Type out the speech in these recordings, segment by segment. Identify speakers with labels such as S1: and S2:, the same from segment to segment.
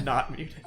S1: Not muted.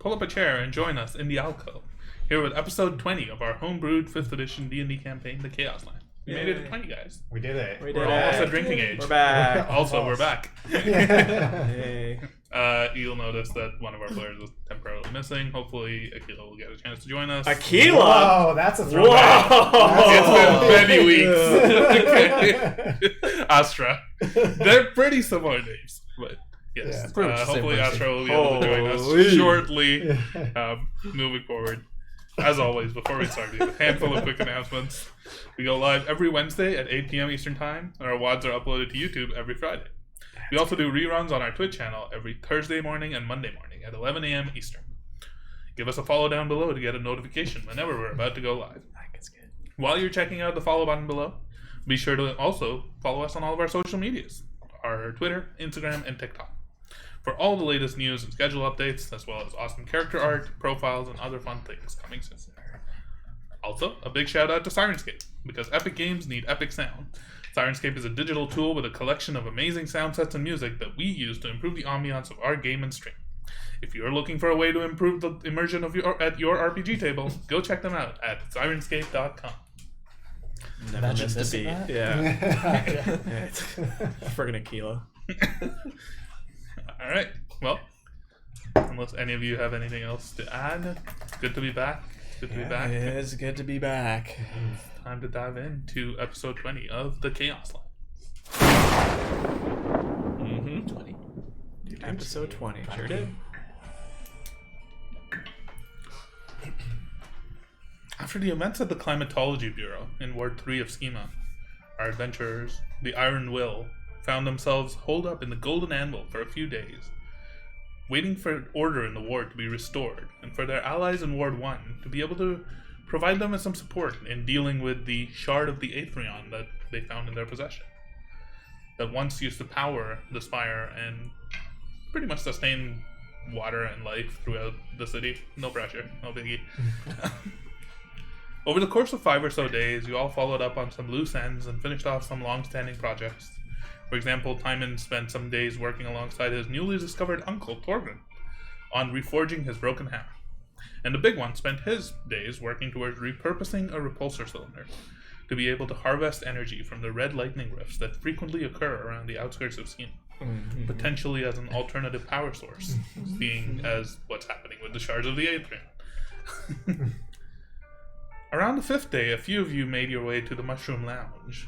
S2: pull up a chair and join us in the alcove. Here with episode 20 of our homebrewed 5th edition D&D campaign, The Chaoslands. We made it to 20, guys.
S3: We did it.
S2: We're almost at drinking age.
S1: We're back.
S2: Also, we're back.
S1: Yay.
S2: You'll notice that one of our players is temporarily missing. Hopefully, Akila will get a chance to join us.
S1: Akila?
S3: Whoa, that's a throwback.
S2: It's been many weeks. Astra. They're pretty similar names, but yes.
S3: Yeah,
S2: hopefully Astra will be able to join us shortly moving forward. as always, before we start, a handful of quick announcements. We go live every Wednesday at 8 p.m. Eastern Time, and our WODs are uploaded to YouTube every Friday. We also do reruns on our Twitch channel every Thursday morning and Monday morning at 11 a.m. Eastern. Give us a follow down below to get a notification whenever we're about to go live.
S1: That's good.
S2: While you're checking out the follow button below, be sure to also follow us on all of our social medias, our Twitter, Instagram, and TikTok, for all the latest news and schedule updates, as well as awesome character art, profiles, and other fun things coming soon. Also, a big shout out to Syrinscape, because epic games need epic sound. Syrinscape is a digital tool with a collection of amazing sound sets and music that we use to improve the ambiance of our game and stream. If you're looking for a way to improve the immersion of at your RPG table, go check them out at Syrinscape.com.
S1: Never missed a beat.
S3: that?
S1: Yeah. Friggin' a kilo.
S2: All right. Well, unless any of you have anything else to add, good to be back. Good to be back.
S1: It is good to be back.
S2: Time to dive into episode 20 of the Chaoslands.
S1: 20. Episode 20. Sure did.
S2: After the events at the Climatology Bureau in Ward 3 of Schema, our adventurers, the Iron Will, found themselves holed up in the Golden Anvil for a few days, waiting for order in the ward to be restored, and for their allies in Ward 1 to be able to provide them with some support in dealing with the shard of the Aetherion that they found in their possession, that once used to power the spire and pretty much sustain water and life throughout the city. No pressure, no biggie. Over the course of 5 or so days, you all followed up on some loose ends and finished off some long-standing projects. For example, Timon spent some days working alongside his newly discovered uncle, Torgrim, on reforging his broken hammer. And the big one spent his days working towards repurposing a repulsor cylinder to be able to harvest energy from the red lightning rifts that frequently occur around the outskirts of Schema, potentially as an alternative power source, being as what's happening with the shards of the Aetherion. Around the 5th day, a few of you made your way to the Mushroom Lounge,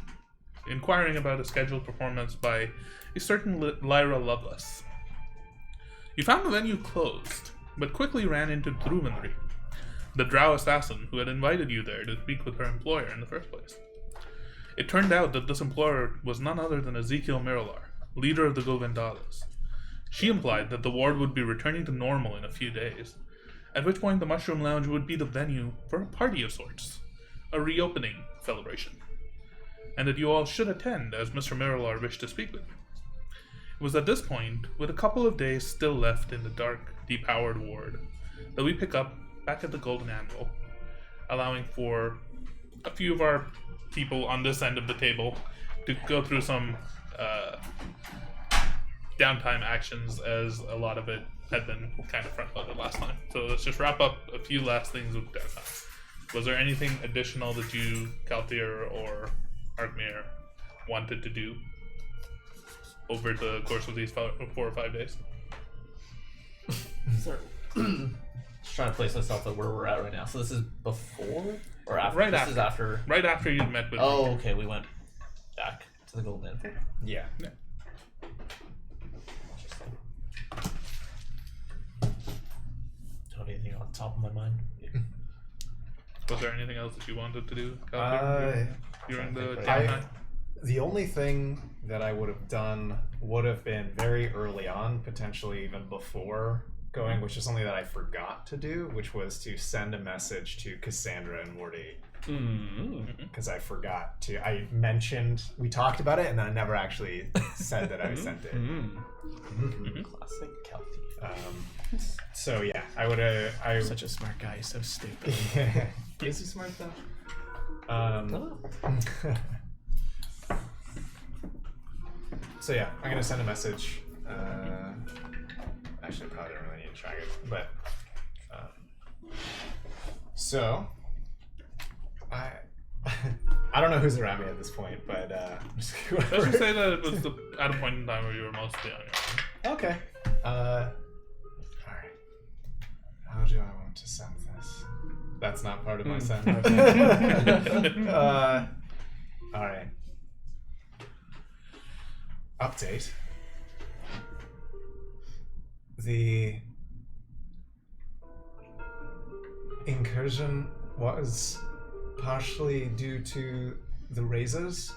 S2: inquiring about a scheduled performance by a certain Lyra Lovelace. You found the venue closed, but quickly ran into Drumanry, the drow assassin who had invited you there to speak with her employer in the first place. It turned out that this employer was none other than Ezekiel Miralar, leader of the Govindalas. She implied that the ward would be returning to normal in a few days, at which point the Mushroom Lounge would be the venue for a party of sorts, a reopening celebration, and that you all should attend as Mr. Miralar wished to speak with you. It was at this point, with a couple of days still left in the dark, depowered ward, that we pick up back at the Golden Anvil, allowing for a few of our people on this end of the table to go through some downtime actions, as a lot of it had been kind of front-loaded last time. So let's just wrap up a few last things with downtime. Was there anything additional that you, Kalthir or Arkmir, wanted to do over the course of these 4 or 5 days?
S4: Sorry. Just trying to place myself at where we're at right now. So this is before or after?
S2: Right
S4: this
S2: after.
S4: is after.
S2: Right after you met with
S4: Oh, okay. We went back to the Golden Anvil.
S3: Yeah.
S4: Don't have anything on top of my mind.
S2: Was there anything else that you wanted to do, Kalthir, during the
S3: I-
S2: downtime?
S3: The only thing that I would have done would have been very early on, potentially even before going, which is something that I forgot to do, which was to send a message to Cassandra and Ward 8. Because I forgot to. I mentioned, we talked about it, and I never actually said that I sent it.
S4: Classic Kelty.
S3: So yeah, I would have.
S1: Such a smart guy. So stupid.
S3: Is he smart though? So yeah, I'm gonna send a message. Actually, probably don't really need to track it, but so I don't know who's around me at this point, but
S2: Let's just say that it was at a point in time where you were mostly on your own.
S3: Okay. Alright. How do I want to send this? That's not part of my send. Okay. Alright. Update. incursion was partially due to the razors.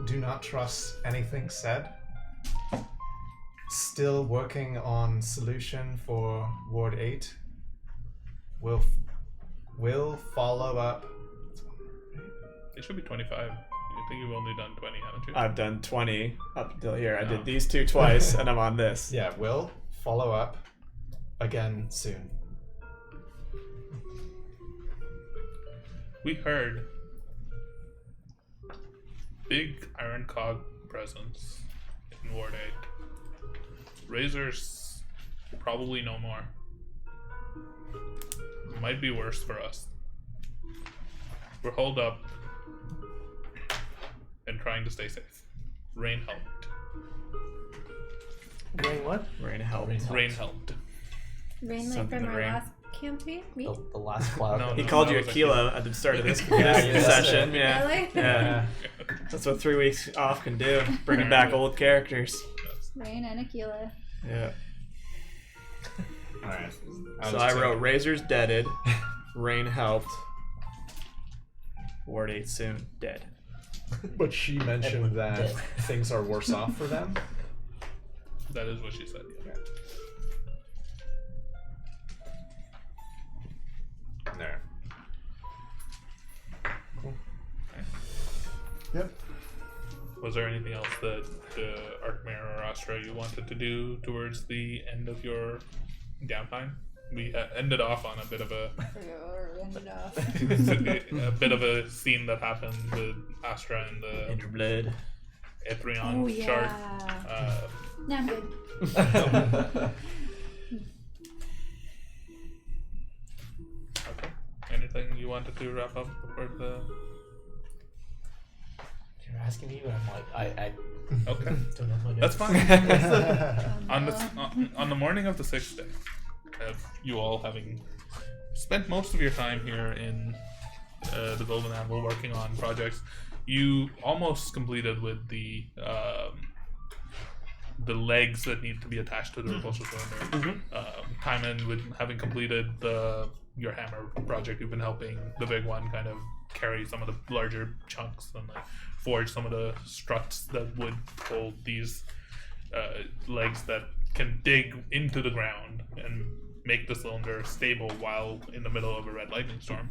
S3: Do not trust anything said. Still working on solution for Ward 8. Will follow up.
S2: It should be 25. I think you've only done 20, haven't you?
S1: I've done 20 up until here. I
S2: No.
S1: did these two twice, and I'm on this.
S3: Yeah, will follow up again soon.
S2: We heard big iron cog presence in Ward 8. Razors probably no more. Might be worse for us. We're holed up and trying to stay safe. Rain helped.
S4: Rain what?
S1: Rain helped.
S2: Rain helped.
S5: Rain like
S1: Something
S5: from
S1: to
S5: our
S1: rain.
S5: last campaign? Me?
S4: The last cloud.
S2: No,
S1: He
S2: no,
S1: called
S2: that
S1: you a
S2: was a
S1: kilo at the start of this,
S3: Yeah,
S1: this
S3: yeah,
S1: session.
S3: yeah.
S1: Yeah.
S5: Really?
S1: Yeah. That's what 3 weeks off can do. Bringing back old characters.
S5: Rain and Aquila.
S1: Yeah.
S3: Alright.
S1: So I wrote Razor's deaded. Rain helped. Ward 8 soon. Dead.
S3: But she mentioned that
S4: Dead.
S3: things are worse off for them.
S2: That is what she said. Yeah.
S3: No. Cool.
S1: Yep.
S2: Was there anything else that Arkmare or Astra you wanted to do towards the end of your downtime? We ended off on a bit of a
S5: Ended off.
S2: a bit of a scene that happened with Astra and the
S1: Interblood.
S2: Etrion
S5: Oh,
S2: shard.
S5: yeah. No, I'm good.
S2: Okay. Anything you wanted to wrap up before the?
S4: You're asking me, but I'm like, I
S2: Okay,
S4: don't know my
S2: that's fine.
S5: Um,
S2: On the morning of the 6th day, of you all having spent most of your time here in the Golden Anvil working on projects, you almost completed with the legs that need to be attached to the repulsor cylinder. Timon, with having completed your hammer project, you've been helping the big one kind of carry some of the larger chunks and like forge some of the struts that would hold these legs that can dig into the ground and make the cylinder stable while in the middle of a red lightning storm.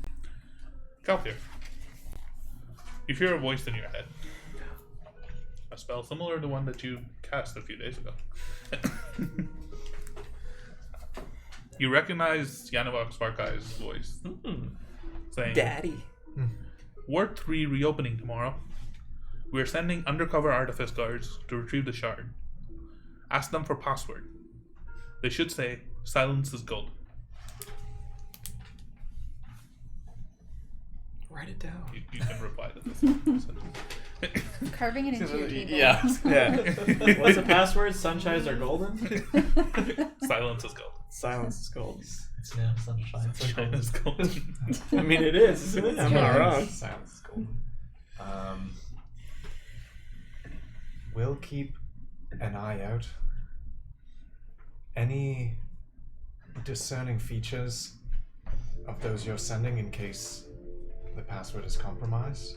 S2: Kalthir, you hear a voice in your head. A spell similar to one that you cast a few days ago. You recognize Yanivok Sparkeyes' voice, saying,
S1: Daddy.
S2: Ward 3 reopening tomorrow. We are sending undercover artifice guards to retrieve the shard. Ask them for password. They should say, silence is gold.
S1: Write it down.
S2: You can reply to this.
S5: Carving it into your table.
S1: Yeah.
S4: What's the password? Sunshines are golden?
S2: Silence is gold.
S1: Silence is gold.
S4: It's now sunshine.
S2: Sunshine is gold.
S1: I mean, it is, isn't it? I'm not wrong.
S3: Sounds cool. We'll keep an eye out. Any discerning features of those you're sending in case the password is compromised?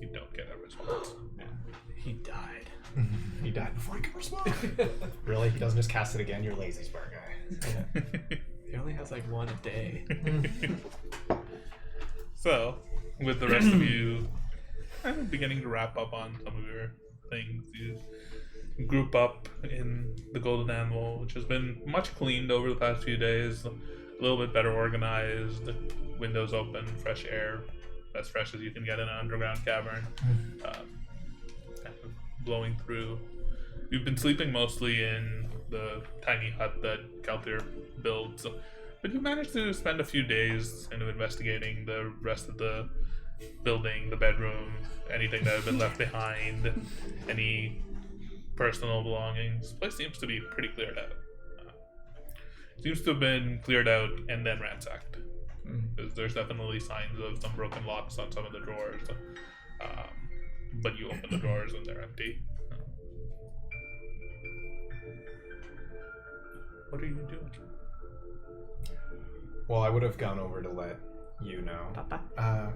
S2: You don't get a response.
S1: He died.
S3: He died before he could respond. Really? He doesn't just cast it again? You're lazy, Spark Guy.
S1: He only has like one a day.
S2: So, with the rest of you kind of beginning to wrap up on some of your things, you group up in the Golden Animal, which has been much cleaned over the past few days, a little bit better organized, windows open, fresh air, as fresh as you can get in an underground cavern, kind of blowing through. You've been sleeping mostly in the tiny hut that Kalthir builds, but you managed to spend a few days kind of investigating the rest of the building, the bedroom, anything that had been left behind, any personal belongings. The place seems to be pretty cleared out. Seems to have been cleared out and then ransacked. Because there's definitely signs of some broken locks on some of the drawers. But you open the drawers and they're empty. What are you doing?
S3: Well, I would have gone over to let you know.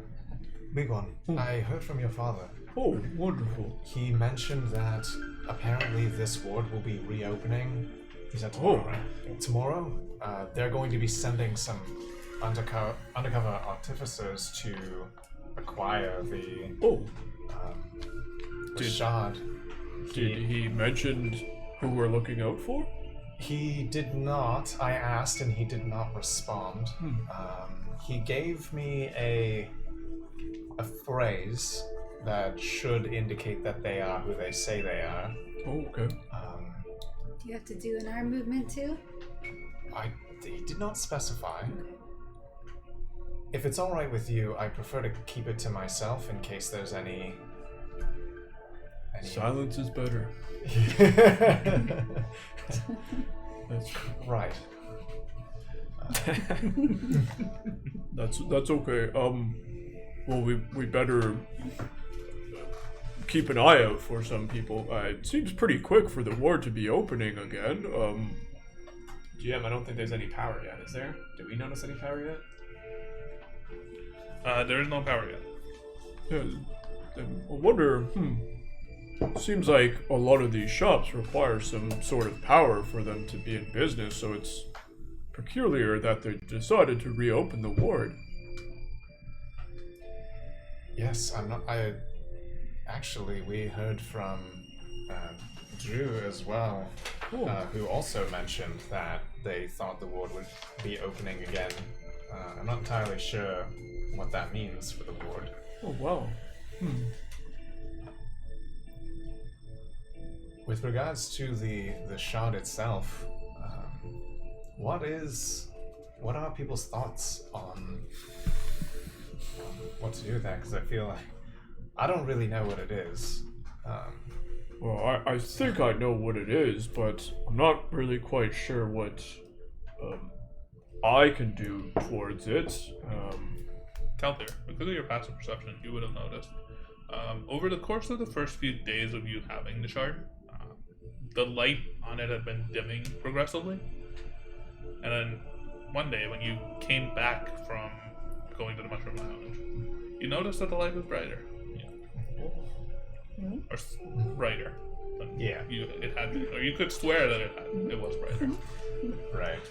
S3: Big one. I heard from your father.
S6: Oh, wonderful.
S3: He mentioned that apparently this ward will be reopening. He said tomorrow, right? Tomorrow, they're going to be sending some undercover artificers to acquire the shard.
S6: Did he mention who we're looking out for?
S3: He did not. I asked and he did not respond. He gave me a phrase that should indicate that they are who they say they are.
S6: Oh, okay.
S5: Do you have to do an arm movement too?
S3: He did not specify. If it's all right with you, I prefer to keep it to myself in case there's any...
S6: Silence is better. That's
S3: right.
S6: That's okay. Well, we better keep an eye out for some people. It seems pretty quick for the ward to be opening again.
S1: GM, I don't think there's any power yet, is there? Did we notice any power yet?
S2: There is no power yet.
S6: Yeah, I wonder, seems like a lot of these shops require some sort of power for them to be in business, so it's peculiar that they decided to reopen the ward.
S3: Yes, actually, we heard from Drew as well, who also mentioned that they thought the ward would be opening again. I'm not entirely sure what that means for the ward.
S6: Oh, wow.
S3: With regards to the shard itself, what are people's thoughts on what to do with that? Because I feel like I don't really know what it is.
S6: Well, I think I know what it is, but I'm not really quite sure what I can do towards it.
S2: Calther, because of your passive perception, you would have noticed. Over the course of the first few days of you having the shard, the light on it had been dimming progressively. And then one day when you came back from going to the Mushroom Lounge, you noticed that the light was brighter. Or brighter.
S3: Yeah.
S2: It had been, or you could swear that it was brighter.
S3: Right.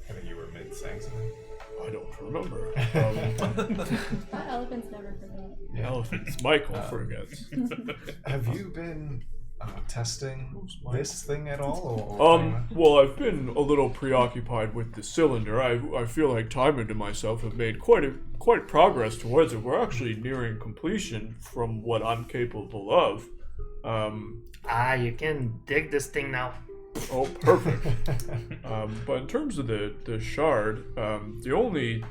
S3: I think you were saying something.
S6: I don't remember.
S5: Elephants never forget.
S6: Elephants, Michael forgets.
S3: Have you been testing this thing at all?
S6: Well, I've been a little preoccupied with the cylinder. I feel like Timon and myself have made quite progress towards it. We're actually nearing completion from what I'm capable of.
S7: You can dig this thing now.
S6: Oh, perfect. But in terms of the shard, the only,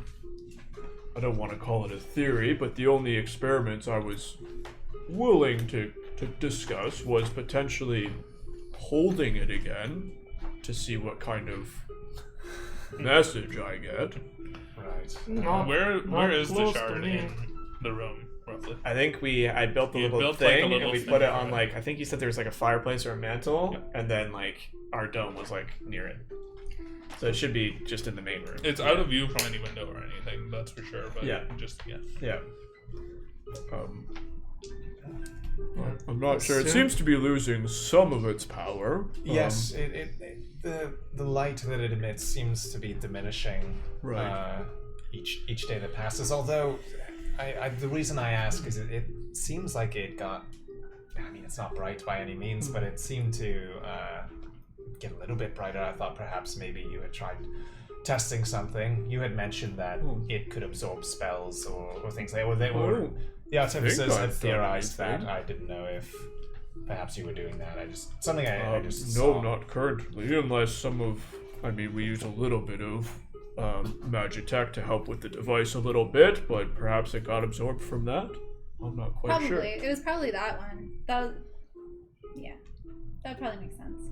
S6: I don't want to call it a theory, but the only experiments I was willing to discuss was potentially holding it again to see what kind of message I get.
S3: Right.
S2: Where is the shard in the room, roughly?
S1: I think I built the little thing and we put it on I think you said there was a fireplace or a mantle, and then our dome was near it. So it should be just in the main room.
S2: It's out of view from any window or anything, that's for sure. But
S1: Yeah.
S6: I'm not sure. It seems to be losing some of its power.
S3: Yes, the light that it emits seems to be diminishing each day that passes. Although, the reason I ask is it seems like it got. I mean, it's not bright by any means, but it seemed to get a little bit brighter. I thought perhaps maybe you had tried testing something. You had mentioned that it could absorb spells or things like that. The artificers had theorized that. I didn't know if perhaps you were doing that. I just
S6: No, not currently, unless we use a little bit of Magitech to help with the device a little bit, but perhaps it got absorbed from that. I'm not quite sure.
S5: Probably. It was probably that one. That would probably make sense.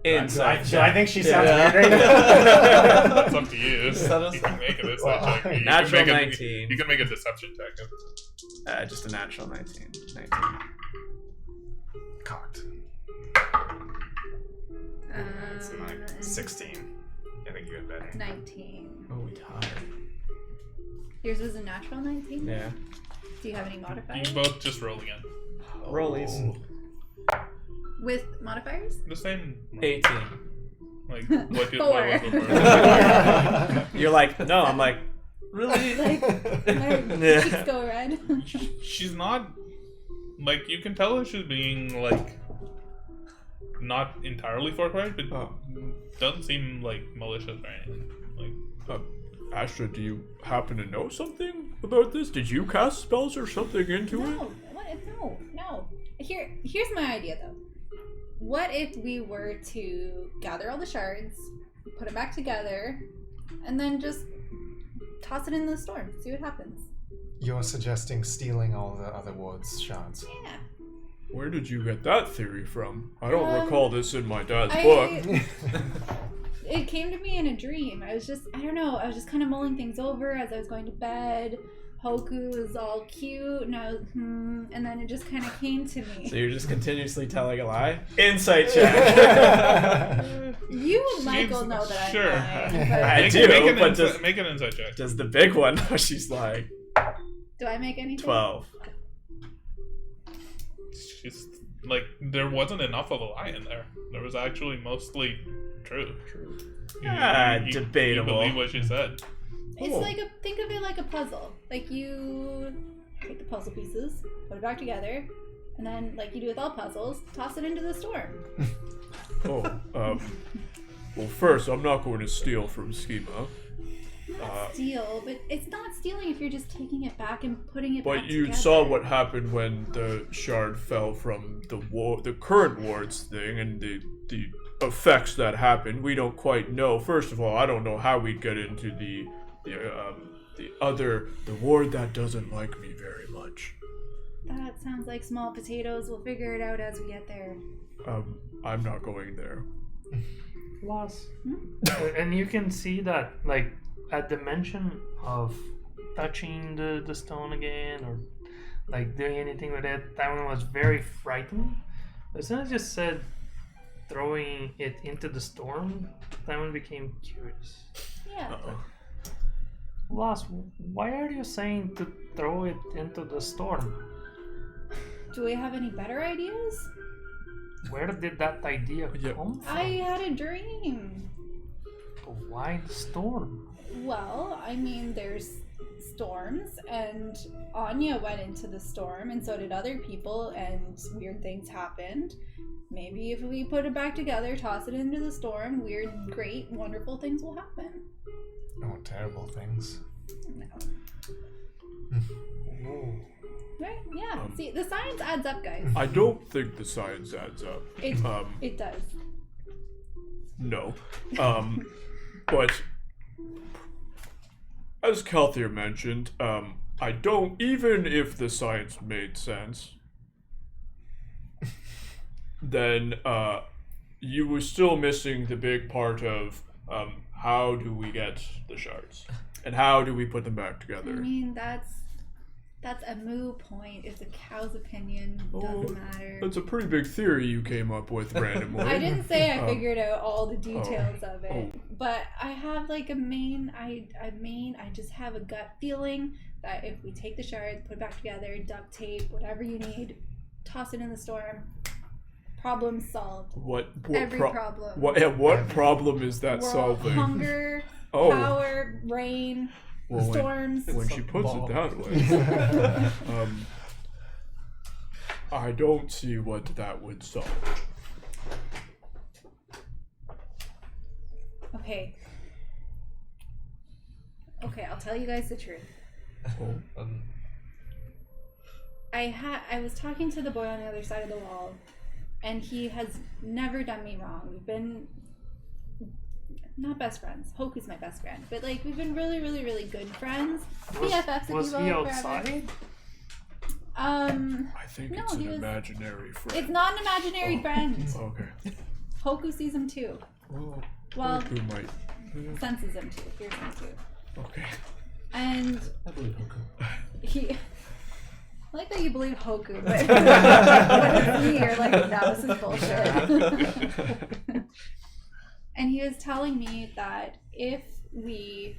S1: Insight.
S3: I think she sounds weird right now.
S2: It's up to you. You can make it. It's
S1: Natural 19.
S2: You can make a deception check.
S1: Just a natural 19.
S3: Cocked. It's 16. I think even better.
S5: 19.
S1: Oh, we tied.
S5: Yours was a natural 19?
S1: Yeah.
S5: Do you have any
S2: You
S5: modifiers?
S2: can both just roll again.
S1: Rollies.
S5: With modifiers?
S2: The same.
S1: 18.
S2: Like what was the first?
S1: You're like, no. I'm like, really?
S5: Like, my
S1: Yeah.
S5: cheeks go red.
S2: She's not like you can tell her she's being like not entirely forthright, but doesn't seem like malicious or anything. Like
S6: Astra, do you happen to know something about this? Did you cast spells or something into it?
S5: No, no. Here's my idea though. What if we were to gather all the shards, put them back together, and then just toss it in the storm, see what happens?
S3: You're suggesting stealing all the other ward's shards.
S5: Yeah.
S6: Where did you get that theory from? I don't recall this in my dad's
S5: I-
S6: book.
S5: It came to me in a dream. I was just kind of mulling things over as I was going to bed. Hoku was all cute, and I was, and then it just kind of came to me.
S1: So you're just continuously telling a lie? Insight check.
S5: You, Michael, know that I'm
S2: Sure.
S5: lying.
S1: I
S5: But
S1: do,
S2: make an insight check.
S1: does the big one know she's lying?
S5: do I make anything?
S1: 12.
S2: She's like there wasn't enough of a lie in there. There was actually mostly true.
S1: Debatable.
S2: You believe what she said.
S5: It's like think of it like a puzzle. Like you take the puzzle pieces, put it back together, and then like you do with all puzzles, toss it into the storm.
S6: Well, first, I'm not going to steal from Schema.
S5: Steal, but it's not stealing if you're just taking it back and putting it back
S6: But you
S5: together.
S6: saw what happened when the shard fell from the current ward's thing, and the effects that happened. We don't quite know. First of all, I don't know how we'd get into the ward that doesn't like me very much.
S5: That sounds like small potatoes. We'll figure it out as we get there.
S6: I'm not going there.
S7: Plus, and you can see that, like, at the mention of touching the stone again or like doing anything with it, that one was very frightened. As soon as you said throwing it into the storm, that one became curious.
S5: Yeah.
S7: Lost, why are you saying to throw it into the storm?
S5: Do we have any better ideas?
S7: Where did that idea come from?
S5: I had a dream.
S7: But why the storm?
S5: Well, I mean, there's storms, and Anya went into the storm, and so did other people, and weird things happened. Maybe if we put it back together, toss it into the storm, weird, great, wonderful things will happen.
S3: Oh, terrible things.
S5: No.
S7: Ooh.
S5: Right? Yeah. See, the science adds up, guys.
S6: I don't think the science adds up.
S5: It does.
S6: No. But as Kelthier mentioned, I don't, even if the science made sense, then you were still missing the big part of how do we get the shards? And how do we put them back
S5: I
S6: together?
S5: mean, that's a moo point. It's a cow's opinion. Doesn't matter.
S6: That's a pretty big theory you came up with randomly.
S5: I didn't say I figured out all the details of it,
S6: Oh.
S5: but I have like I just have a gut feeling that if we take the shards, put it back together, duct tape, whatever you need, toss it in the storm, problem solved. Every problem.
S6: What problem is that
S5: World
S6: solving?
S5: hunger,
S6: Oh.
S5: power, rain,
S6: Well,
S5: storms.
S6: when she puts it that way, I don't see what that would solve.
S5: Okay, I'll tell you guys the truth. I was talking to the boy on the other side of the wall, and he has never done me wrong. We've been not best friends. Hoku's my best friend, but like we've been really, really, really good friends. BFFs, if
S7: Was
S5: you
S7: he
S5: will, forever.
S7: outside?
S6: I think
S5: No,
S6: it's an
S5: he was-
S6: imaginary friend.
S5: It's not an imaginary friend.
S6: Okay.
S5: Hoku sees him too. Well,
S6: Who might?
S5: senses him too. Hears him too.
S6: Okay.
S5: And
S4: I believe Hoku.
S5: he. I like that you believe Hoku, but when it's me, you're like, no, this is bullshit. And he was telling me that if we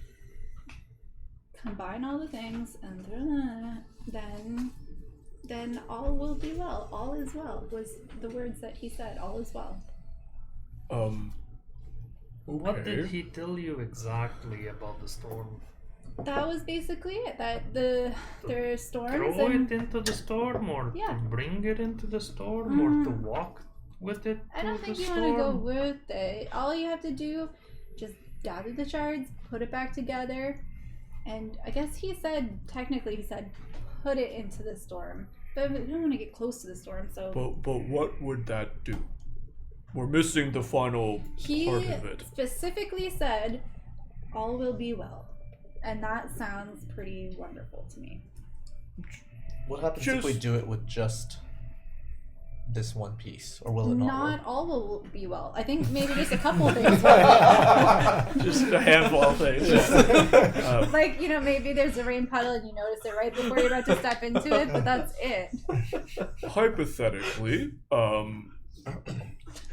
S5: combine all the things and then all will be well. All is well was the words that he said. All is well.
S6: Okay.
S7: What did he tell you exactly about the storm?
S5: That was basically it. That there are storms.
S7: Throw it into the storm, or
S5: Yeah.
S7: to bring it into the storm, or to walk with it.
S5: I don't think
S7: the
S5: you want to go
S7: storm?
S5: with it. All you have to do, just gather the shards, put it back together, and I guess he said, put it into the storm. But we don't want to get close to the storm, so...
S6: But what would that do? We're missing the final
S5: He
S6: part of it.
S5: specifically said, all will be well. And that sounds pretty wonderful to me.
S4: What happens if we do it with just this one piece, or will it not work?
S5: Not all will be well. I think maybe just a couple things will.
S1: Just a handful of things.
S5: Like, maybe there's a rain puddle and you notice it right before you're about to step into it, but that's it.
S6: Hypothetically,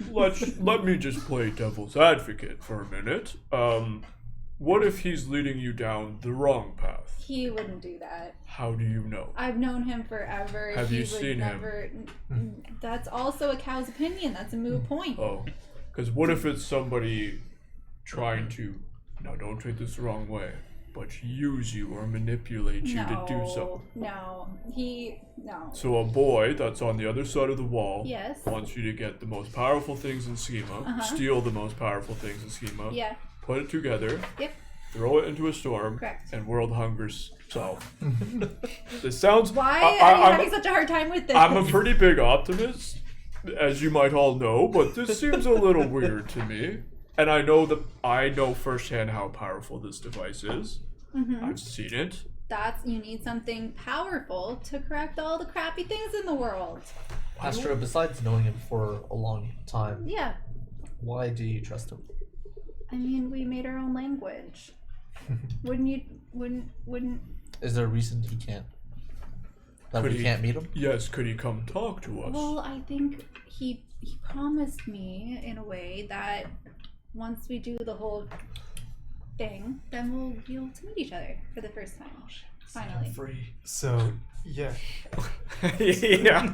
S6: let me just play devil's advocate for a minute. What if he's leading you down the wrong path?
S5: He wouldn't do that.
S6: How do you know?
S5: I've known him forever.
S6: Have
S5: He
S6: you
S5: would
S6: seen
S5: never... him? That's also a cow's opinion. That's a moot point.
S6: Oh, because what if it's somebody trying to, now don't take this the wrong way, but use you or manipulate you to do something?
S5: No. No.
S6: So a boy that's on the other side of the wall
S5: Yes.
S6: wants you to get the most powerful things in schema, steal the most powerful things in schema,
S5: Yeah.
S6: put it together,
S5: Yep.
S6: throw it into a storm,
S5: Correct.
S6: and world hunger's solved. This sounds...
S5: Why are you having such a hard time with this?
S6: I'm a pretty big optimist, as you might all know, but this seems a little weird to me. And I know firsthand how powerful this device is.
S5: Mm-hmm.
S6: I've seen it.
S5: You need something powerful to correct all the crappy things in the world.
S4: Astra, besides knowing him for a long time,
S5: Yeah.
S4: why do you trust him?
S5: I mean, we made our own language. Wouldn't...
S4: Is there a reason he can't? That
S6: Could
S4: we
S6: he-
S4: can't meet him?
S6: Yes, could he come talk to us?
S5: Well, I think he promised me, in a way, that once we do the whole thing, then we'll be able to meet each other for the first time. Finally.
S4: Free.
S3: So, yeah.
S1: yeah.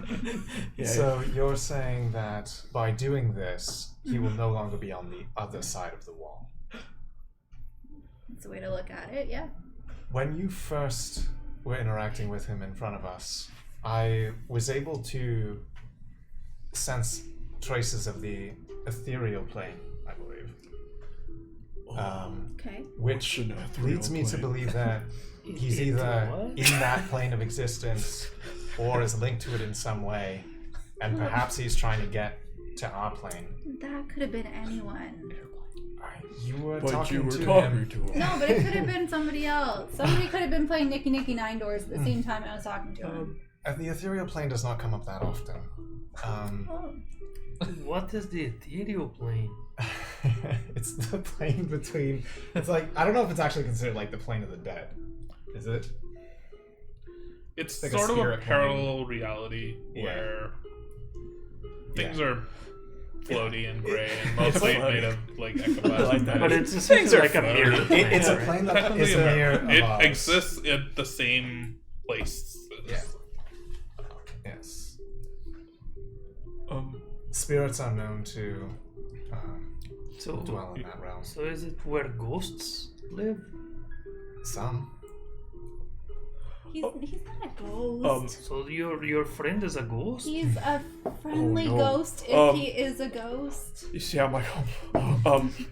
S3: So you're saying that by doing this, he will no longer be on the other side of the wall.
S5: That's a way to look at it, yeah.
S3: When you first were interacting with him in front of us, I was able to sense traces of the ethereal plane, I believe.
S5: Okay.
S3: Which
S6: What's an ethereal
S3: leads me to
S6: plane?
S3: believe that he's either in that plane of existence or is linked to it in some way, and perhaps he's trying to get to our plane.
S5: That could have been anyone.
S3: You were
S6: But
S3: talking
S6: you were
S3: to
S6: talking
S3: him.
S6: to him.
S5: No, but it could have been somebody else. Somebody could have been playing Nicky Nicky Nine Doors at the same time I was talking to him.
S3: The ethereal plane does not come up that often.
S5: Oh.
S7: What is the ethereal plane?
S3: It's the plane between. It's like, I don't know if it's actually considered like the plane of the dead. Is it?
S2: It's
S3: Like a
S2: sort of a
S3: spirit
S2: parallel reality
S3: Yeah.
S2: where things
S3: Yeah.
S2: are floaty and gray and mostly
S1: floaty.
S2: made of like ectoplasm.
S1: like that.
S7: But it's
S1: Things
S7: essentially
S1: are
S7: like a
S1: floating.
S7: mirror plane,
S3: It's a
S7: right?
S3: plane that
S2: Technically
S3: is a mirror of
S2: it
S3: ours.
S2: exists at the same place.
S3: Yeah. Yes.
S6: Um,
S3: Spirits are known to
S7: So,
S3: dwell in that realm.
S7: so is it where ghosts live?
S3: Some.
S5: He's not a ghost.
S7: So your friend is a ghost?
S5: He's a friendly
S6: no.
S5: ghost if he is a ghost.
S6: you see, I'm like,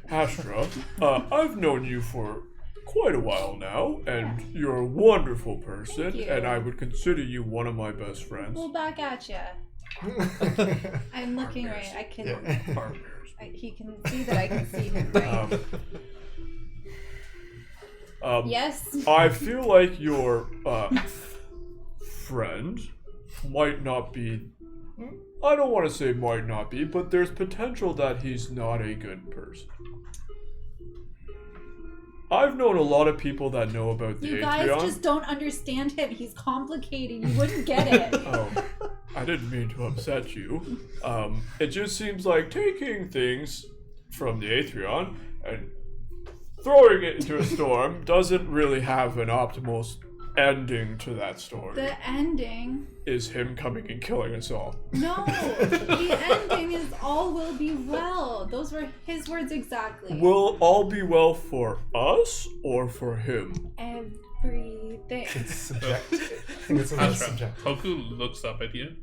S6: Astra, I've known you for quite a while now, and you're a wonderful person,
S5: Thank you.
S6: and I would consider you one of my best friends.
S5: Well, back at ya. I'm looking right. I can. He can see that I can see him right. Yes.
S6: I feel like your friend might not be. I don't want to say might not be, but there's potential that he's not a good person. I've known a lot of people that know about the
S5: You guys
S6: Atheon.
S5: just don't understand him. He's complicated. You wouldn't get it.
S6: Oh, I didn't mean to upset you. It just seems like taking things from the Aetherion, and throwing it into a storm doesn't really have an optimal ending to that story.
S5: The ending
S6: is him coming and killing us all.
S5: No, the ending is all will be well. Those were his words exactly.
S6: Will all be well for us or for him?
S5: Everything.
S3: It's subjective. I think it's a little subjective.
S2: Hoku looks up at you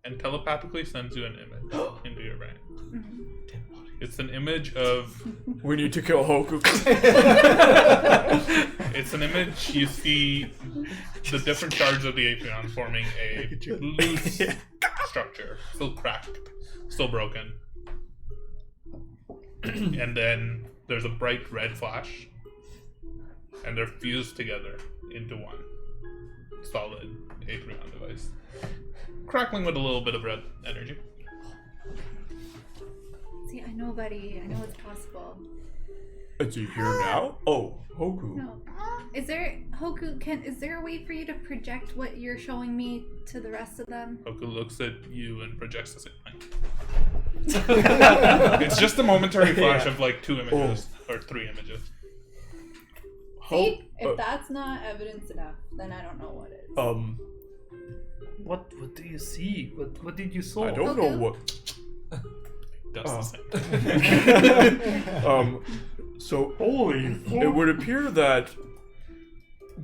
S2: and telepathically sends you an image into your brain.
S5: Mm-hmm.
S2: It's an image of...
S6: We need to kill Hoku.
S2: It's an image, you see the different shards of the Aetherion forming a loose structure. Still cracked, still broken. And then there's a bright red flash. And they're fused together into one solid Aetherion device. Crackling with a little bit of red energy.
S5: See, I know, buddy. I know it's possible.
S6: Is he here now? Oh, Hoku.
S5: No. Is there a way for you to project what you're showing me to the rest of them?
S2: Hoku looks at you and projects the same thing. It's just a momentary flash of like 2 images or 3 images.
S5: See, if that's not evidence enough, then I don't know what is.
S7: What do you see? What did you saw?
S6: I don't know what.
S2: That's the same.
S6: So it would appear that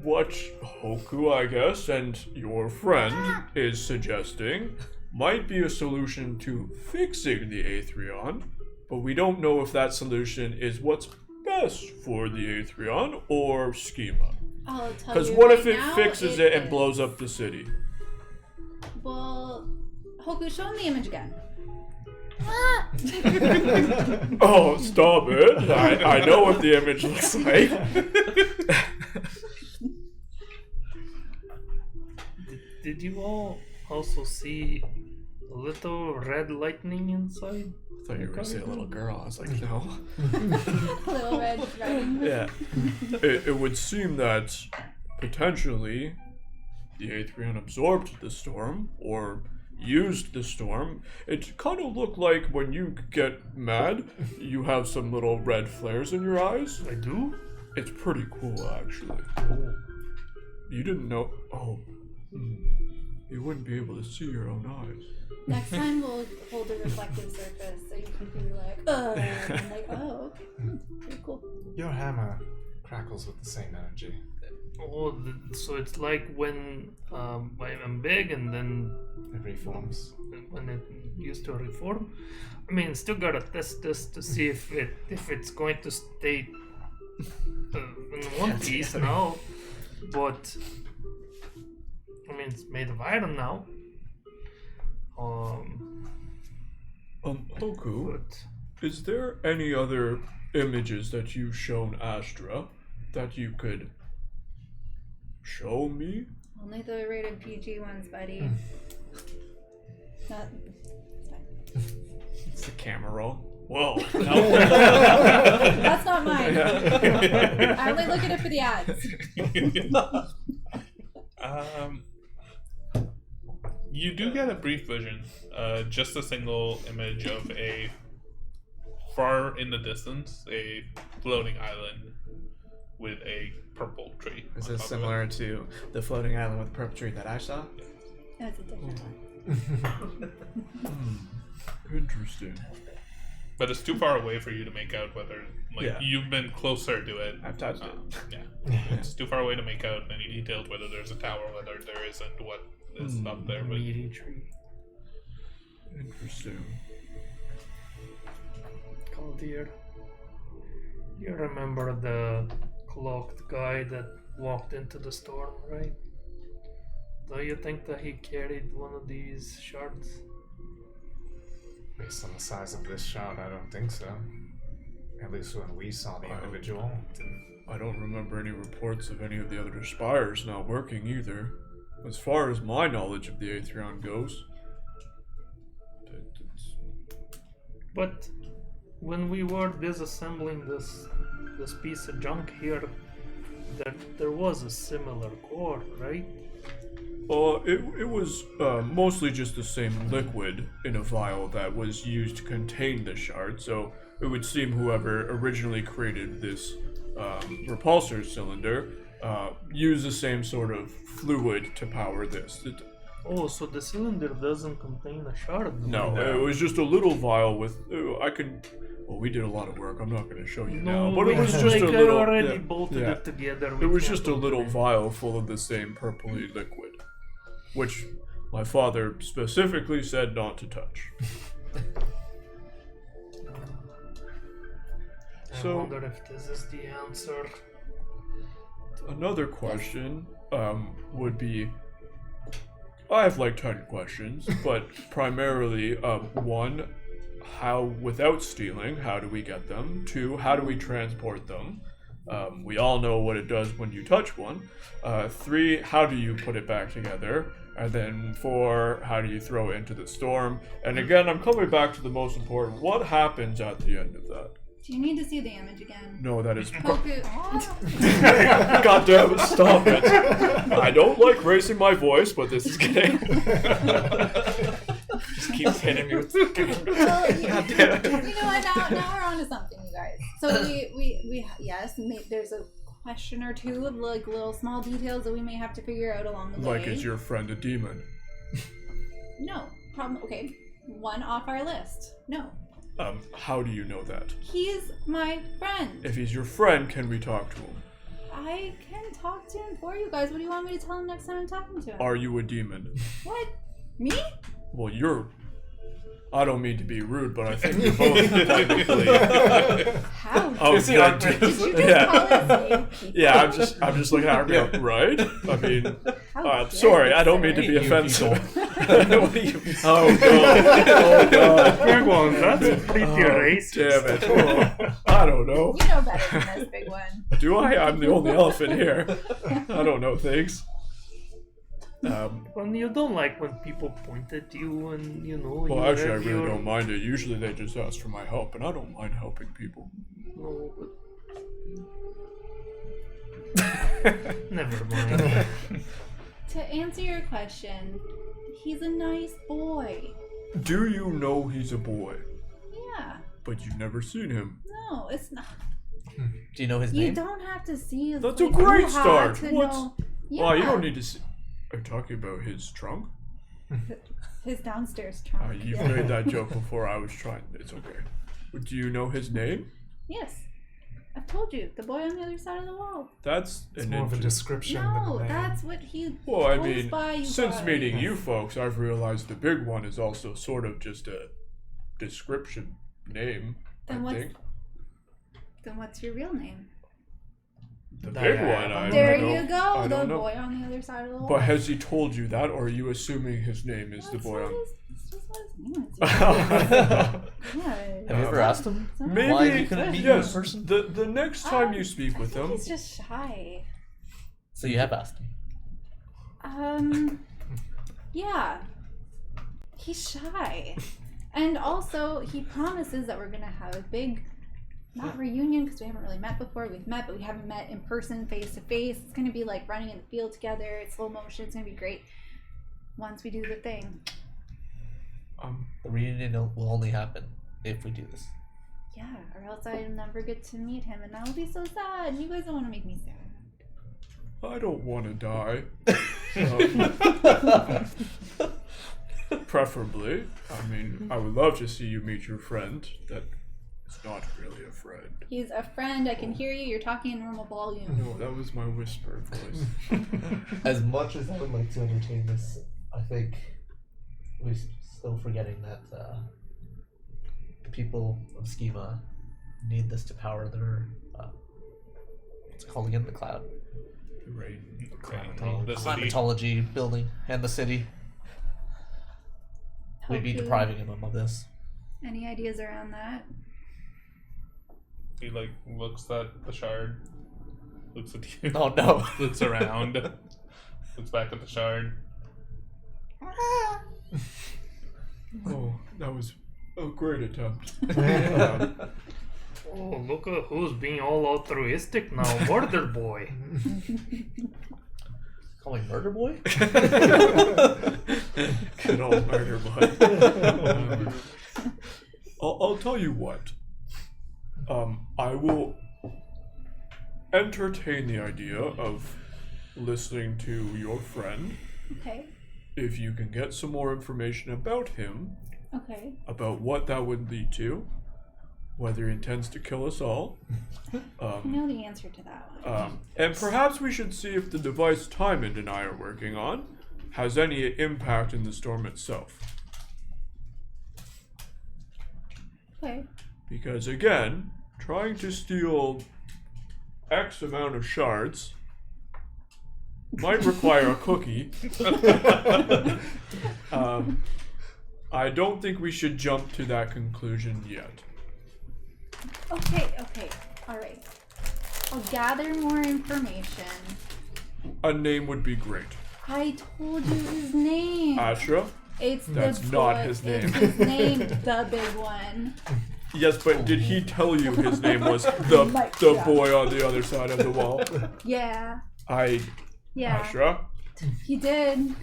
S6: what Hoku, I guess, and your friend is suggesting might be a solution to fixing the Aetherion, but we don't know if that solution is what's best for the Aetherion or Schema.
S5: I'll tell
S6: Because
S5: you
S6: what
S5: right
S6: if it
S5: now,
S6: fixes it and blows up the city?
S5: Well, Hoku, show him the image again.
S6: Oh, stop it. I know what the image looks like.
S7: Did you all also see a little red lightning inside?
S6: I thought you were going to say a little girl. I was like, no.
S5: Little red dragon.
S6: Yeah. It would seem that potentially the Aetherion absorbed the storm or used the storm. It kind of looked like when you get mad, you have some little red flares in your eyes.
S7: I do?
S6: It's pretty cool, actually.
S7: Oh.
S6: You didn't know. Oh. You wouldn't be able to see your own eyes.
S5: Next time we'll hold a reflective surface so you can be like, and I'm like, oh, okay. Pretty cool.
S3: Your hammer crackles with the same energy.
S7: Oh, so it's like when I'm big and then
S3: It reforms.
S7: when it used to reform. I mean, still gotta test this to see if it's going to stay in one piece now. But I mean, it's made of iron now.
S6: Hoku,
S7: But
S6: is there any other images that you've shown Astra that you could show me?
S5: Only the rated PG ones, buddy. It's fine.
S6: It's the camera roll. Whoa.
S5: That's not mine. I only look at it for the ads.
S2: You do get a brief vision, just a single image of a far in the distance, a floating island with a purple tree.
S1: Is
S2: on
S1: this
S2: top of
S1: similar to the floating island with the purple tree that I saw?
S5: That's a different one.
S6: Interesting.
S2: But it's too far away for you to make out whether,
S1: Yeah.
S2: you've been closer to it.
S1: I've touched it.
S2: Yeah. It's too far away to make out any details, whether there's a tower, whether there isn't, what is up there. But
S7: meaty tree.
S6: Interesting.
S7: Oh dear. You remember the cloaked guy that walked into the storm, right? Do you think that he carried one of these shards?
S3: Based on the size of this shard, I don't think so. At least when we saw the individual.
S6: I don't remember any reports of any of the other spires not working either. As far as my knowledge of the Aetherion goes.
S7: But when we were disassembling this piece of junk here, there was a similar core, right?
S6: It was mostly just the same liquid in a vial that was used to contain the shard, so it would seem whoever originally created this repulsor cylinder used the same sort of fluid to power this.
S7: Oh, so the cylinder doesn't contain a shard?
S6: No, it was just a little vial with. Well, we did a lot of work. I'm not going to show you now, but it was just
S7: like
S6: a little.
S7: I already bolted it together.
S6: It was just a little vial full of the same purpley liquid, which my father specifically said not to touch.
S7: I wonder if this is the answer.
S6: Another question would be. I have like 10 questions, but primarily, one, how, without stealing, how do we get them? 2, how do we transport them? We all know what it does when you touch one. 3, how do you put it back together? And then 4, how do you throw it into the storm? And again, I'm coming back to the most important. What happens at the end of that?
S5: Do you need to see the image again?
S6: No, that is...
S5: Poke it.
S6: God damn it, stop it. I don't like raising my voice, but this is getting...
S1: Just keeps hitting me with...
S5: Well, you know what? Now we're on to something, you guys. So we yes, there's a question or two of like little small details that we may have to figure out along the way.
S6: Like, is your friend a demon?
S5: No. Problem. Okay. One off our list. No.
S6: How do you know that?
S5: He's my friend.
S6: If he's your friend, can we talk to him?
S5: I can talk to him for you guys. What do you want me to tell him next time I'm talking to him?
S6: Are you a demon?
S5: What? Me?
S6: Well, you're... I don't mean to be rude, but I think you're both technically...
S5: How?
S6: Oh,
S1: Is he
S6: God.
S5: Did you just call us people?
S6: Yeah, I'm just looking at her going, right? I mean...
S5: How
S6: sorry,
S5: dare
S6: I don't
S5: you
S6: mean to
S5: say
S6: be
S5: it?
S6: offensive. Oh, God.
S7: Big one, that's pretty racist.
S6: Damn it. Oh, I don't know.
S5: You know better than this, big one.
S6: Do I? I'm the only elephant here. I don't know things.
S7: Well, you don't like when people point at you and, you know...
S6: Well,
S7: you
S6: actually, I
S7: have
S6: really
S7: your...
S6: don't mind it. Usually they just ask for my help, and I don't mind helping people.
S7: No, but... Never mind.
S5: To answer your question, he's a nice boy.
S6: Do you know he's a boy?
S5: Yeah.
S6: But you've never seen him.
S5: No, it's not.
S4: Do you know his
S5: You
S4: name?
S5: don't have to see his
S6: That's a
S5: like,
S6: great
S5: hoo-ha
S6: start.
S5: to
S6: What's...
S5: know. Yeah.
S6: Well, you don't need to see... Are you talking about his trunk?
S5: His downstairs trunk.
S6: You've made that joke before. I was trying. It's okay. But do you know his name?
S5: Yes. I've told you. The boy on the other side of the wall.
S6: That's
S3: It's more of a description than a
S5: No,
S3: name.
S5: that's what he
S6: Well, I
S5: goes
S6: mean,
S5: by, you
S6: since
S5: guys.
S6: meeting you folks, I've realized the big one is also sort of just a description name,
S5: Then
S6: I
S5: what's your real name?
S6: The big one, I
S5: There
S6: don't know.
S5: you go,
S6: I
S5: the
S6: don't know.
S5: boy on the other side of the wall.
S6: But has he told you that, or are you assuming his name is the boy on...
S5: That's just what his name is.
S4: Have you ever asked him?
S6: Maybe,
S4: Why he couldn't meet you in person?
S6: The next time you speak with
S5: I think
S6: him...
S5: he's just shy.
S4: So you have asked him?
S5: Yeah. He's shy. And also, he promises that we're going to have a big, not reunion, because we haven't really met before. We've met, but we haven't met in person, face to face. It's going to be like running in the field together. It's slow motion. It's going to be great once we do the thing.
S4: The reunion will only happen if we do this.
S5: Yeah, or else I never get to meet him, and that'll be so sad. You guys don't want to make me sad.
S6: I don't want to die. Preferably. I mean, I would love to see you meet your friend. That is not really a friend.
S5: He's a friend. I can hear you. You're talking in normal volume.
S6: No, that was my whisper voice.
S4: As much as I would like to entertain this, I think we're still forgetting that the people of Schema need this to power their what's it called again? The cloud.
S6: Right.
S2: The city.
S4: Climatology building and the city. We'd be
S5: Hope you-
S4: depriving them of this.
S5: Any ideas around that?
S2: He like looks at the shard, looks at you,
S4: Oh no.
S2: looks around, looks back at the shard.
S6: Oh, that was a great attempt.
S7: Oh, look at who's being all altruistic now. Murder boy.
S4: Call me Murder Boy?
S6: Good old murder boy. I'll tell you what. I will entertain the idea of listening to your friend.
S5: Okay.
S6: If you can get some more information about him,
S5: Okay.
S6: about what that would lead to, whether he intends to kill us all.
S5: I know the answer to that one.
S6: And perhaps we should see if the device Timon and I are working on has any impact in the storm itself.
S5: Okay.
S6: Because again, trying to steal X amount of shards might require a cookie. I don't think we should jump to that conclusion yet.
S5: Okay. Alright. I'll gather more information.
S6: A name would be great.
S5: I told you his name.
S6: Ashra?
S5: It's
S6: That's
S5: the
S6: not
S5: boy.
S6: his name.
S5: It's his name, the big one.
S6: Yes, but did he tell you his name was the boy on the other side of the wall?
S5: Yeah. Yeah.
S6: Ashra?
S5: He did.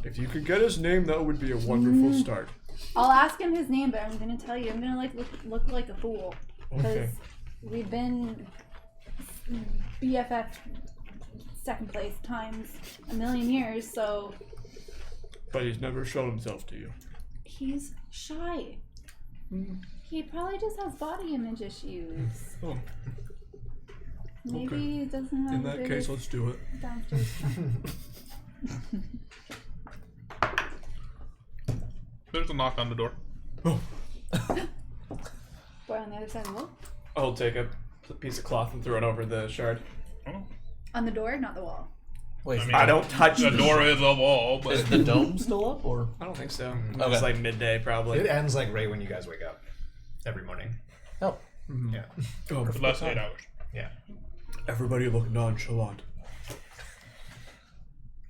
S6: If you could get his name, that would be a wonderful start.
S5: I'll ask him his name, but I'm gonna tell you, I'm gonna look like a fool because
S6: Okay.
S5: we've been BFF second place times a million years, so
S6: But he's never shown himself to you.
S5: he's shy. He probably just has body image issues.
S6: Oh,
S5: Maybe
S6: Okay.
S5: he doesn't have
S6: in
S5: the
S6: that case,
S5: biggest
S6: let's do it.
S5: downstairs.
S2: There's a knock on the door.
S5: Boy on the other side of the wall.
S1: I'll take a piece of cloth and throw it over the shard.
S2: Oh.
S5: On the door, not the wall.
S4: Wait,
S2: I mean,
S1: I don't touch
S2: the door is a wall, but
S4: is the dome still up or?
S1: I don't think so.
S3: Okay.
S1: It's like midday, probably.
S3: It ends like right when you guys wake up every morning.
S4: Oh,
S3: Yeah.
S6: Oh,
S2: less 8 hours.
S3: Yeah.
S6: everybody look nonchalant.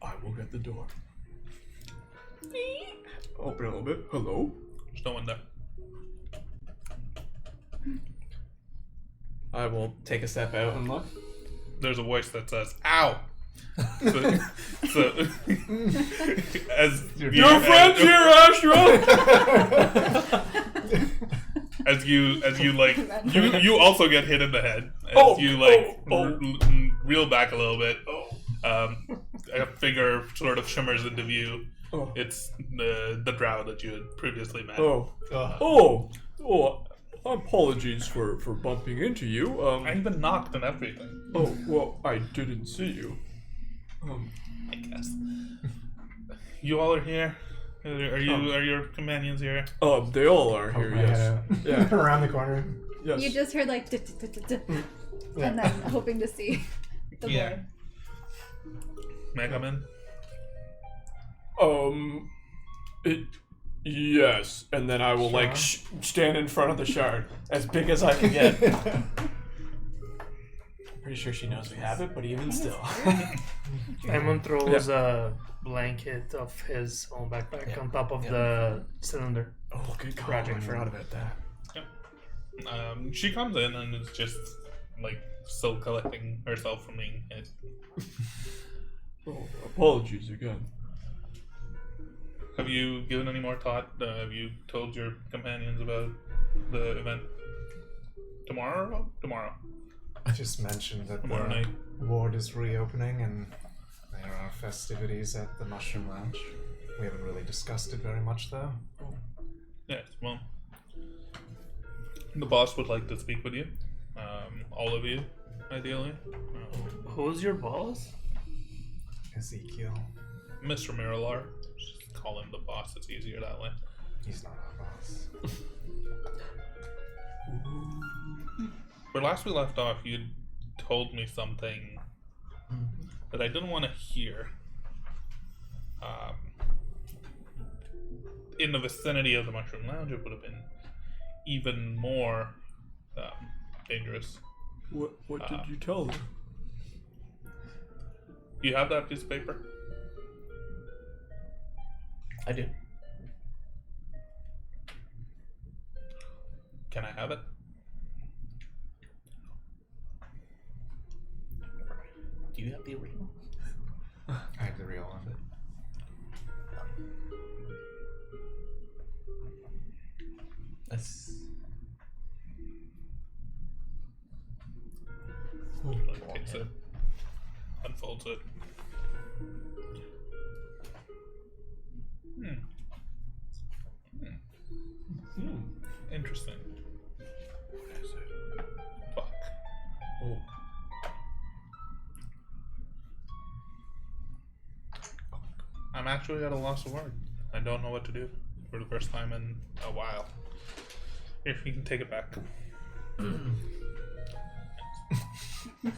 S6: I will get the door. Open a little bit. Hello?
S2: There's no one there.
S1: I will take a step out and look.
S2: There's a voice that says, "Ow!" So as
S6: Your friend's here, Ashra!
S2: as you like, you also get hit in the head. As you like reel back a little bit. A figure sort of shimmers into view.
S6: Oh.
S2: It's the drow that you had previously met.
S6: Apologies for bumping into you.
S2: I even knocked and everything.
S6: Oh, well, I didn't see you.
S2: I guess. You all are here. Are your companions here?
S6: They all are here,
S3: My
S6: yes.
S3: head out.
S6: Yeah.
S3: Around the corner.
S6: Yes.
S5: You just heard like and then hoping to see the boy.
S2: May I come in?
S6: Yes, and then I will like
S1: Stand in front of the shard as big as I can get. Pretty sure she knows we have it, but even still.
S7: Simon throws a blanket of his own backpack on top of the cylinder.
S1: Oh, good call.
S7: Project.
S1: I forgot about that.
S2: She comes in and is just like still collecting herself from being hit.
S6: Oh, apologies again.
S2: Have you given any more thought? Have you told your companions about the event tomorrow? Tomorrow.
S3: I just mentioned that
S2: Tomorrow
S3: the
S2: night.
S3: ward is reopening and there are festivities at the Mushroom Lounge. We haven't really discussed it very much though.
S2: Yes, well, the boss would like to speak with you. All of you, ideally.
S7: Who's your boss?
S3: Ezekiel.
S2: Mr. Miralar. Just call him the boss, it's easier that way.
S3: He's not our boss.
S2: But last we left off, you told me something that I didn't want to hear. In the vicinity of the Mushroom Lounge, it would have been even more dangerous.
S6: What did you tell them?
S2: Do you have that piece of paper?
S4: I do.
S2: Can I have it?
S4: Do you have the original?
S3: I have the real of it.
S4: That's
S2: Takes it, unfolds it. Interesting.
S6: What is it?
S2: Fuck.
S6: Oh.
S2: I'm actually at a loss of words. I don't know what to do for the first time in a while. If you can take it back.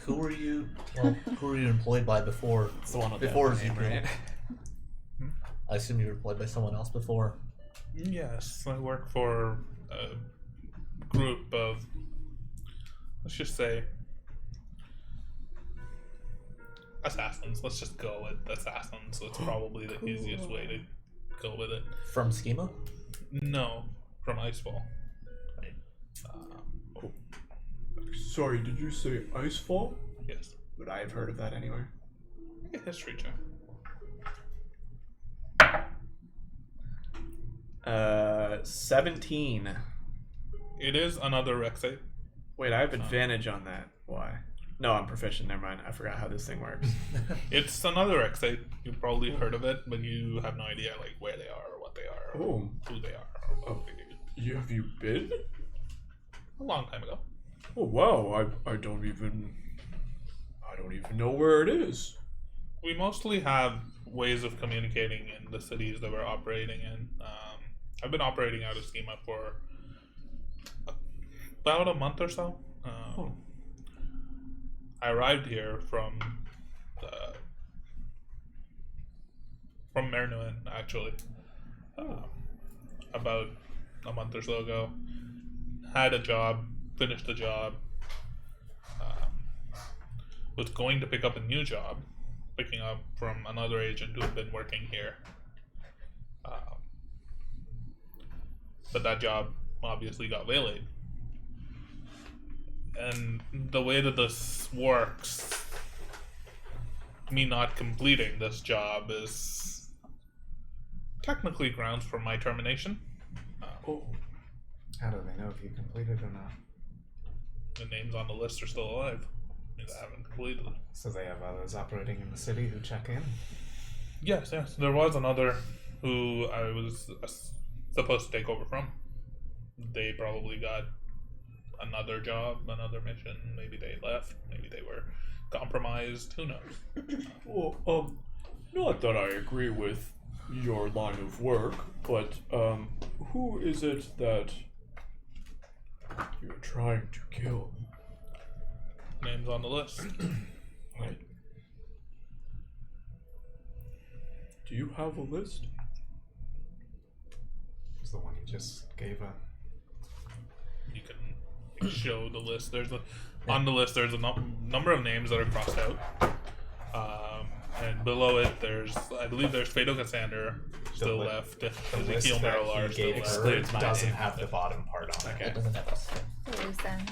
S4: who were you? Well, who were you employed by before?
S1: It's the one with
S4: before
S1: the name,
S4: Ezekiel.
S1: right?
S4: I assume you were employed by someone else before.
S2: Yes, I work for a group of, let's just say, assassins. Let's just go with assassins. It's probably the easiest way to go with it.
S4: From Schema?
S2: No, from Icefall.
S6: Sorry, did you say Icefall?
S2: Yes.
S1: Would I have heard of that anywhere?
S2: Make a history check.
S1: 17.
S2: It is another Rexate.
S1: Wait, I have advantage on that. Why? No, I'm proficient. Never mind. I forgot how this thing works.
S2: It's another Rexate. You've probably heard of it, but you have no idea like where they are or what they are or
S6: Oh,
S2: who they are or what they do.
S6: have you been?
S2: A long time ago.
S6: Oh wow, I don't even know where it is.
S2: We mostly have ways of communicating in the cities that we're operating in. I've been operating out of Schema for about a month or so. I arrived here from Mernuin, actually, about a month or so ago. Had a job, finished the job, was going to pick up a new job, picking up from another agent who had been working here. But that job obviously got waylaid. And the way that this works, me not completing this job is technically grounds for my termination.
S3: How do they know if you completed or not?
S2: The names on the list are still alive. I haven't completed it.
S3: So they have others operating in the city who check in?
S2: Yes. There was another who I was supposed to take over from. They probably got another job, another mission. Maybe they left. Maybe they were compromised. Who knows?
S6: Well, not that I agree with your line of work, but who is it that you're trying to kill?
S2: Names on the list.
S6: Right. Do you have a list?
S3: It's the one you just gave a...
S2: You can show the list. On the list. There's a number of names that are crossed out, and below it, I believe there's Fado Cassander still left.
S3: The
S2: Ezekiel
S3: list that
S2: Marilar
S3: he
S2: still
S3: gave
S2: left.
S3: her doesn't have the bottom part on it.
S1: Okay.
S4: It doesn't have us.
S5: Loose ends.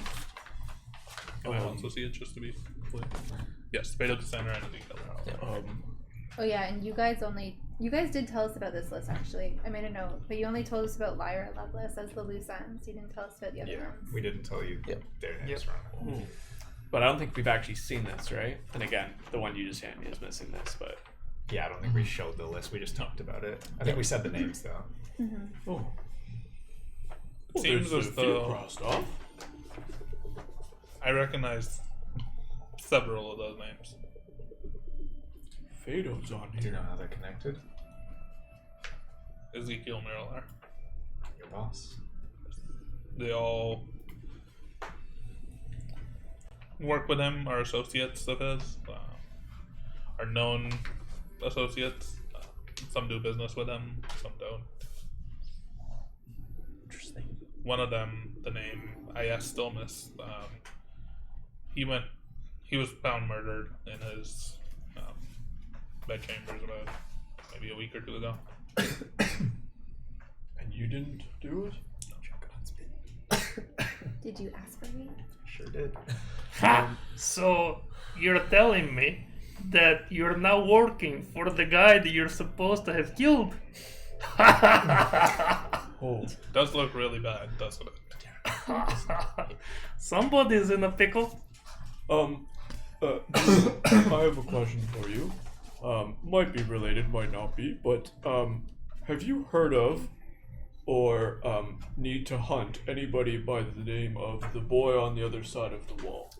S2: Can I also see it just to be clear? Yes, Fado Cassander and Ezekiel Marilar.
S5: Oh yeah, and you guys did tell us about this list actually. I made a note, but you only told us about Lyra and Loveless as the loose ends. You didn't tell us about the other ones.
S3: We didn't tell you their names wrong.
S1: But I don't think we've actually seen this, right? And again, the one you just handed me is missing this, but...
S3: Yeah, I don't think we showed the list. We just talked about it. I think we said the names, though.
S6: Oh.
S2: It seems
S6: there's
S2: as
S6: a few
S2: though
S6: crossed off.
S2: I recognize several of those names.
S6: Fado's on
S3: Do you
S6: here.
S3: know how they're connected?
S2: Ezekiel Marilar.
S3: Your boss.
S2: They all work with him, are associates of his, are known associates. Some do business with him, some don't.
S4: Interesting.
S2: One of them, the name I still miss. He was found murdered in his bedchambers about maybe a week or two ago.
S6: And you didn't do it?
S5: Did you ask for me?
S3: Sure did.
S7: So you're telling me that you're now working for the guy that you're supposed to have killed.
S6: Oh,
S2: Does look really bad, doesn't it?
S7: Somebody's in a pickle.
S6: I have a question for you. Might be related, might not be, but have you heard of or need to hunt anybody by the name of the boy on the other side of the wall?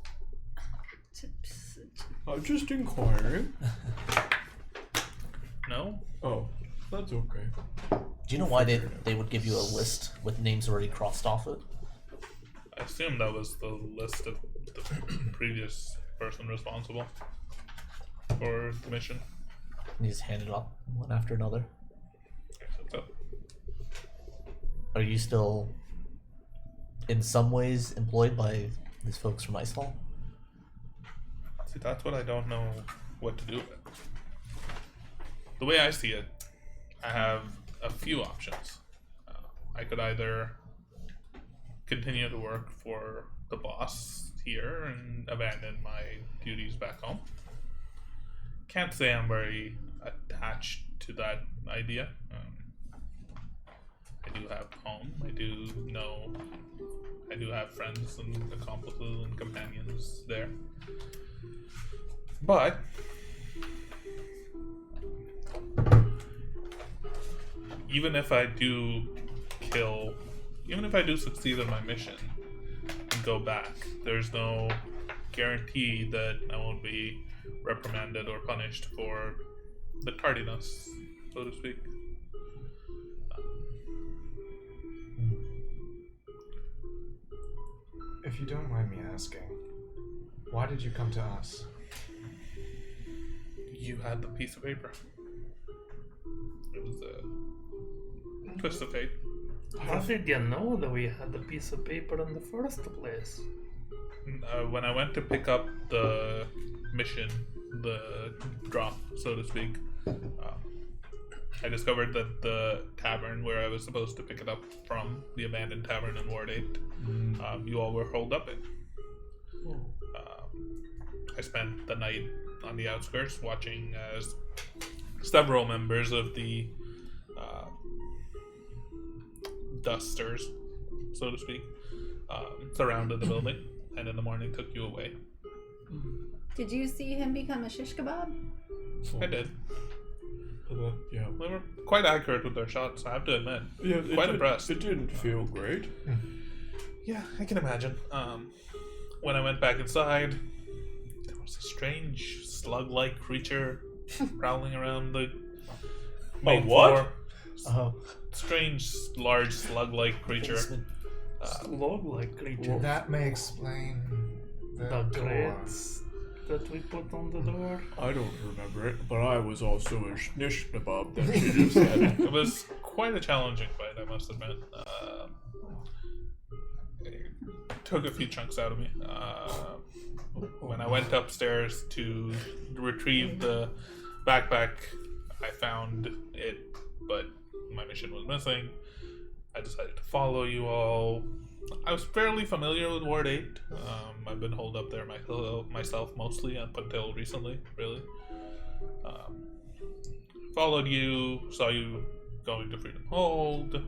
S6: I'm just inquiring.
S2: No?
S6: Oh, that's okay.
S4: Do you know why they would give you a list with names already crossed off it?
S2: I assume that was the list of the previous person responsible for the mission.
S4: And you just hand it off one after another.
S2: So,
S4: Are you still, in some ways, employed by these folks from Icefall?
S2: see, that's what I don't know what to do with. The way I see it, I have a few options. I could either continue to work for the boss here and abandon my duties back home. Can't say I'm very attached to that idea. I do have home. I do have friends and accomplices and companions there. But even if I do succeed in my mission and go back, there's no guarantee that I won't be reprimanded or punished for the tardiness, so to speak.
S3: If you don't mind me asking, why did you come to us?
S2: You had the piece of paper. It was a twist of fate.
S7: How did you know that we had the piece of paper in the first place?
S2: When I went to pick up the mission, the drop, so to speak, I discovered that the tavern where I was supposed to pick it up from, the abandoned tavern in Ward 8, you all were holed up in. I spent the night on the outskirts watching as several members of the dusters, so to speak, surrounded the building, and in the morning took you away.
S5: Did you see him become a shish kebab?
S2: I did.
S6: Yeah.
S2: They were quite accurate with their shots, I have to admit.
S6: Yeah,
S2: Quite impressed.
S6: It didn't feel great.
S2: Yeah, I can imagine. When I went back inside, there was a strange slug-like creature prowling around the main
S6: what?
S2: floor. Strange, large slug-like creature.
S7: Slug-like creature.
S3: That may explain the
S7: The
S3: door.
S7: crates that we put on the door.
S6: I don't remember it, but I was also a shnish kebab that she just said.
S2: It was quite a challenging fight, I must admit. It took a few chunks out of me. When I went upstairs to retrieve the backpack, I found it, but my mission was missing. I decided to follow you all. I was fairly familiar with Ward 8. I've been holed up there myself mostly up until recently, really. Followed you, saw you going to Freedom Hold.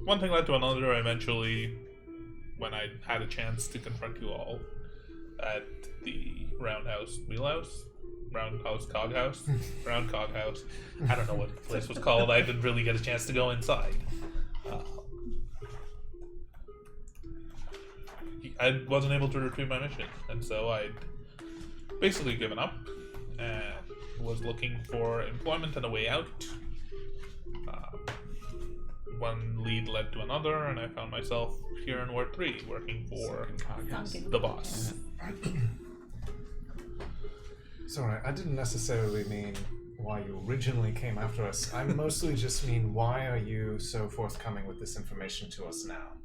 S2: One thing led to another. Eventually, when I had a chance to confront you all at the Roundhouse Wheelhouse, Roundhouse Coghouse, Round Coghouse. I don't know what the place was called. I didn't really get a chance to go inside. I wasn't able to retrieve my mission, and so I'd basically given up and was looking for employment and a way out. One lead led to another, and I found myself here in Ward 3 working for the boss.
S3: Sorry, I didn't necessarily mean why you originally came after us. I mostly just mean, why are you so forthcoming with this information to us now?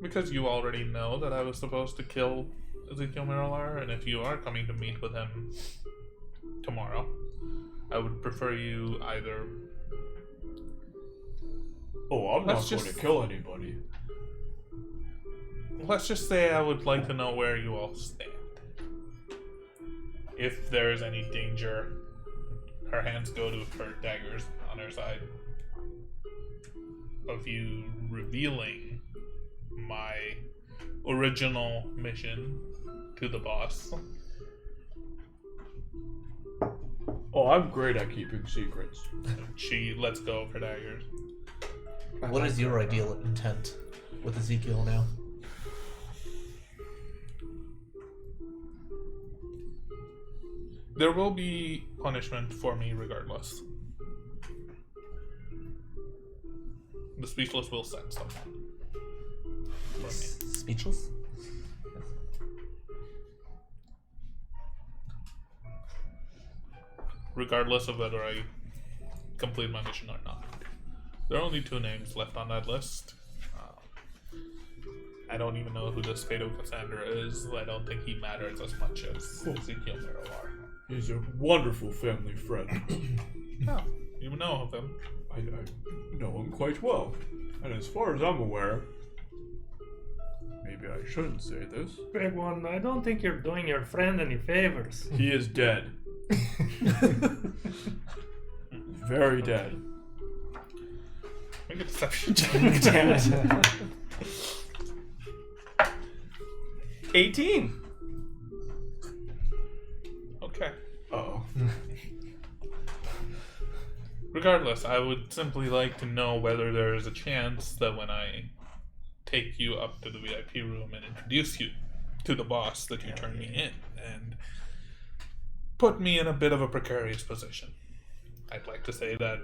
S2: Because you already know that I was supposed to kill Ezekiel Miralar, and if you are coming to meet with him tomorrow, I would prefer you either...
S6: Oh, I'm not going to kill anybody.
S2: Let's just say I would like to know where you all stand. if there is any danger, her hands go to her daggers on her side of you revealing my original mission to the boss.
S6: Oh, I'm great at keeping secrets.
S2: She lets go of her daggers.
S4: What is your ideal intent with Ezekiel now?
S2: There will be punishment for me regardless. The Speechless will send someone for me.
S4: Speechless?
S2: Regardless of whether I complete my mission or not. There are only 2 names left on that list. I don't even know who this Fado Cassandra is. I don't think he matters as much as Ezekiel Mirolar.
S6: He's a wonderful family friend.
S2: Oh, you know of him.
S6: I know him quite well. And as far as I'm aware, maybe I shouldn't say this.
S7: Big one, I don't think you're doing your friend any favors.
S6: He is dead. Very dead.
S2: Make a deception check.
S1: Damn it. 18.
S2: Okay.
S6: Uh-oh.
S2: Regardless, I would simply like to know whether there is a chance that when I take you up to the VIP room and introduce you to the boss, that you turn me in and put me in a bit of a precarious position. I'd like to say that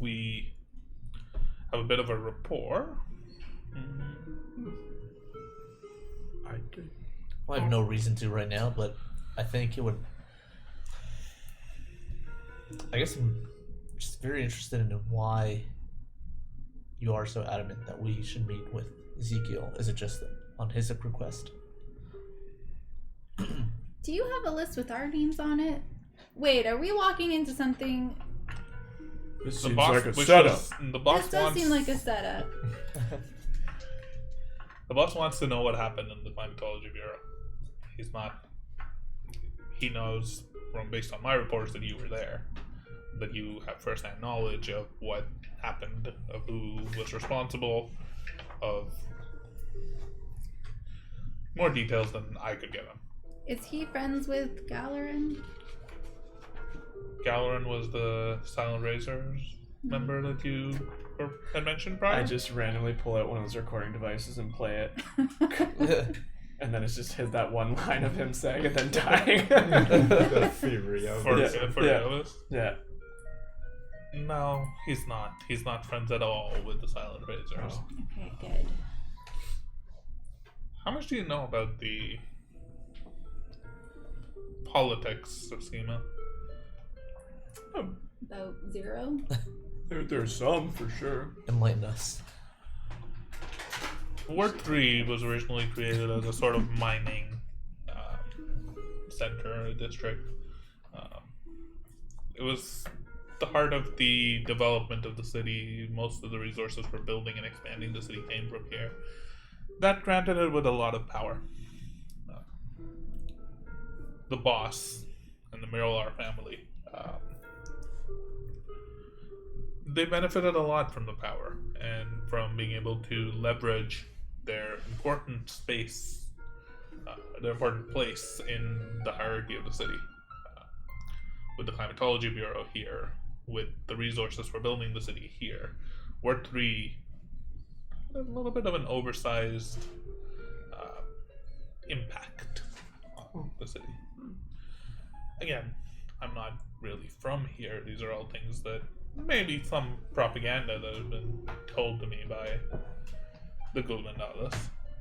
S2: we have a bit of a rapport.
S4: Well, I have no reason to right now, but I think it would. I guess I'm just very interested in why you are so adamant that we should meet with Ezekiel. Is it just on his request?
S5: Do you have a list with our names on it? Wait, are we walking into something?
S6: This
S2: The
S6: seems
S2: boss
S6: like a
S2: wishes-
S6: setup.
S2: The boss
S5: This does
S2: wants.
S5: seem like a setup.
S2: The boss wants to know what happened in the Climatology Bureau. He's not. He knows from based on my reports that you were there, that you have first-hand knowledge of what happened, of who was responsible, of more details than I could give him.
S5: Is he friends with Galerin?
S2: Galerin was the Silent Razors member that you had mentioned prior.
S1: I just randomly pull out one of those recording devices and play it. And then it's just hit that one line of him saying and then dying.
S3: The theory of
S2: for
S3: it.
S2: for
S1: yeah.
S2: Elvis.
S1: Yeah.
S2: No, he's not. He's not friends at all with the Silent Razors.
S1: Oh.
S5: Okay, good.
S2: How much do you know about the politics of Schema?
S5: About 0?
S6: There's some, for sure.
S4: Enlighten us.
S2: Ward 3 was originally created as a sort of mining center district. It was the heart of the development of the city. Most of the resources for building and expanding the city came from here. That granted it with a lot of power. The boss and the Mirolar family, they benefited a lot from the power and from being able to leverage their important space, their important place in the hierarchy of the city. With the Climatology Bureau here, with the resources for building the city here, Ward 3 had a little bit of an oversized impact on the city. Again, I'm not really from here. These are all things that maybe some propaganda that has been told to me by the Gulmandalas.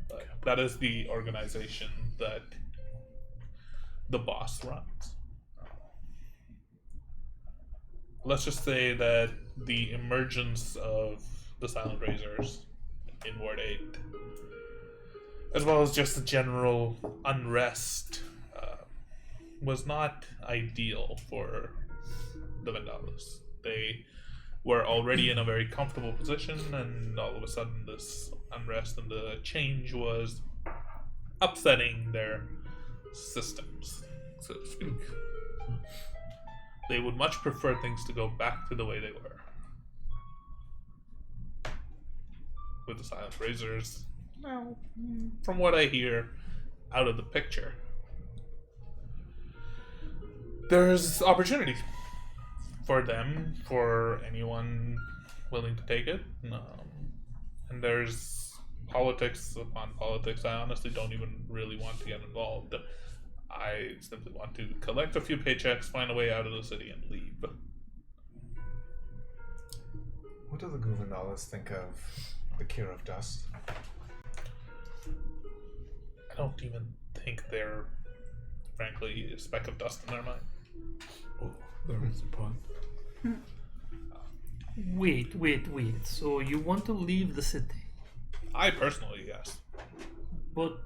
S2: But that is the organization that the boss runs. Let's just say that the emergence of the Silent Razors in Ward 8, as well as just the general unrest, was not ideal for the Vandalas. They were already in a very comfortable position, and all of a sudden this unrest and the change was upsetting their systems. so to speak. They would much prefer things to go back to the way they were. With the Silent Razors, well, from what I hear, out of the picture. There's opportunity for them, for anyone willing to take it. And there's politics upon politics. I honestly don't even really want to get involved. I simply want to collect a few paychecks, find a way out of the city, and leave.
S3: What do the Gouvernalas think of the Cure of Dust?
S2: I don't even think they're, frankly, a speck of dust in their mind.
S6: Oh, there was a pun.
S7: Wait. So you want to leave the city?
S2: I personally, yes.
S7: But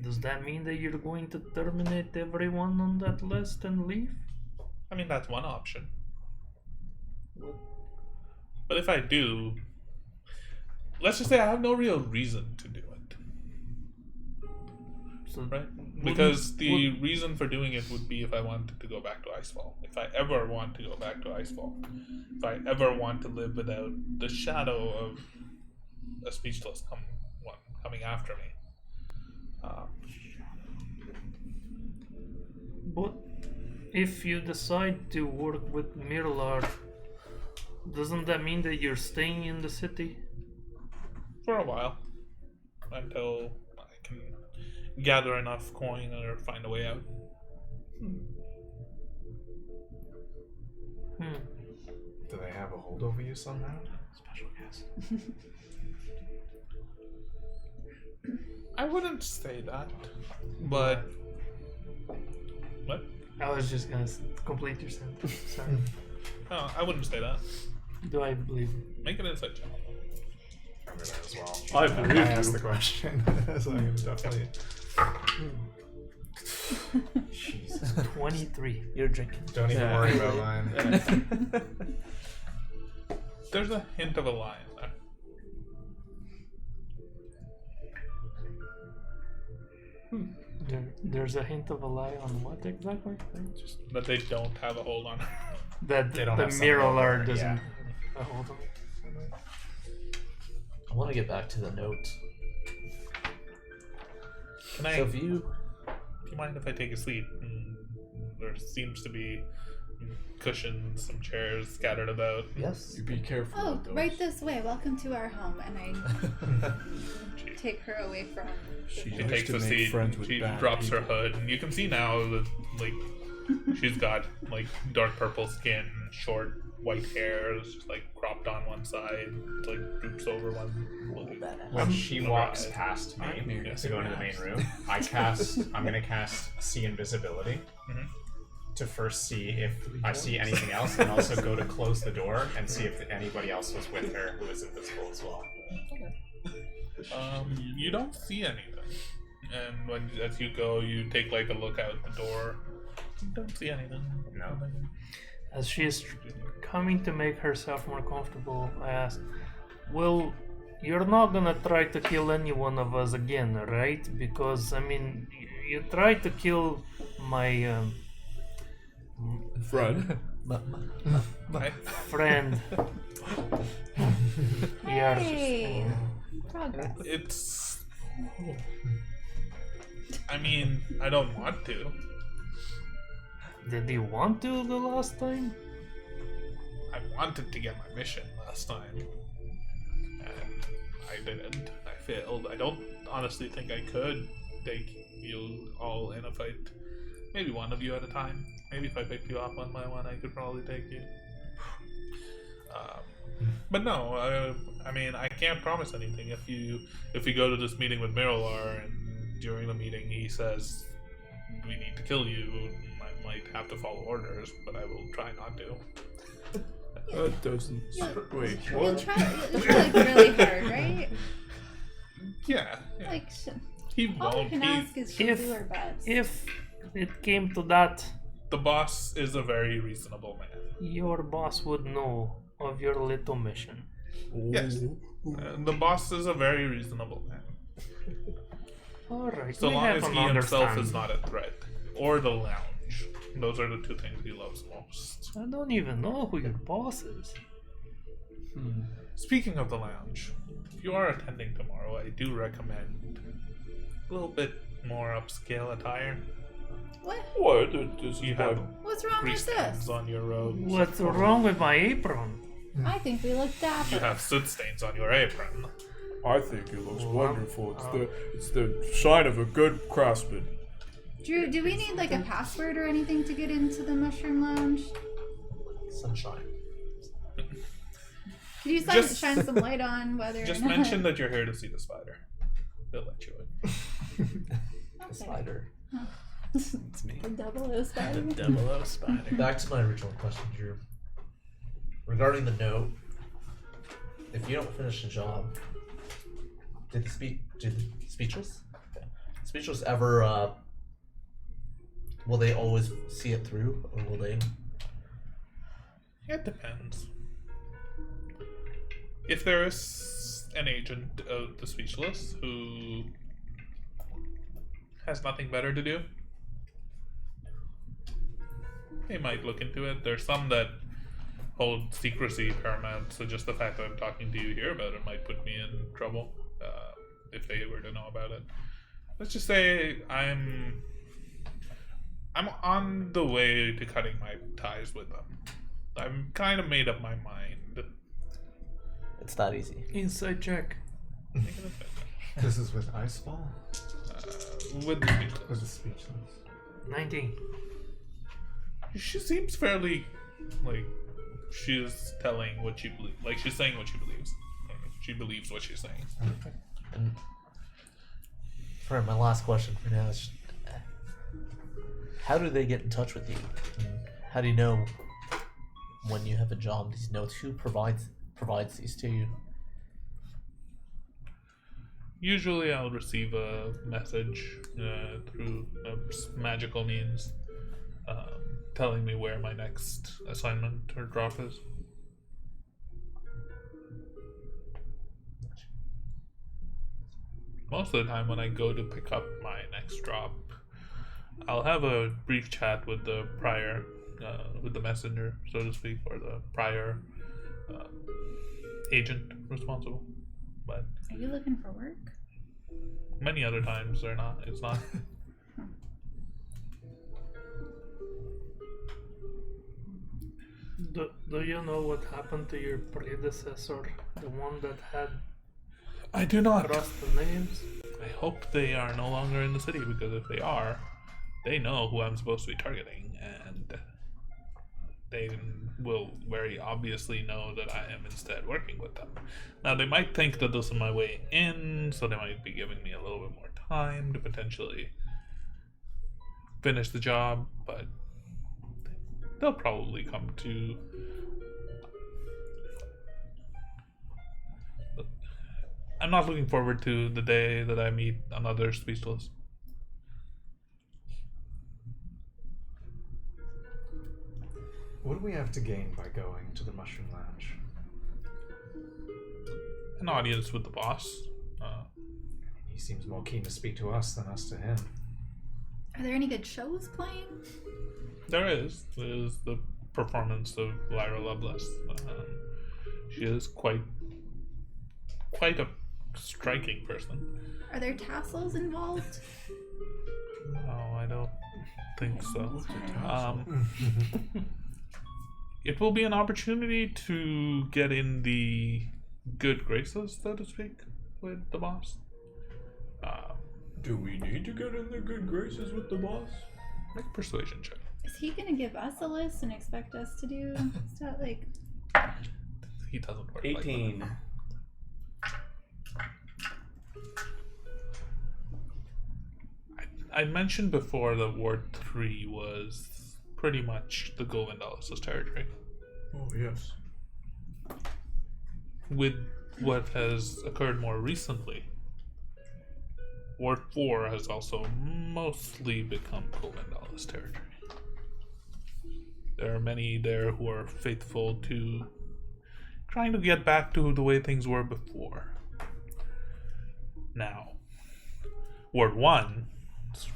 S7: does that mean that you're going to terminate everyone on that list and leave?
S2: I mean, that's one option. But if I do, let's just say I have no real reason to do it.
S7: So
S2: right? Because the reason for doing it would be if I wanted to go back to Icefall. If I ever want to go back to Icefall. If I ever want to live without the shadow of a speechless one coming after me.
S7: But if you decide to work with Mirlar, doesn't that mean that you're staying in the city?
S2: For a while. Until I can gather enough coin or find a way out.
S3: Do they have a hold over you somehow? Special guest.
S2: I wouldn't say that. But... What?
S7: I was just gonna complete your sentence. Sorry.
S2: No, I wouldn't say that.
S7: Do I believe you?
S2: Make an insight check.
S3: Remember that as well.
S6: I believe you.
S3: asked the question, so I can definitely.
S7: Jesus. 23.
S4: You're drinking.
S3: Don't even worry about mine.
S2: There's a hint of a lie in there.
S7: There's a hint of a lie on what exactly?
S2: Just that they don't have a hold on her.
S7: That
S3: They don't
S7: the
S3: have something
S7: Mirror
S3: over,
S7: doesn't
S3: yeah.
S7: have a hold on it.
S4: I want to get back to the note.
S2: Can I?
S4: So if you,
S2: Do you mind if I take a seat? There seems to be cushions, some chairs scattered about.
S4: yes,
S6: You be careful.
S5: Oh,
S6: with those.
S5: right this way. Welcome to our home. And I take her away from.
S2: She
S6: likes
S2: takes
S6: to
S2: a
S6: make
S2: seat.
S6: friends with
S2: She
S6: bad
S2: drops her
S6: people.
S2: hood, and you can see now that she's got dark purple skin, short white hair, it's just cropped on one side, droops over one.
S3: When she
S2: Never
S3: walks
S2: mind.
S3: past me
S6: Nightmare.
S3: to go into the main room, I'm gonna cast See Invisibility to first see if I see anything else, and also go to close the door and see if anybody else was with her who was invisible as well.
S2: You don't see anything, and as you go, you take a look out the door. You don't see anything.
S3: No.
S7: As she is coming to make herself more comfortable, I ask, well, you're not gonna try to kill any one of us again, right? Because, I mean, you tried to kill my
S6: Fred.
S7: friend.
S5: Hey! Progress.
S2: It's. I mean, I don't want to.
S7: Did you want to the last time?
S2: I wanted to get my mission last time, and I didn't. I failed. I don't honestly think I could take you all in a fight. Maybe one of you at a time. Maybe if I picked you up one by one, I could probably take you. But no, I mean, I can't promise anything. If you go to this meeting with Miralar, and during the meeting he says we need to kill you, I might have to follow orders, but I will try not to.
S6: That doesn't. Wait,
S5: You
S6: what?
S5: try really hard, right?
S2: Yeah. He
S5: All we
S2: won't.
S5: can ask is she'll do her best.
S7: If it came to that,
S2: The boss is a very reasonable man.
S7: your boss would know of your little mission.
S2: Yes. The boss is a very reasonable man.
S7: Alright,
S2: So
S7: we
S2: long
S7: have
S2: as
S7: an
S2: he himself
S7: understanding.
S2: is not a threat. or the lounge. Those are the two things he loves most.
S7: I don't even know who your boss is.
S2: Speaking of the lounge, if you are attending tomorrow, I do recommend a little bit more upscale attire.
S5: What?
S2: You have
S5: What's wrong
S2: grease
S5: with
S2: stains
S5: this?
S2: on your robes.
S7: What's wrong with my apron?
S5: I think we look
S2: You
S5: dapper.
S2: have soot stains on your apron.
S6: I think it looks wonderful. It's the sign of a good craftsman.
S5: Drew, do we need like a password or anything to get into the Mushroom Lounge?
S4: Sunshine.
S5: Could you
S2: Just-
S5: shine some light on whether
S2: Just
S5: or not?
S2: mention that you're here to see the spider. They'll let you in.
S4: The spider.
S1: It's me.
S5: The 00 spider.
S1: The 00 spider.
S4: Back to my original question, Drew. Regarding the note, if you don't finish the job, did the speechless? Okay. Speechless ever, will they always see it through, or will they?
S2: It depends. If there is an agent of the speechless who has nothing better to do, they might look into it. There's some that hold secrecy paramount, so just the fact that I'm talking to you here about it might put me in trouble if they were to know about it. Let's just say I'm on the way to cutting my ties with them. I'm kind of made up my mind.
S4: It's that easy.
S7: Inside check.
S3: This is with Iceball?
S2: With the speechless.
S3: Or the Speechless?
S7: 19.
S2: She seems fairly like she's telling what she believes. Like she's saying what she believes. She believes what she's saying.
S4: And for my last question for now is, how do they get in touch with you? And how do you know when you have a job? These notes, who provides these to you?
S2: Usually, I'll receive a message through a magical means, telling me where my next assignment or drop is. Most of the time, when I go to pick up my next drop, I'll have a brief chat with the prior, with the messenger, so to speak, or the prior agent responsible. But
S5: Are you looking for work?
S2: many other times they're not. It's not.
S7: Do you know what happened to your predecessor? The one that had
S2: I do not.
S7: crossed the names?
S2: I hope they are no longer in the city, because if they are, they know who I'm supposed to be targeting, and they will very obviously know that I am instead working with them. Now, they might think that this is my way in, so they might be giving me a little bit more time to potentially finish the job, but they'll probably come to... I'm not looking forward to the day that I meet another speechless.
S3: What do we have to gain by going to the Mushroom Lounge?
S2: An audience with the boss.
S3: He seems more keen to speak to us than us to him.
S5: Are there any good shows playing?
S2: There's the performance of Lyra Lovelace. She is quite a striking person.
S5: Are there tassels involved?
S2: No, I don't think so. It will be an opportunity to get in the good graces, so to speak, with the boss.
S6: Do we need to get in the good graces with the boss?
S2: Make a persuasion check.
S5: Is he gonna give us a list and expect us to do stuff like?
S2: He doesn't work
S1: 18.
S2: like that. I mentioned before that Ward 3 was pretty much the Govindalis' territory.
S6: Oh, yes.
S2: With what has occurred more recently, Ward 4 has also mostly become Govindalis' territory. There are many there who are faithful to trying to get back to the way things were before. Now, Ward 1 is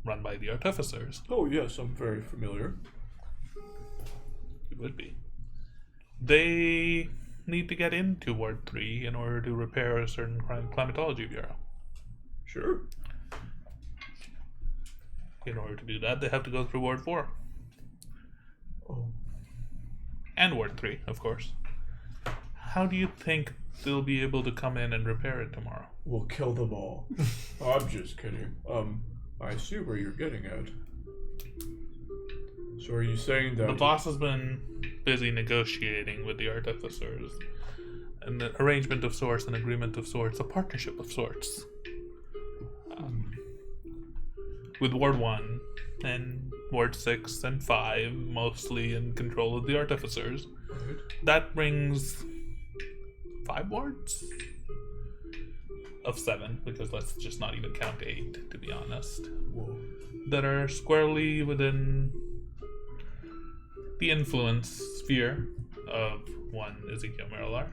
S2: run by the artificers.
S6: Oh yes, I'm very familiar.
S2: It would be. They need to get into Ward 3 in order to repair a certain climatology bureau.
S6: Sure.
S2: In order to do that, they have to go through Ward 4.
S6: Oh.
S2: And Ward 3, of course. How do you think they'll be able to come in and repair it tomorrow?
S6: We'll kill them all. I'm just kidding. I see where you're getting at. So are you saying that...
S2: The boss has been busy negotiating with the artificers. An arrangement of sorts, an agreement of sorts, a partnership of sorts. With Ward 1 and Ward 6 and 5 mostly in control of the artificers.
S6: Right.
S2: That brings 5 wards? Of 7, because let's just not even count 8, to be honest.
S6: Whoa.
S2: That are squarely within the influence sphere of one Ezekiel Merilar.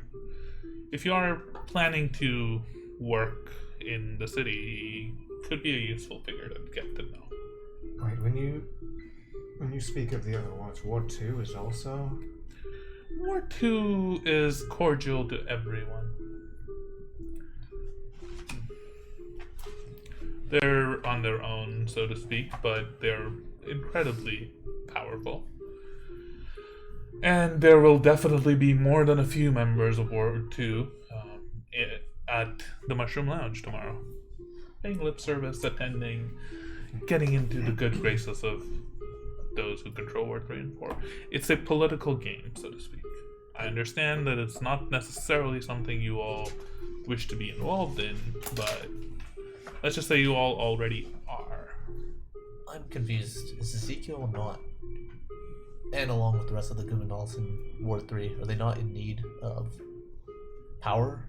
S2: If you are planning to work in the city, he could be a useful figure to get to know.
S3: Wait, when you speak of the other ones, Ward 2 is also...
S2: Ward 2 is cordial to everyone. They're on their own, so to speak, but they're incredibly powerful. And there will definitely be more than a few members of Ward 2 at the Mushroom Lounge tomorrow. Paying lip service, attending, getting into the good graces of those who control Ward 3 and 4. It's a political game, so to speak. I understand that it's not necessarily something you all wish to be involved in, but let's just say you all already are.
S4: I'm confused. Is Ezekiel not, and along with the rest of the Guvendals in Ward 3, are they not in need of power?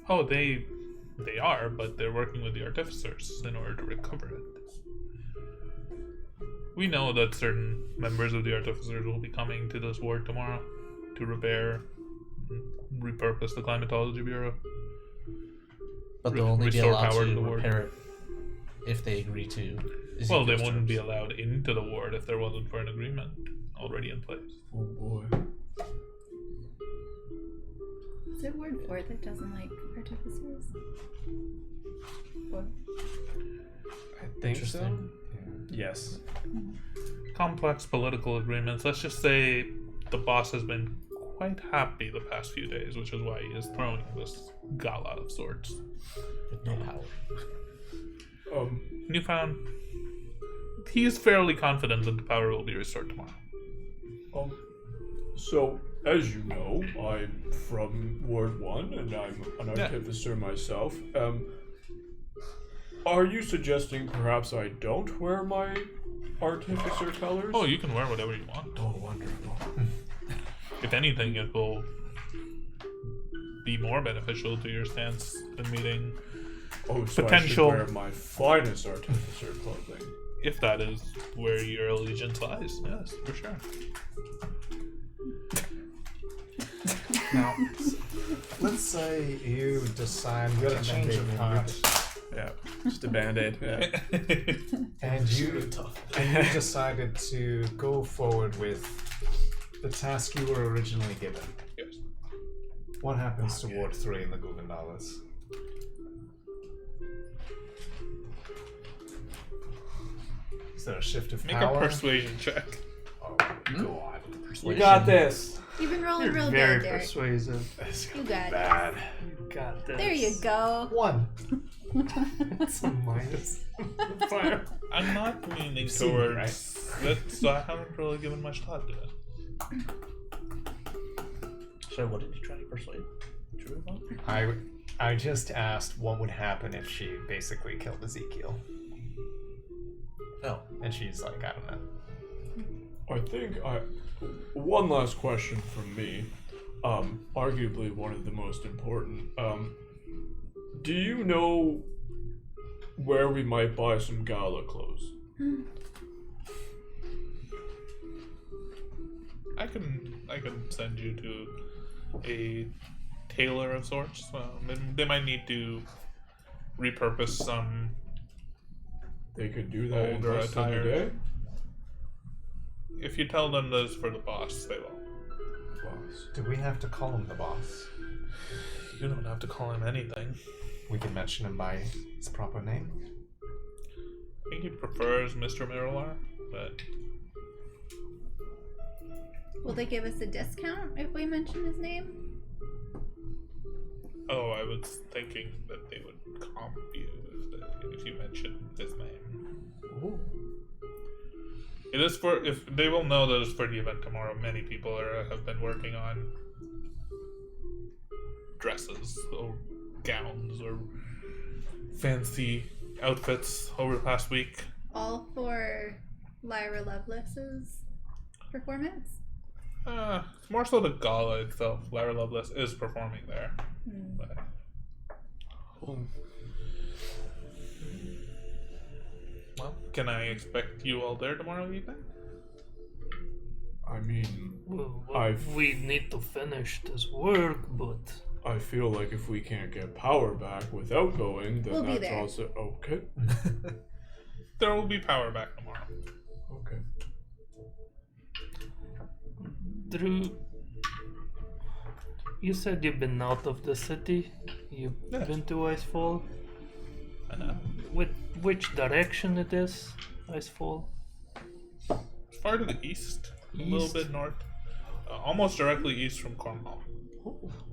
S2: Oh, they are, but they're working with the artificers in order to recover it. We know that certain members of the artificers will be coming to this ward tomorrow to repair, repurpose the climatology bureau.
S4: But they'll only be
S2: restore
S4: allowed
S2: power
S4: to
S2: to the ward.
S4: repair it if they agree to Ezekiel's
S2: Well, they wouldn't
S4: terms.
S2: be allowed into the ward if there wasn't for an agreement already in place.
S6: Oh boy.
S5: Is it Ward 4 that doesn't like artificers? 4.
S1: I think so.
S3: Interesting.
S1: Yes.
S2: Complex political agreements. Let's just say the boss has been quite happy the past few days, which is why he is throwing this gala of sorts.
S4: With no power.
S2: Newfound. He is fairly confident that the power will be restored tomorrow.
S6: So, as you know, I'm from Ward 1, and I'm an artificer myself. Are you suggesting perhaps I don't wear my artificer colors?
S2: Oh, you can wear whatever you want.
S6: Oh, wonderful.
S2: If anything, it will be more beneficial to your stance in meeting
S6: Oh, so
S2: potential-
S6: I should wear my finest artificer clothing.
S2: if that is where your allegiance lies. Yes, for sure.
S3: Now, let's say you decide you had a change of heart,
S1: Yeah. Just a band-aid. Yeah.
S3: and you decided to go forward with the task you were originally given.
S2: Yes.
S3: What happens to Ward 3 in the Guvendalas? Is there a shift of
S2: Make
S3: power?
S2: a persuasion check.
S3: Oh god.
S1: You got this.
S5: You've been rolling
S7: You're
S5: real
S7: very
S5: good, Derek.
S7: persuasive.
S5: You got it.
S3: Bad.
S7: You got this.
S5: There you go.
S3: 1. It's a minus. Fire.
S2: I'm not leaning
S3: seen me,
S2: towards that, so I haven't really given much thought to it.
S4: So what did you try to persuade? True about?
S3: I just asked what would happen if she basically killed Ezekiel.
S4: Oh.
S3: And she's like, I don't know.
S6: I think one last question from me. Arguably one of the most important. Do you know where we might buy some gala clothes?
S2: I can send you to a tailor of sorts. They might need to repurpose some
S6: they could do that in
S2: Older
S6: less time a day.
S2: If you tell them that it's for the boss, they will.
S6: Boss.
S3: Do we have to call him the boss?
S2: You don't have to call him anything.
S3: We can mention him by his proper name.
S2: I think he prefers Mr. Miralar, but
S5: Will they give us a discount if we mention his name?
S2: oh, I was thinking that they would comp you if you mentioned his name.
S4: Ooh.
S2: It is for if they will know that it's for the event tomorrow. Many people have been working on dresses or gowns or fancy outfits over the past week.
S5: All for Lyra Lovelace's performance?
S2: It's more so the gala itself. Lara Lovelace is performing there. But well, can I expect you all there tomorrow evening?
S6: I mean,
S7: Well, we need to finish this work, but
S6: I feel like if we can't get power back without going, then
S5: We'll be
S6: that's
S5: there.
S6: also okay.
S2: There will be power back tomorrow.
S6: Okay.
S7: Drew, you said you've been out of the city. You've
S2: Yes.
S7: been to Icefall.
S2: And
S7: Which direction it is, Icefall?
S2: as far to the east, a little
S7: East?
S2: bit north, almost directly east from Cornwall.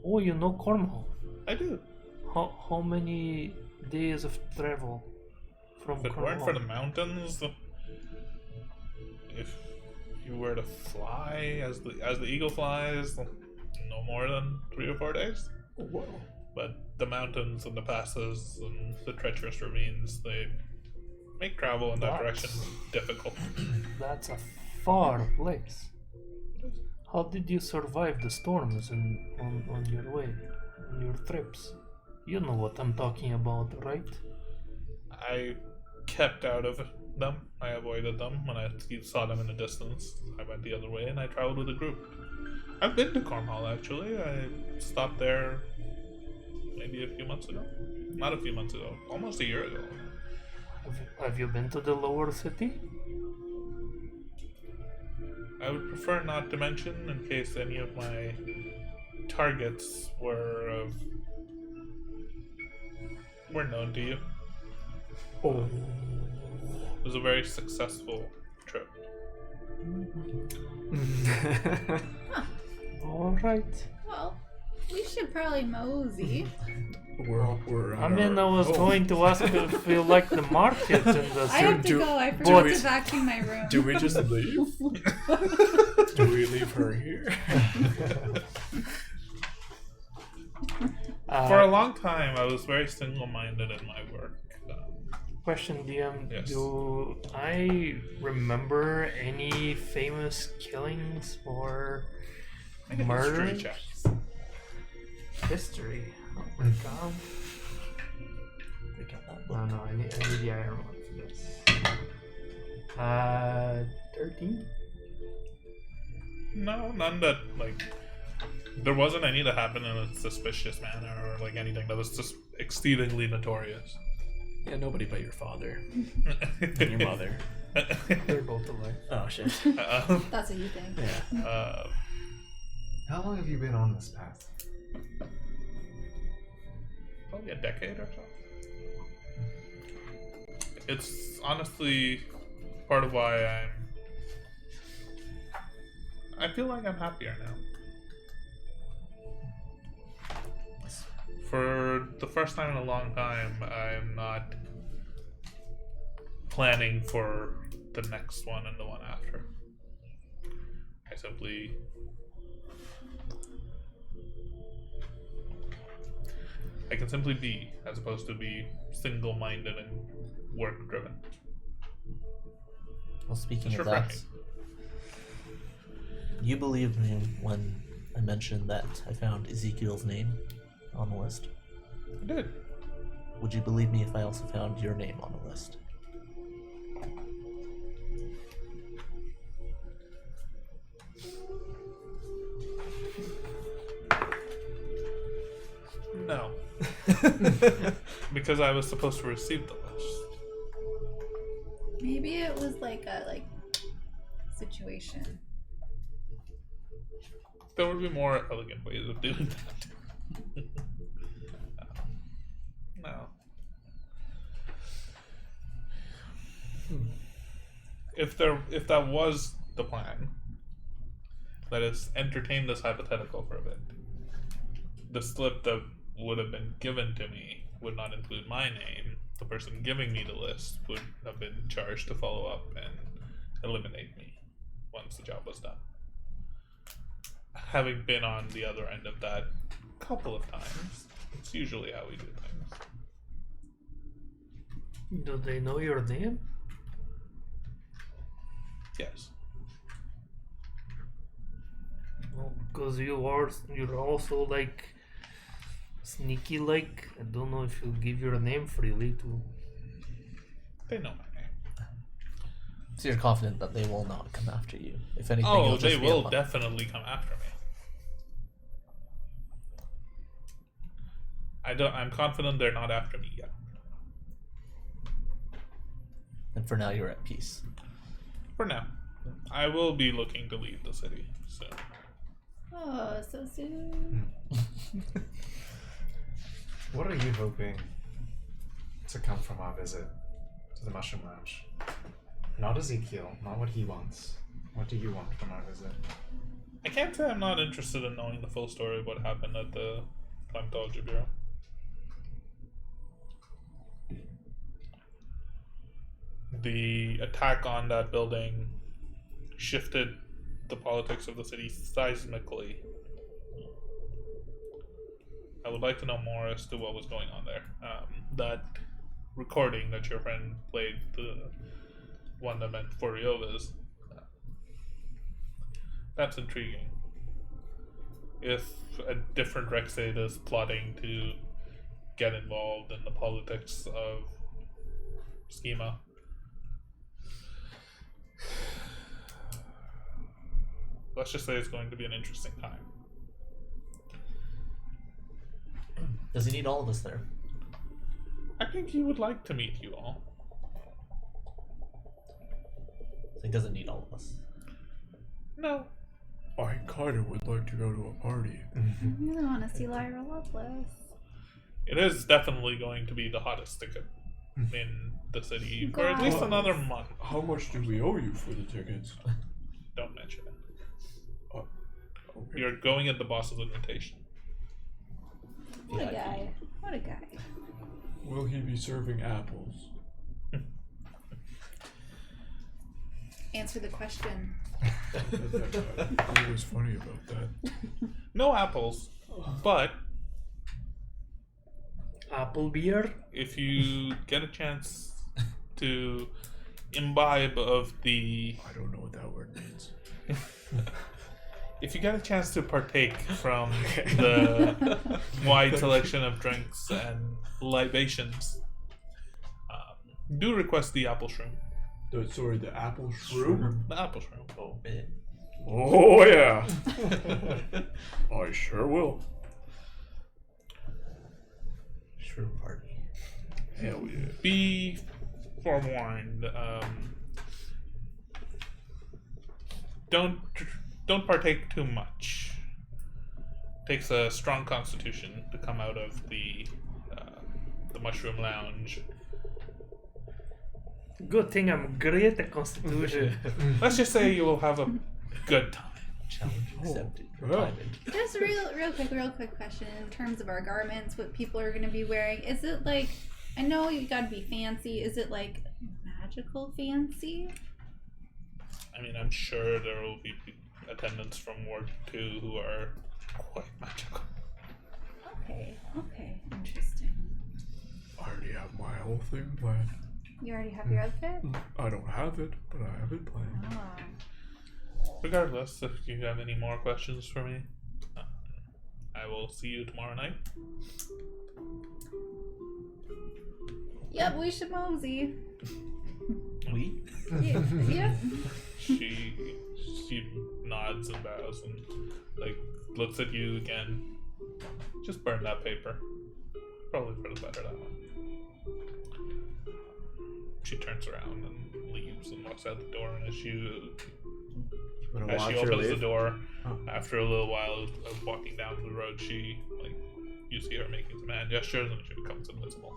S7: Oh, you know Cornwall.
S2: I do.
S7: How many days of travel from
S2: If it
S7: Cornwall?
S2: weren't for the mountains, if you were to fly as the eagle flies, no more than 3 or 4 days.
S6: Wow.
S2: But the mountains and the passes and the treacherous ravines, they make travel in that
S7: That's-
S2: direction difficult.
S7: That's a far place. How did you survive the storms on your way, on your trips? You know what I'm talking about, right?
S2: I kept out of them. I avoided them. When I saw them in the distance, I went the other way and I traveled with a group. I've been to Cornwall actually. I stopped there maybe a few months ago. Not a few months ago, almost a year ago.
S7: Have you been to the lower city?
S2: I would prefer not to mention in case any of my targets were known to you.
S6: Oh.
S2: It was a very successful trip.
S7: All right.
S5: Well, we should probably mosey.
S6: We're
S7: I mean, I was going to ask if you like the market and the
S5: I have to
S6: do-
S5: go. I
S6: do
S5: forgot
S6: we-
S5: to vacuum my room.
S6: Do we just leave? Do we leave her here?
S2: For a long time, I was very single-minded in my work.
S7: Question, DM.
S2: Yes.
S7: Do I remember any famous killings or
S2: Make a
S7: murder?
S2: history check.
S7: History. Oh my god.
S4: We got that
S7: No,
S4: book.
S7: no, I need the iron one for this. 13?
S2: No, none that there wasn't any that happened in a suspicious manner or anything that was just exceedingly notorious.
S1: Yeah, nobody but your father and your mother.
S7: They're both alive.
S1: Oh shit.
S5: That's what you think.
S1: Yeah.
S3: How long have you been on this path?
S2: Probably a decade or so. It's honestly part of why I feel like I'm happier now. For the first time in a long time, I'm not planning for the next one and the one after. I can simply be, as opposed to be single-minded and work-driven.
S4: Well, speaking
S2: It's
S4: of that,
S2: refreshing.
S4: you believed me when I mentioned that I found Ezekiel's name on the list.
S2: I did.
S4: Would you believe me if I also found your name on the list?
S2: No. Because I was supposed to receive the list.
S5: Maybe it was like a situation.
S2: There would be more elegant ways of doing that. No. If that was the plan, let us entertain this hypothetical for a bit. The slip that would have been given to me would not include my name. The person giving me the list would have been charged to follow up and eliminate me once the job was done. Having been on the other end of that a couple of times, it's usually how we do things.
S7: Do they know your name?
S2: Yes.
S7: Well, because you're also like sneaky. Like I don't know if you give your name freely to.
S2: They know my name.
S4: So you're confident that they will not come after you. If anything,
S2: Oh,
S4: it'll just
S2: they
S4: be a
S2: will
S4: fun-
S2: definitely come after me. I'm confident they're not after me yet.
S4: And for now, you're at peace.
S2: For now. I will be looking to leave the city soon.
S5: Oh, so soon.
S3: What are you hoping to come from our visit to the Mushroom Lounge? Not Ezekiel, not what he wants. What do you want from our visit?
S2: I can't say I'm not interested in knowing the full story of what happened at the Climatology Bureau. The attack on that building shifted the politics of the city seismically. I would like to know more as to what was going on there. That recording that your friend played, the one that meant for Riova's, that's intriguing. If a different Rexade is plotting to get involved in the politics of Schema, let's just say it's going to be an interesting time.
S4: Does he need all of us there?
S2: I think he would like to meet you all.
S4: So he doesn't need all of us.
S2: No.
S6: I kinda would like to go to a party.
S5: I really want to see Lyra Loveless.
S2: It is definitely going to be the hottest ticket in the city for at least another month.
S6: How much do we owe you for the tickets?
S2: Don't mention it.
S6: Okay.
S2: You're going at the boss's invitation.
S5: What a guy. What a guy.
S6: Will he be serving apples?
S5: Answer the question.
S6: That was funny about that.
S2: No apples, but
S7: Apple beer?
S2: if you get a chance to imbibe of the,
S6: I don't know what that word means.
S2: if you get a chance to partake from the wide selection of drinks and libations, do request the apple shroom.
S6: The apple shroom?
S2: The apple shroom.
S4: Oh, man.
S6: Oh, yeah. I sure will.
S4: Shroom party.
S6: Hell yeah.
S2: Be forewarned. Don't partake too much. Takes a strong constitution to come out of the Mushroom Lounge.
S7: Good thing I'm great at Constitution.
S2: Let's just say you will have a good time.
S4: Challenge accepted.
S6: yeah.
S4: Diamond.
S5: Just a real quick question in terms of our garments, what people are going to be wearing. Is it like, I know you got to be fancy. Is it like magical fancy?
S2: I mean, I'm sure there will be attendants from Ward 2 who are quite magical.
S5: Okay, interesting.
S6: I already have my whole thing planned.
S5: You already have your outfit?
S6: I don't have it, but I have it planned.
S5: Ah.
S2: Regardless, if you have any more questions for me, I will see you tomorrow night.
S5: Yep, we should mosey.
S4: We?
S5: Yeah.
S2: She nods and bows and like looks at you again. Just burn that paper. Probably for the better that one. She turns around and walks out the door, and as she
S1: watch her
S2: opens the
S1: leave?
S2: door, after a little while of walking down the road, she you see her making some hand gestures, and she becomes invisible.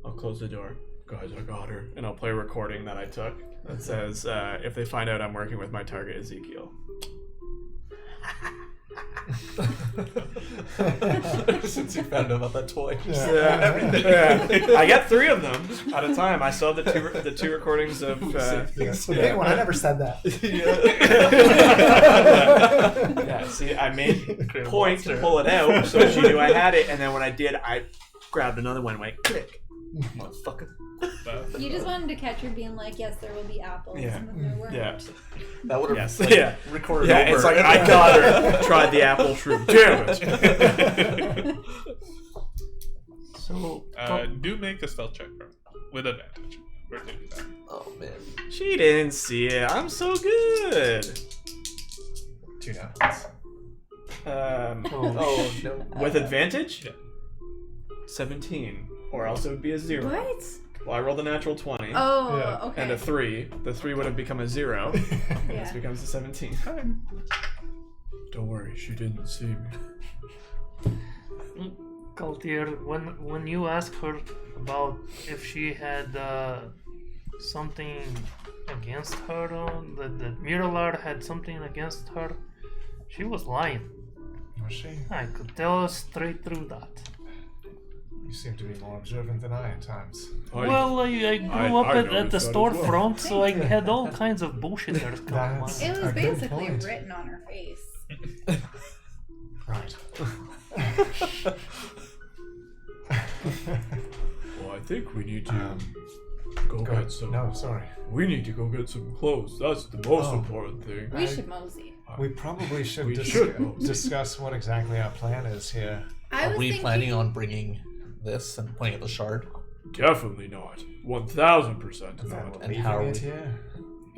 S1: I'll close the door. Guys, I got her. And I'll play a recording that I took that says, if they find out I'm working with my target, Ezekiel.
S4: Since you found out about that toy.
S1: Yeah. I get 3 of them at a time. I still have the two recordings of...
S8: The big one, I never said that.
S1: Yeah, see, I made point to pull it out so she knew I had it, and then when I did, I grabbed another one and went, click. Motherfucker.
S5: You just wanted to catch her being like, yes, there will be apples.
S1: Yeah.
S5: And then there weren't.
S1: Yeah.
S4: That would have recorded
S1: Yeah,
S4: over.
S1: it's like, I got her. Tried the apple shroom. Damn it.
S7: So
S2: Do make a stealth check with advantage. We're doing that.
S4: Oh man.
S1: She didn't see it. I'm so good.
S3: 2 nuts.
S4: Oh no.
S1: With advantage?
S2: Yeah.
S1: 17. Or else it would be a 0.
S5: What?
S1: Well, I rolled a natural 20.
S5: Oh,
S3: Yeah.
S5: okay.
S1: And a 3. The 3 would have become a 0.
S5: Yeah.
S1: This becomes a 17. Don't worry, she didn't see me.
S7: Galtier, when you asked her about if she had something against her, that Miralard had something against her, she was lying.
S3: Was she?
S7: I could tell straight through that.
S3: You seem to be more observant than I at times.
S7: Well, I grew up at the
S6: noticed that as well.
S7: storefront, so I had all kinds of bullshitters come on.
S3: That's-
S5: It
S3: A
S5: was
S3: good
S5: basically
S3: point.
S5: written on her face.
S3: Right.
S6: Well, I think we need to go
S3: Go
S6: get
S3: ahead.
S6: some.
S3: No, sorry.
S6: We need to go get some clothes. That's the most
S3: Oh.
S6: important thing.
S5: We should mosey.
S3: We probably should,
S6: We should.
S3: discuss what exactly our plan is here.
S5: I
S4: Are
S5: was
S4: we
S5: thinking,
S4: planning on bringing this and playing at the shard?
S6: Definitely not. 1000%
S3: And then
S6: not.
S3: we're
S4: And
S3: leaving
S4: how are
S3: it
S4: we-
S3: here.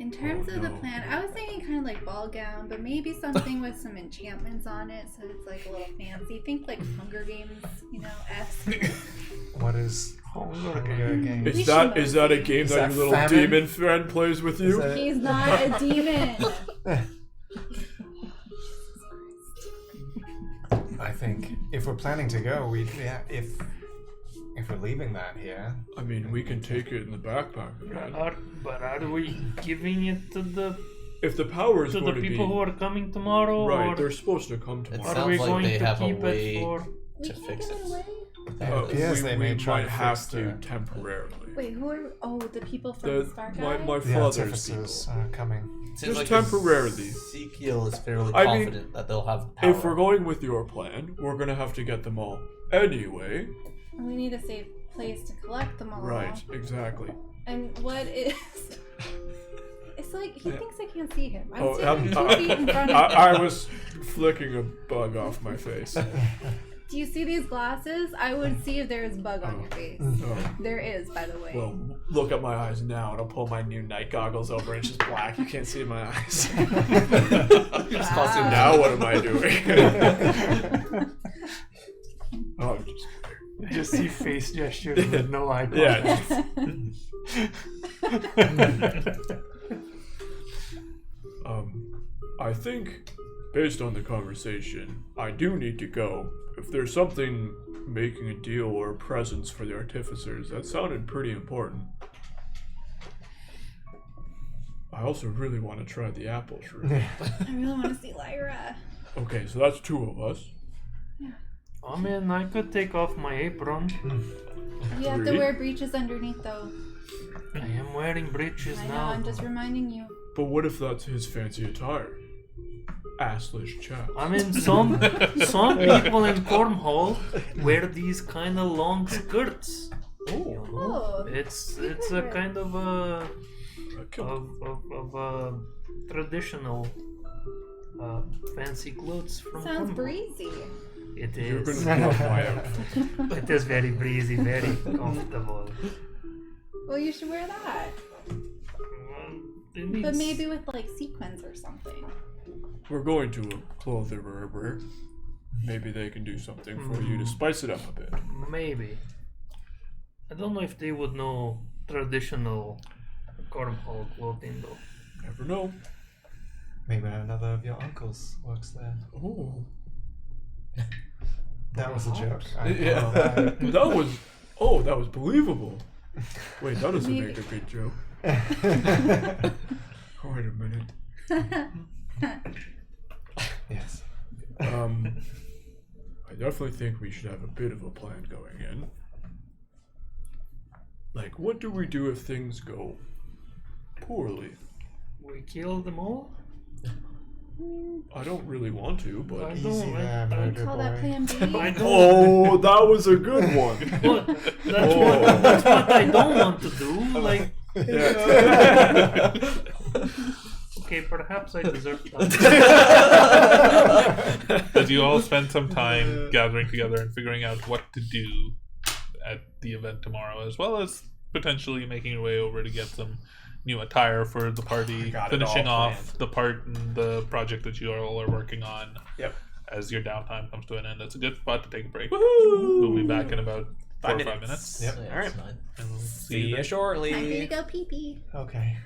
S5: in terms
S6: Oh,
S5: of the
S6: no.
S5: plan, I was thinking kind of like ball gown, but maybe something with some enchantments on it, so it's like a little fancy. Think like Hunger Games, esque.
S3: What is
S7: Hunger
S3: Hunger Games?
S5: We
S6: Is that
S5: should
S6: is that a
S5: mostly-
S6: game
S3: Is
S6: that
S3: that
S6: your little
S3: famine?
S6: demon friend plays with you?
S3: that-
S5: He's not a demon.
S3: I think if we're planning to go, if we're leaving that here,
S6: I mean, we can take it in the backpack again.
S7: But are we giving it to the
S6: If the power is
S7: to the
S6: going to
S7: people
S6: be
S7: who are coming tomorrow,
S6: right,
S7: or
S6: they're supposed to come
S4: It
S7: are
S6: tomorrow.
S7: we
S4: sounds like
S7: going
S4: they
S7: to
S4: have a
S7: keep
S4: way
S7: it for?
S5: We
S4: to
S5: can't
S4: fix
S5: give
S4: it.
S5: it away.
S3: appears they may try
S6: might
S3: to
S6: have
S3: fix
S6: to
S3: the-
S6: temporarily.
S5: Wait, who are? Oh, the people from
S6: The,
S5: the Spark
S6: my
S5: Eye?
S6: my
S3: the
S6: father's
S3: artificers
S6: people.
S3: are coming.
S4: Seems
S6: Just
S4: like
S6: temporarily.
S4: Ezekiel is fairly
S6: I mean,
S4: confident that they'll have power.
S6: If we're going with your plan, we're gonna have to get them all anyway.
S5: We need a safe place to collect them all.
S6: Right, exactly.
S5: And what is? It's like he thinks I can't see him. I'm
S6: Oh,
S5: standing 2 feet in front of him.
S6: I was flicking a bug off my face.
S5: Do you see these glasses? I would see if there is bug on your face.
S6: Oh,
S5: There is, by the way.
S1: Well, look at my eyes now, and I'll pull my new night goggles over, and it's just black. You can't see my eyes.
S5: Wow.
S1: Now what am I doing?
S6: oh, I'm just
S7: Just see face gestures with no eye
S1: Yeah,
S7: contact.
S6: I think, based on the conversation, I do need to go. If there's something making a deal or a presence for the artificers, that sounded pretty important. I also really want to try the apple shroom.
S5: I really want to see Lyra.
S6: Okay, so that's 2 of us.
S7: I mean, I could take off my apron.
S5: You have to
S6: 3.
S5: wear breeches underneath, though.
S7: I am wearing breeches
S5: I know,
S7: now.
S5: I'm just reminding you.
S6: But what if that's his fancy attire? Assless chap.
S7: I mean, some people in Cornhole wear these kind of long skirts. You know?
S5: Oh,
S7: It's a
S5: different.
S7: kind of a
S6: Kill-
S7: of a traditional fancy clothes from
S5: sounds
S7: Cornwall.
S5: breezy.
S7: It
S6: You're
S7: is.
S6: gonna love my outfit.
S7: It is very breezy, very comfortable.
S5: Well, you should wear that.
S7: It
S5: But
S7: needs-
S5: maybe with like sequins or something.
S6: We're going to a clothier. Maybe they can do something for you to spice it up a bit.
S7: Maybe. I don't know if they would know traditional Gordon Hall clothing though.
S6: Never know.
S3: Maybe another of your uncles works there.
S6: Oh.
S3: That was a joke.
S6: Yeah. That was believable. Wait, that doesn't make a good joke. Wait a minute.
S3: Yes.
S6: I definitely think we should have a bit of a plan going in. Like, what do we do if things go poorly?
S7: We kill them all?
S6: I don't really want to, but...
S7: I
S3: Easy
S7: don't.
S3: there,
S7: I
S3: murder
S5: Call that
S3: boy.
S5: plan B.
S7: I don't.
S6: Oh, that was a good one.
S7: What? That's what I don't want to do. Like, okay, perhaps I deserve that.
S2: As you all spend some time gathering together and figuring out what to do at the event tomorrow, as well as potentially making your way over to get some new attire for the party,
S1: Got it
S2: finishing
S1: all
S2: off the part in the project that you all are working on.
S1: Yep.
S2: As your downtime comes to an end, that's a good spot to take a break.
S1: Woohoo!
S2: We'll be back in about 4 or 5
S1: minutes.
S2: minutes.
S3: Yep.
S4: Yeah,
S1: All right.
S4: it's fine.
S2: And we'll
S1: See
S2: you
S1: you
S2: then.
S1: shortly.
S5: Time for you to go pee pee.
S3: Okay.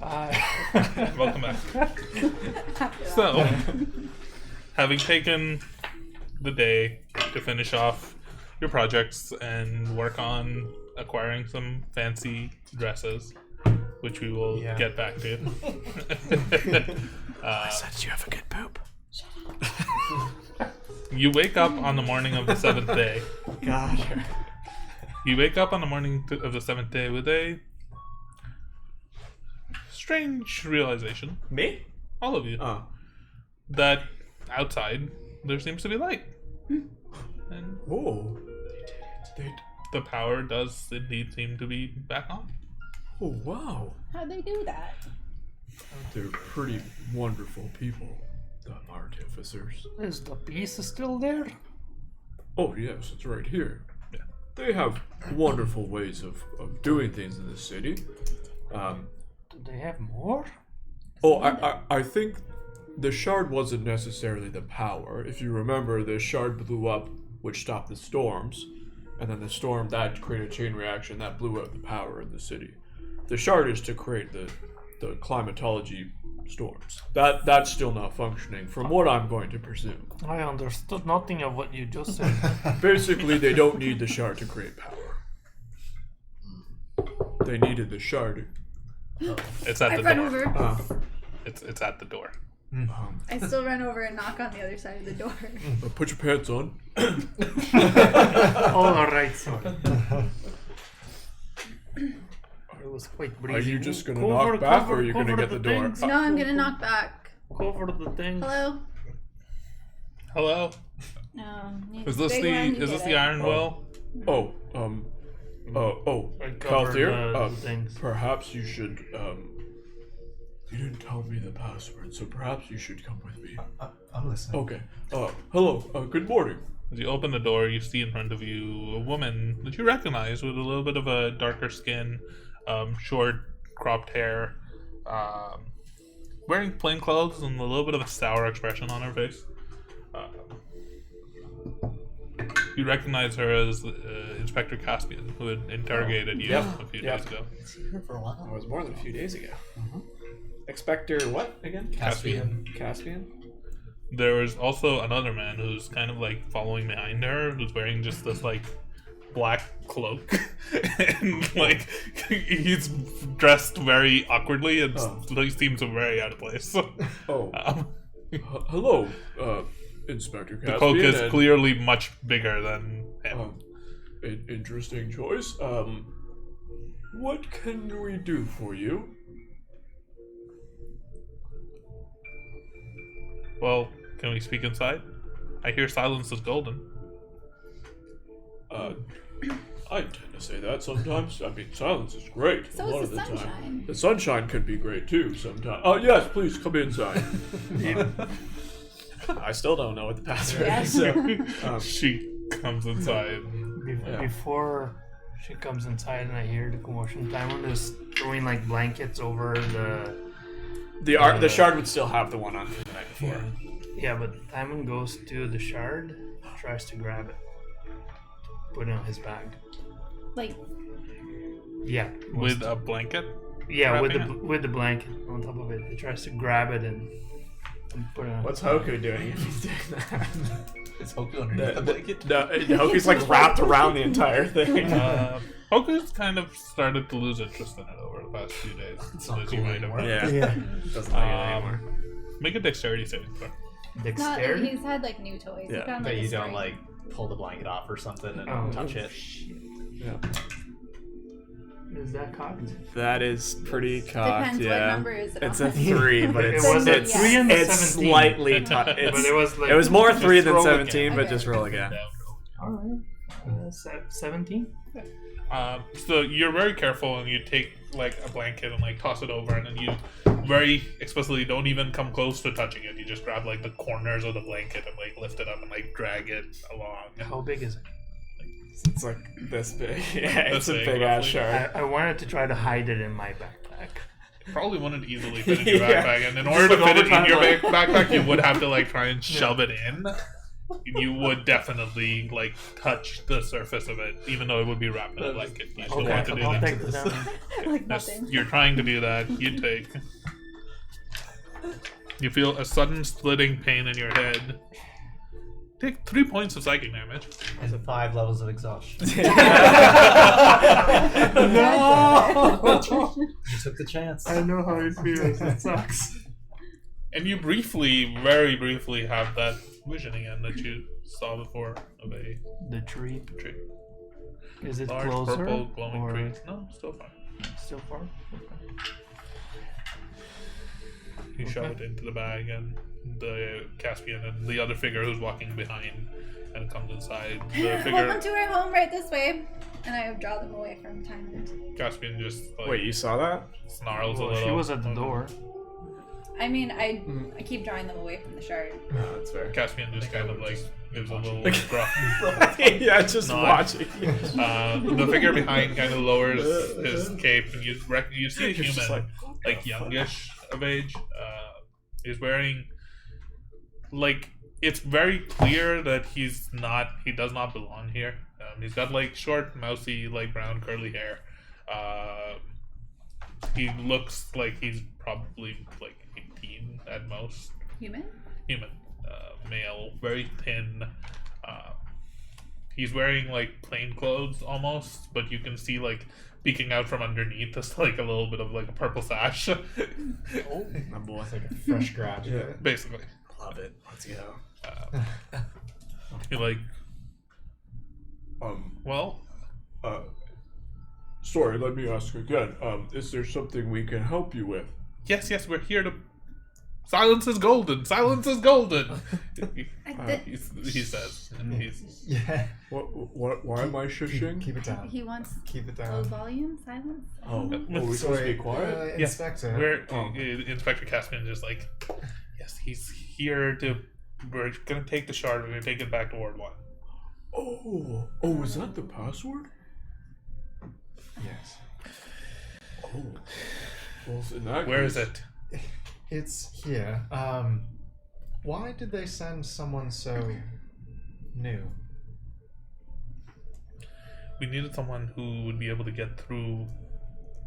S2: Welcome back. So, having taken the day to finish off your projects and work on acquiring some fancy dresses, which we will get back to.
S1: I said you have a good poop.
S2: You wake up on the morning of the 7th day.
S1: God.
S2: You wake up on the morning of the 7th day with a strange realization.
S1: Me?
S2: All of you.
S1: Oh.
S2: That outside there seems to be light. And
S1: Oh.
S2: the power does indeed seem to be back on.
S1: Oh, wow.
S5: How'd they do that?
S6: They're pretty wonderful people, the artificers.
S7: Is the piece still there?
S6: Oh, yes, it's right here.
S2: Yeah.
S6: They have wonderful ways of doing things in the city.
S7: Do they have more?
S6: Oh, I think the shard wasn't necessarily the power. If you remember, the shard blew up, which stopped the storms, and then the storm, that created a chain reaction that blew out the power in the city. The shard is to create the climatology storms. That's still not functioning, from what I'm going to presume.
S7: I understood nothing of what you just said.
S6: Basically, they don't need the shard to create power. They needed the shard.
S2: It's at
S5: I
S2: the
S5: run
S2: door.
S5: over.
S2: It's at the door.
S5: I still run over and knock on the other side of the door.
S6: Put your pants on.
S7: All right, sorry. It was quite breezy.
S6: Are you just gonna
S7: Cover-
S6: knock back,
S7: cover-
S6: or are you gonna
S7: cover
S6: get the door?
S7: things.
S5: No, I'm gonna knock back.
S7: Cover the thing.
S5: Hello?
S2: Hello? Is this the Iron Will?
S6: Oh,
S7: I covered
S6: Kalthir,
S7: the things.
S6: perhaps you should, you didn't tell me the password, so perhaps you should come with me.
S8: I'm listening.
S6: Okay, hello, good morning.
S2: As you open the door, you see in front of you a woman that you recognize with a little bit of a darker skin, short, cropped hair, wearing plain clothes and a little bit of a sour expression on her face. You recognize her as Inspector Caspian, who had interrogated you a few days ago.
S4: Here for a while.
S1: It was more than a few days ago. Expector what again?
S2: Caspian.
S1: Caspian?
S2: There was also another man who's kind of like following behind her, who's wearing just this like black cloak, and like he's dressed very awkwardly and he seems very out of place.
S6: Hello, Inspector Caspian.
S2: The cloak is clearly much bigger than him.
S6: Interesting choice. What can we do for you?
S2: Well, can we speak inside? I hear silence is golden.
S6: I tend to say that sometimes. I mean, silence is great.
S5: So
S6: a lot
S5: is
S6: of
S5: the
S6: time.
S5: sunshine.
S6: The sunshine could be great too sometimes. Oh, yes, please come inside.
S1: I still don't know what the password
S5: Yeah.
S1: is. So,
S2: She comes inside.
S7: Before she comes inside and I hear the commotion, Tywin is throwing like blankets over
S1: the shard would still have the one on from the night before.
S7: Yeah, but Tywin goes to the shard, tries to grab it, put it on his bag.
S5: Like,
S7: Yeah,
S2: With a blanket?
S7: yeah,
S2: wrapping
S7: with the blanket on top of it. He tries to grab it and put it on.
S1: What's Hoku doing if he's doing that?
S4: Is Hoku underneath the blanket?
S1: No, Hoku's like wrapped around the entire thing.
S2: Hoku's kind of started to lose interest in it over the past few days.
S4: It's not
S2: as you
S4: cool
S2: might have
S4: anymore.
S2: noticed.
S1: Yeah. Doesn't like it anymore.
S2: Make a dexterity saving throw.
S5: not,
S7: Dexterity?
S5: he's had like new toys. He
S1: Yeah,
S5: found,
S3: But
S5: like,
S3: you
S5: a
S3: don't
S5: string.
S3: like pull the blanket off or something and
S7: Oh,
S3: touch it.
S1: Yeah.
S7: Is that cocked?
S1: That is pretty cocked.
S5: Depends
S1: yeah.
S5: what number is it
S1: It's
S5: on.
S1: a 3, but
S7: It
S1: it's
S7: was a
S1: it's,
S7: 3 and a
S1: it's
S7: 17.
S1: slightly
S7: But it was like
S1: it was more 3
S2: Just
S1: than
S2: roll
S1: 17,
S2: again.
S1: but
S5: Okay.
S1: just roll again.
S7: Alright. 17?
S2: So you're very careful and you take like a blanket and like toss it over and then you very explicitly don't even come close to touching it. You just grab like the corners of the blanket and like lift it up and like drag it along.
S7: How big is it?
S1: It's like this big. Yeah, it's
S2: This
S1: a
S2: big,
S1: big ass
S2: roughly.
S1: shard.
S7: I wanted to try to hide it in my backpack.
S2: Probably wouldn't easily fit in your
S1: Yeah.
S2: backpack, and in order to
S1: Just
S2: fit it in
S1: overtime,
S2: your
S1: like-
S2: backpack, you would have to like try and shove it in. you would definitely like touch the surface of it, even though it would be rapid. Like if you still want to do
S7: I'll
S2: that.
S7: take the damage.
S5: Like
S2: Yes,
S5: nothing.
S2: you're trying to do that. You take. You feel a sudden splitting pain in your head. Take 3 points of psychic damage.
S4: Is it 5 levels of exhaustion?
S7: No!
S4: You took the chance.
S7: I know how it feels. It sucks.
S2: And you briefly, very briefly, have that vision again that you saw before of a
S7: The tree.
S2: tree.
S7: Is it
S2: Large,
S7: closer?
S2: purple, glowing
S7: or
S2: trees. No, still fine.
S7: still far?
S2: You shove it into the bag, and the Caspian and the other figure who's walking behind and comes inside. The figure,
S5: Welcome to our home right this way. And I draw them away from Timon.
S2: Caspian just like
S1: Wait, you saw that?
S2: snarls a
S7: Well,
S2: little.
S7: she was at the door.
S5: I mean, I keep drawing them away from the shard.
S1: No, that's fair.
S2: Caspian just kind of like gives a little
S1: watching.
S2: gruff.
S1: Yeah, just
S2: Nod.
S1: watching.
S2: The figure behind kind of lowers his cape, and you see a
S1: You're just
S2: human,
S1: what
S2: like
S1: the
S2: youngish of age. He's wearing, like, it's very clear that he does not belong here. He's got like short, mousy, like brown curly hair. He looks like he's probably like 18 at most.
S5: Human?
S2: Human, male, very thin. He's wearing like plain clothes almost, but you can see like peeking out from underneath is like a little bit of like a purple sash.
S3: Oh, my boy. It's like a fresh graduate.
S2: Basically.
S1: Love it. Let's go.
S2: You're like,
S6: Well, sorry, let me ask again. Is there something we can help you with?
S2: yes, we're here to. Silence is golden. Silence is golden. He says, and he's
S3: Yeah.
S6: Why am I shushing?
S3: Keep it down.
S5: He wants
S3: Keep it
S5: low
S3: down.
S5: volume, silence.
S6: Oh, we supposed to be quiet?
S2: Yeah,
S3: Inspector.
S2: we're Inspector Caspian is like, yes, he's here to. We're gonna take the shard. We're gonna take it back to Ward 1.
S6: Oh, is that the password?
S3: Yes.
S6: Oh, well, in that
S2: Where
S6: case,
S2: is it?
S3: It's here. Why did they send someone so new?
S2: We needed someone who would be able to get through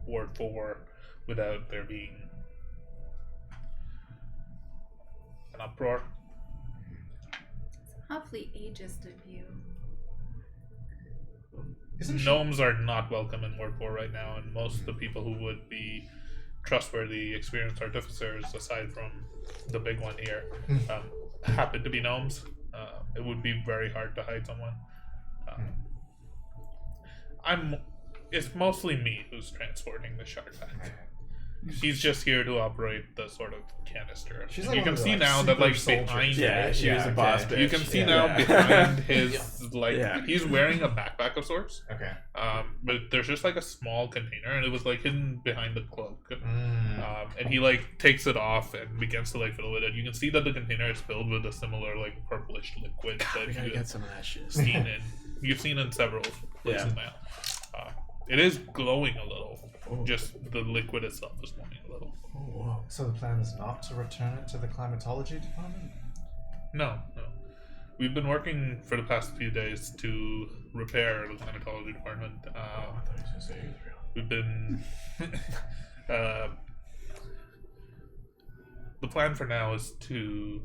S2: Ward 4 without there being an uproar.
S5: Awfully ageist of you.
S3: Isn't she?
S2: Gnomes are not welcome in Ward 4 right now, and most of the people who would be trustworthy, experienced artificers, aside from the big one here, happen to be gnomes. It would be very hard to hide someone. It's mostly me who's transporting the shard back. He's just here to operate the sort of canister.
S3: She's
S2: And
S3: like
S2: you
S3: one
S2: can
S3: of the,
S2: see
S3: like,
S2: now that
S3: super
S2: like
S3: soldiers.
S2: behind
S1: Yeah, she was a boss bitch.
S2: you can see
S1: Yeah.
S2: now behind his like
S1: Yeah.
S2: he's wearing a backpack of sorts.
S3: Okay.
S2: But there's just like a small container, and it was like hidden behind the cloak.
S3: Mm.
S2: And he like takes it off and begins to like fiddle with it. You can see that the container is filled with a similar like purplish liquid
S1: We gotta
S2: that
S1: get some of that shit.
S2: you've seen in several places now. It is glowing a little. Just the liquid itself is glowing a little.
S6: Oh, wow.
S3: So the plan is not to return it to the climatology department?
S2: No. We've been working for the past few days to repair the climatology department.
S6: I thought he was gonna say Israel.
S2: We've been. The plan for now is to.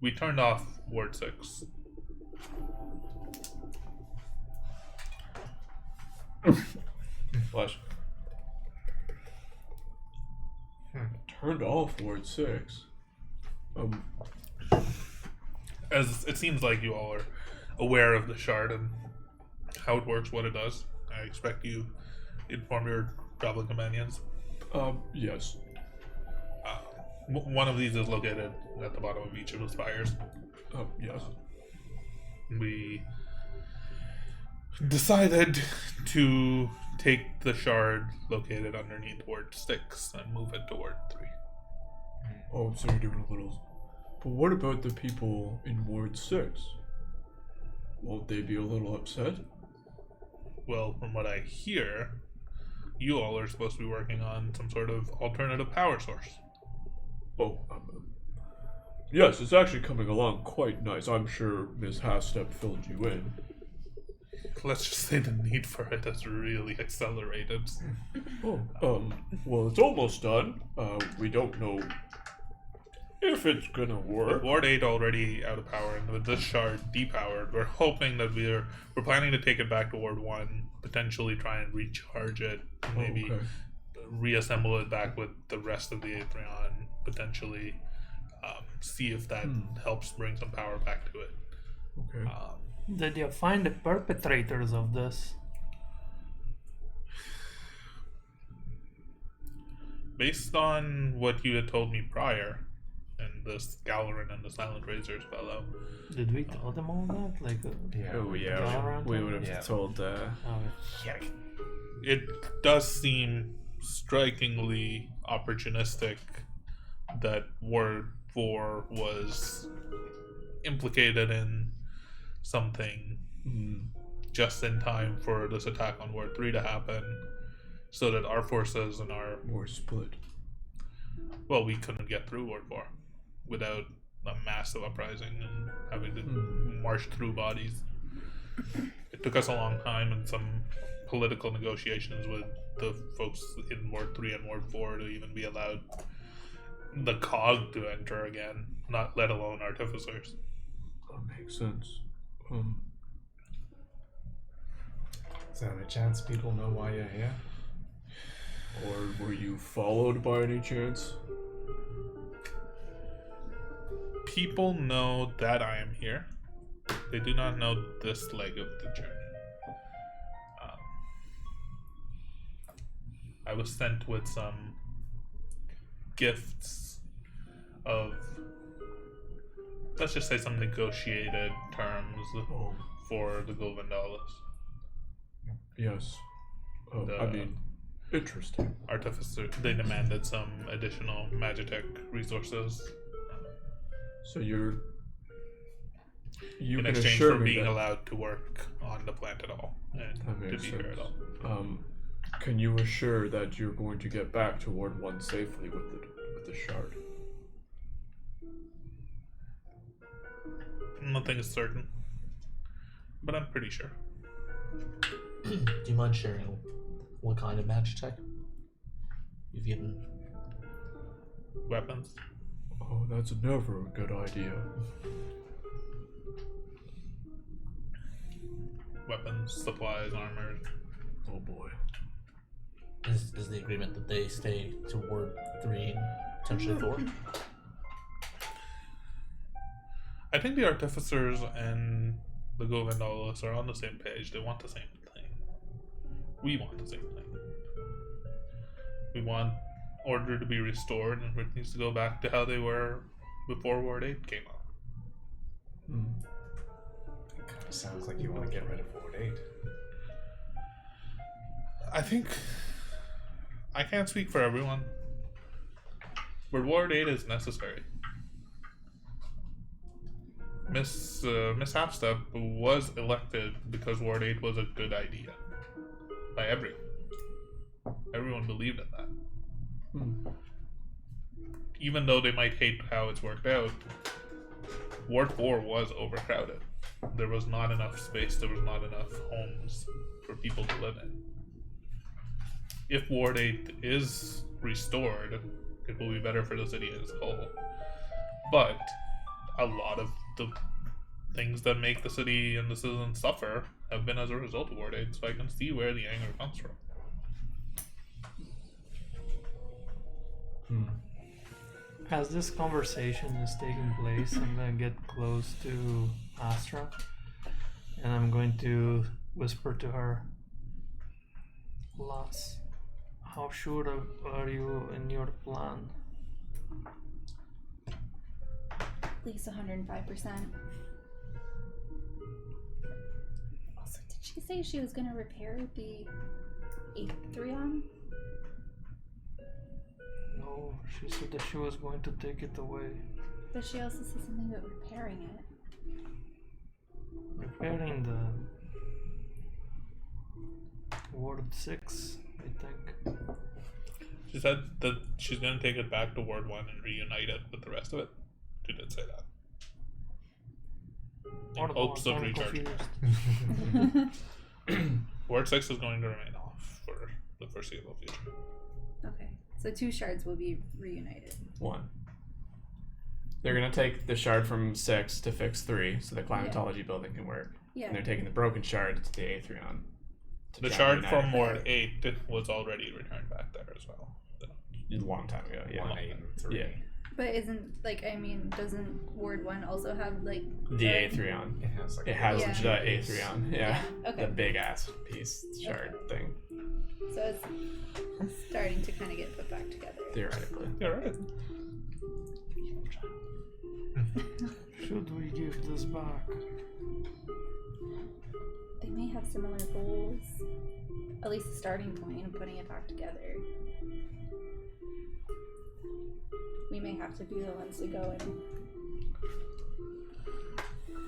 S2: We turned off Ward 6.
S6: Flash. Turned off Ward 6.
S2: As it seems like you all are aware of the shard and how it works, what it does. I expect you inform your goblin companions.
S6: Yes.
S2: One of these is located at the bottom of each of the spires.
S6: Yes.
S2: We decided to take the shard located underneath Ward 6 and move it to Ward 3.
S6: Oh, so you're doing a little. But what about the people in Ward 6? Won't they be a little upset?
S2: Well, from what I hear, you all are supposed to be working on some sort of alternative power source.
S6: Oh, Yes, it's actually coming along quite nice. I'm sure Miss Halfstep filled you in.
S2: Let's just say the need for it has really accelerated.
S6: Well, it's almost done. We don't know if it's gonna work.
S2: With Ward 8 already out of power and with this shard depowered, we're hoping that we're planning to take it back to Ward 1, potentially try and recharge it, maybe reassemble it back with the rest of the Aetherion, potentially see if that helps bring some power back to it.
S6: Okay.
S7: Did you find the perpetrators of this?
S2: Based on what you had told me prior, and this Galarin and the Silent Razors fellow.
S7: Did we tell them all that? Like,
S1: We would have told.
S2: It does seem strikingly opportunistic that Ward 4 was implicated in something just in time for this attack on Ward 3 to happen, so that our forces and our...
S6: More split.
S2: Well, we couldn't get through Ward 4 without a massive uprising and having to march through bodies. It took us a long time and some political negotiations with the folks in Ward 3 and Ward 4 to even be allowed the cog to enter again, not let alone artificers.
S6: That makes sense.
S3: Is there any chance people know why you're here?
S6: Or were you followed by any chance?
S2: People know that I am here. They do not know this leg of the journey. I was sent with some gifts of, let's just say, some negotiated terms for the Golvendalis.
S6: Yes. Interesting.
S2: Artificer, they demanded some additional Magitech resources.
S6: So you
S2: in
S6: can
S2: exchange
S6: assure
S2: for
S6: me
S2: being
S6: that
S2: allowed to work on the plant at all and
S6: that
S2: to
S6: makes
S2: be
S6: sense.
S2: here at all.
S6: Can you assure that you're going to get back to Ward 1 safely with the shard?
S2: Nothing is certain, but I'm pretty sure.
S4: Do you mind sharing what kind of Magitech you've given?
S2: Weapons.
S6: Oh, that's never a good idea.
S2: Weapons, supplies, armor.
S6: Oh boy.
S4: Is the agreement that they stay to Ward 3 and potentially 4?
S2: I think the Artificers and the Govendalis are on the same page. They want the same thing. We want the same thing. We want order to be restored, and it needs to go back to how they were before Ward 8 came out.
S3: It kind of sounds like you want to get rid of Ward 8.
S2: I think I can't speak for everyone, but Ward 8 is necessary. Miss Halfstep was elected because Ward 8 was a good idea by everyone. Everyone believed in that. Even though they might hate how it's worked out, Ward 4 was overcrowded. There was not enough space, there was not enough homes for people to live in. If Ward 8 is restored, it will be better for the city as a whole. But a lot of the things that make the city and the citizens suffer have been as a result of Ward 8, so I can see where the anger comes from.
S7: As this conversation is taking place, I'm gonna get close to Astra, and I'm going to whisper to her, Lass, how sure are you in your plan?
S5: At least 105%. Also, did she say she was going to repair the Aetherion?
S7: No, she said that she was going to take it away.
S5: But she also said something about repairing it.
S7: Repairing the Ward 6, I think.
S2: She said that she's going to take it back to Ward 1 and reunite it with the rest of it. She did say that.
S7: What
S2: In hopes of
S7: I'm
S2: recharging.
S7: confused.
S2: Ward 6 is going to remain off for the foreseeable future.
S5: Okay. So 2 shards will be reunited.
S1: 1. They're gonna take the shard from 6 to fix 3, so the climatology building can work.
S5: Yeah.
S1: And they're taking the broken shard to the Aetherion.
S2: The shard from Ward 8 was already returned back there as well.
S1: A long time ago, yeah.
S3: 1, 8, and 3.
S1: Yeah.
S5: But doesn't Ward 1 also have like
S1: The Aetherion.
S3: It has like
S1: It has
S5: Yeah.
S1: the Aetherion, yeah.
S5: Okay.
S1: The big ass piece shard thing,
S5: So it's starting to kind of get put back together.
S1: theoretically.
S2: Yeah, right.
S7: Should we give this back?
S5: They may have similar goals. At least the starting point of putting it back together. We may have to be the ones to go and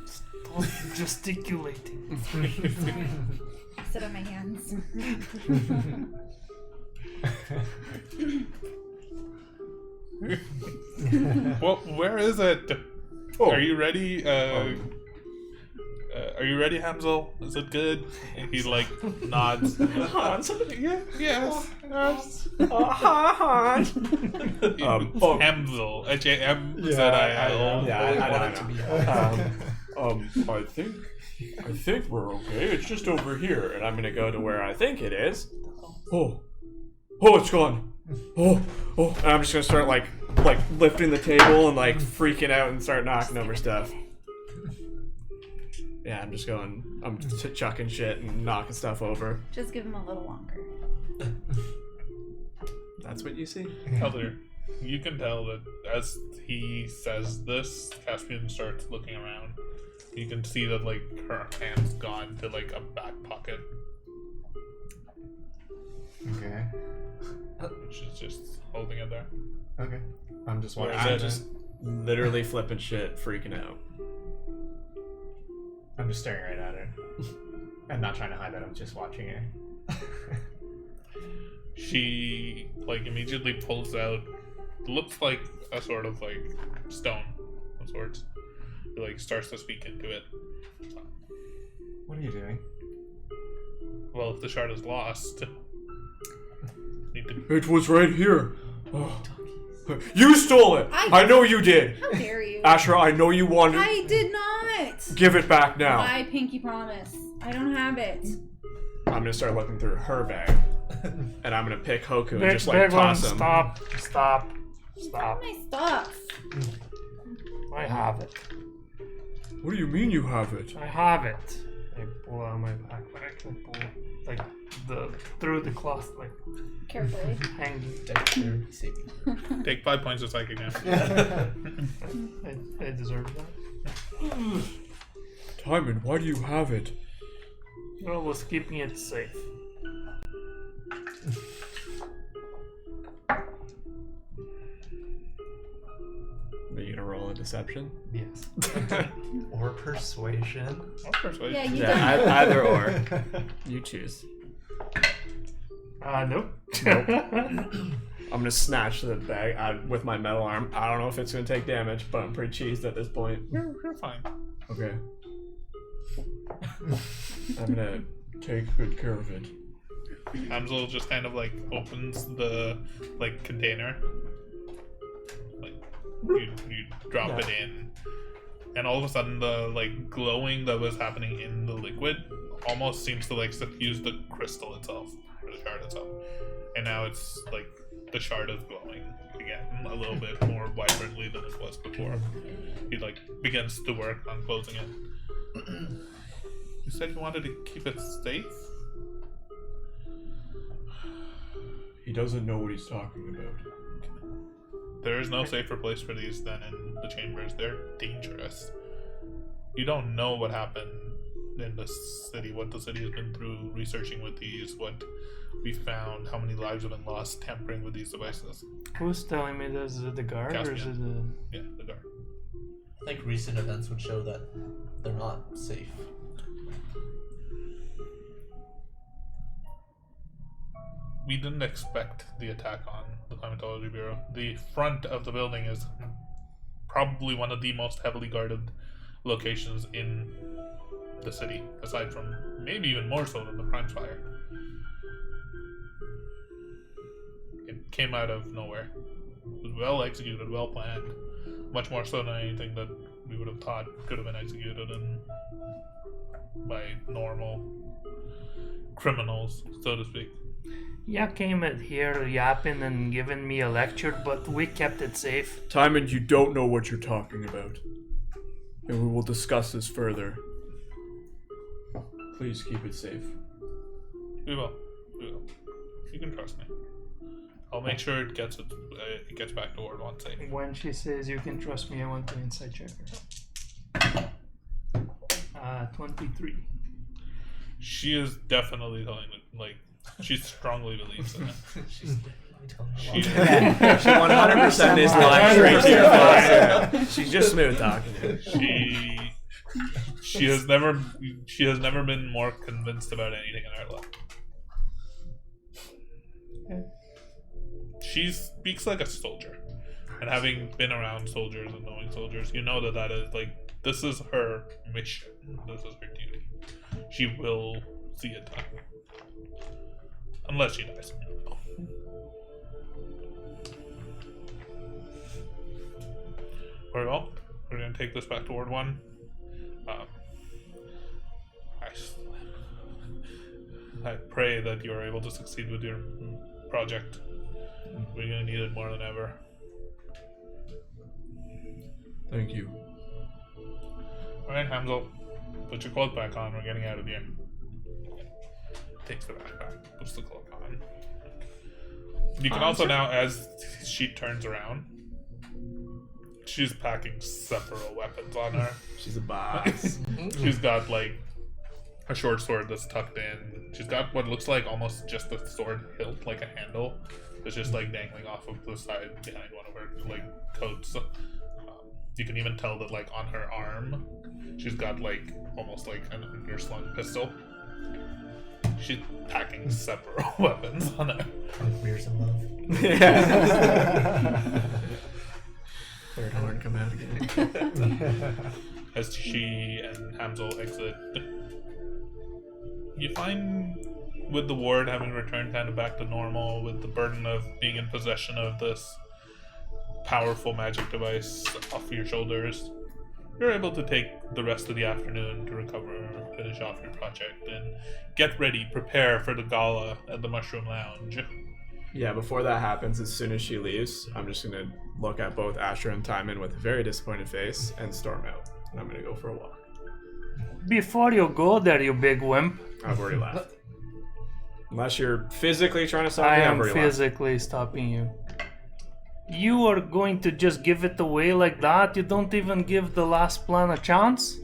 S7: Stop gesticulating.
S5: sit on my hands.
S2: Well, where is it?
S1: Oh.
S2: Are you ready? Are you ready, Hamzel? Is it good? And he like nods. Yeah, yes. Hamzel. H-A-M-Z-I-L.
S1: I think we're okay. It's just over here, and I'm gonna go to where I think it is. Oh, it's gone. And I'm just gonna start like lifting the table and like freaking out and start knocking over stuff. Yeah, I'm chucking shit and knocking stuff over.
S5: Just give him a little longer.
S1: That's what you see?
S2: Elder, you can tell that as he says this, Caspian starts looking around. You can see that like her hand's gone to like a back pocket.
S3: Okay.
S2: She's just holding it there.
S3: Okay. I'm just
S2: Where
S3: watching.
S2: is it?
S1: Literally flipping shit, freaking out.
S3: I'm just staring right at her. And not trying to hide that I'm just watching her.
S2: She like immediately pulls out looks like a sort of like stone of sorts. She like starts to speak into it.
S3: What are you doing?
S2: Well, if the shard is lost, need to
S6: It was right here. Oh. You stole it! I know you did!
S5: How dare you?
S6: Asher, I know you wanted it.
S5: I did not.
S6: Give it back now.
S5: I pinky promise. I don't have it.
S1: I'm gonna start looking through her bag, and I'm gonna pick Hoku and just like
S7: Big one,
S1: toss him.
S7: Stop.
S5: My stuff.
S7: I have it.
S6: What do you mean you have it?
S7: I have it. I pull out my backpack and pull like through the cloth, like
S5: Carefully.
S7: hanging.
S2: take 5 points of psychic damage.
S7: I deserve that.
S6: Timon, why do you have it?
S7: Well, was keeping it safe.
S1: Are you gonna roll a deception?
S7: Yes.
S3: Or persuasion.
S2: Or persuasion.
S5: Yeah, you
S1: Yeah,
S5: done.
S1: either or. You choose.
S7: Nope.
S1: I'm gonna snatch the bag out with my metal arm. I don't know if it's gonna take damage, but I'm pretty cheesed at this point.
S2: You're fine.
S1: Okay. I'm gonna take good care of it.
S2: Hamzel just kind of like opens the like container. Like you drop it in, and all of a sudden the like glowing that was happening in the liquid almost seems to like suffuse the crystal itself, or the shard itself, and now it's like the shard is glowing again a little bit more vibrantly than it was before. He like begins to work on closing it. You said you wanted to keep it safe?
S6: He doesn't know what he's talking about.
S2: There is no safer place for these than in the chambers. They're dangerous. You don't know what happened in the city, what the city has been through researching with these, what we found, how many lives have been lost tampering with these devices.
S7: Who's telling me this? Is it the guard or is it the...
S2: Yeah, the guard.
S4: I think recent events would show that they're not safe.
S2: We didn't expect the attack on the Climatology Bureau. The front of the building is probably one of the most heavily guarded locations in the city, aside from maybe even more so than the Prime Spire. It came out of nowhere. It was well executed, well planned, much more so than anything that we would have thought could have been executed by normal criminals, so to speak.
S7: You came at here yapping and giving me a lecture, but we kept it safe.
S6: Timon, you don't know what you're talking about. And we will discuss this further. Please keep it safe.
S2: We will. You can trust me. I'll make sure it gets back to Ward 1 safe.
S7: When she says you can trust me, I want to insight check her. 23.
S2: She is definitely telling it, like, she strongly believes in it.
S4: She's definitely telling me.
S2: She,
S6: She 100% is lying straight to your face. She's just smooth talking.
S2: she has never been more convinced about anything in her life.
S7: Okay.
S2: She speaks like a soldier, and having been around soldiers and knowing soldiers, you know that is like, this is her mission. This is her duty. She will see it done, unless she dies. Very well. We're going to take this back to Ward 1. I pray that you're able to succeed with your project. We're going to need it more than ever.
S6: Thank you.
S2: Alright, Hamzel. Put your cloak back on. We're getting out of here. Takes the backpack. Puts the cloak on. You can also now, as she turns around, she's packing several weapons on her.
S6: She's a boss.
S2: She's got like a short sword that's tucked in. She's got what looks like almost just a sword hilt, like a handle, that's just like dangling off of the side behind one of her like coats. You can even tell that like on her arm, she's got like almost like an underslung pistol. She's packing several weapons on her.
S4: Beers and love.
S6: Third horn come out again.
S2: As she and Hamzel exit, you find with the ward having returned kind of back to normal, with the burden of being in possession of this powerful magic device off your shoulders, you're able to take the rest of the afternoon to recover, finish off your project, and get ready, prepare for the gala at the Mushroom Lounge.
S6: Yeah, before that happens, as soon as she leaves, I'm just gonna look at both Asher and Timon with a very disappointed face and storm out. And I'm gonna go for a walk.
S7: Before you go there, you big wimp.
S6: I've already left. Unless you're physically trying to stop
S7: I
S6: me, I've
S7: am
S6: already left.
S7: physically stopping you. You are going to just give it away like that? You don't even give the last plan a chance?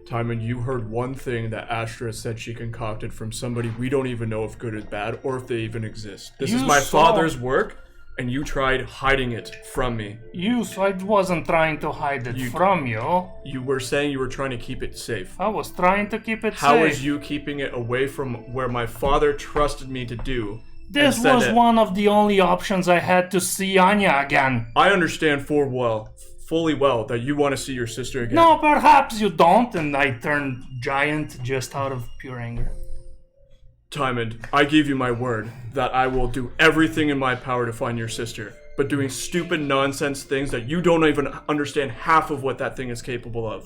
S6: Timon, you heard one thing that Astra said she concocted from somebody we don't even know if good or bad, or if they even exist. This is
S7: You
S6: my
S7: saw-
S6: father's work, and you tried hiding it from me.
S7: So I wasn't trying to hide it from you.
S6: You were saying you were trying to keep it safe.
S7: I was trying to keep it
S6: How
S7: safe.
S6: is you keeping it away from where my father trusted me to do?
S7: This
S6: and said
S7: was
S6: that-
S7: one of the only options I had to see Anya again.
S6: I understand fully well that you want to see your sister again.
S7: No, perhaps you don't, and I turned giant just out of pure anger.
S6: Timon, I give you my word that I will do everything in my power to find your sister, but doing stupid nonsense things that you don't even understand half of what that thing is capable of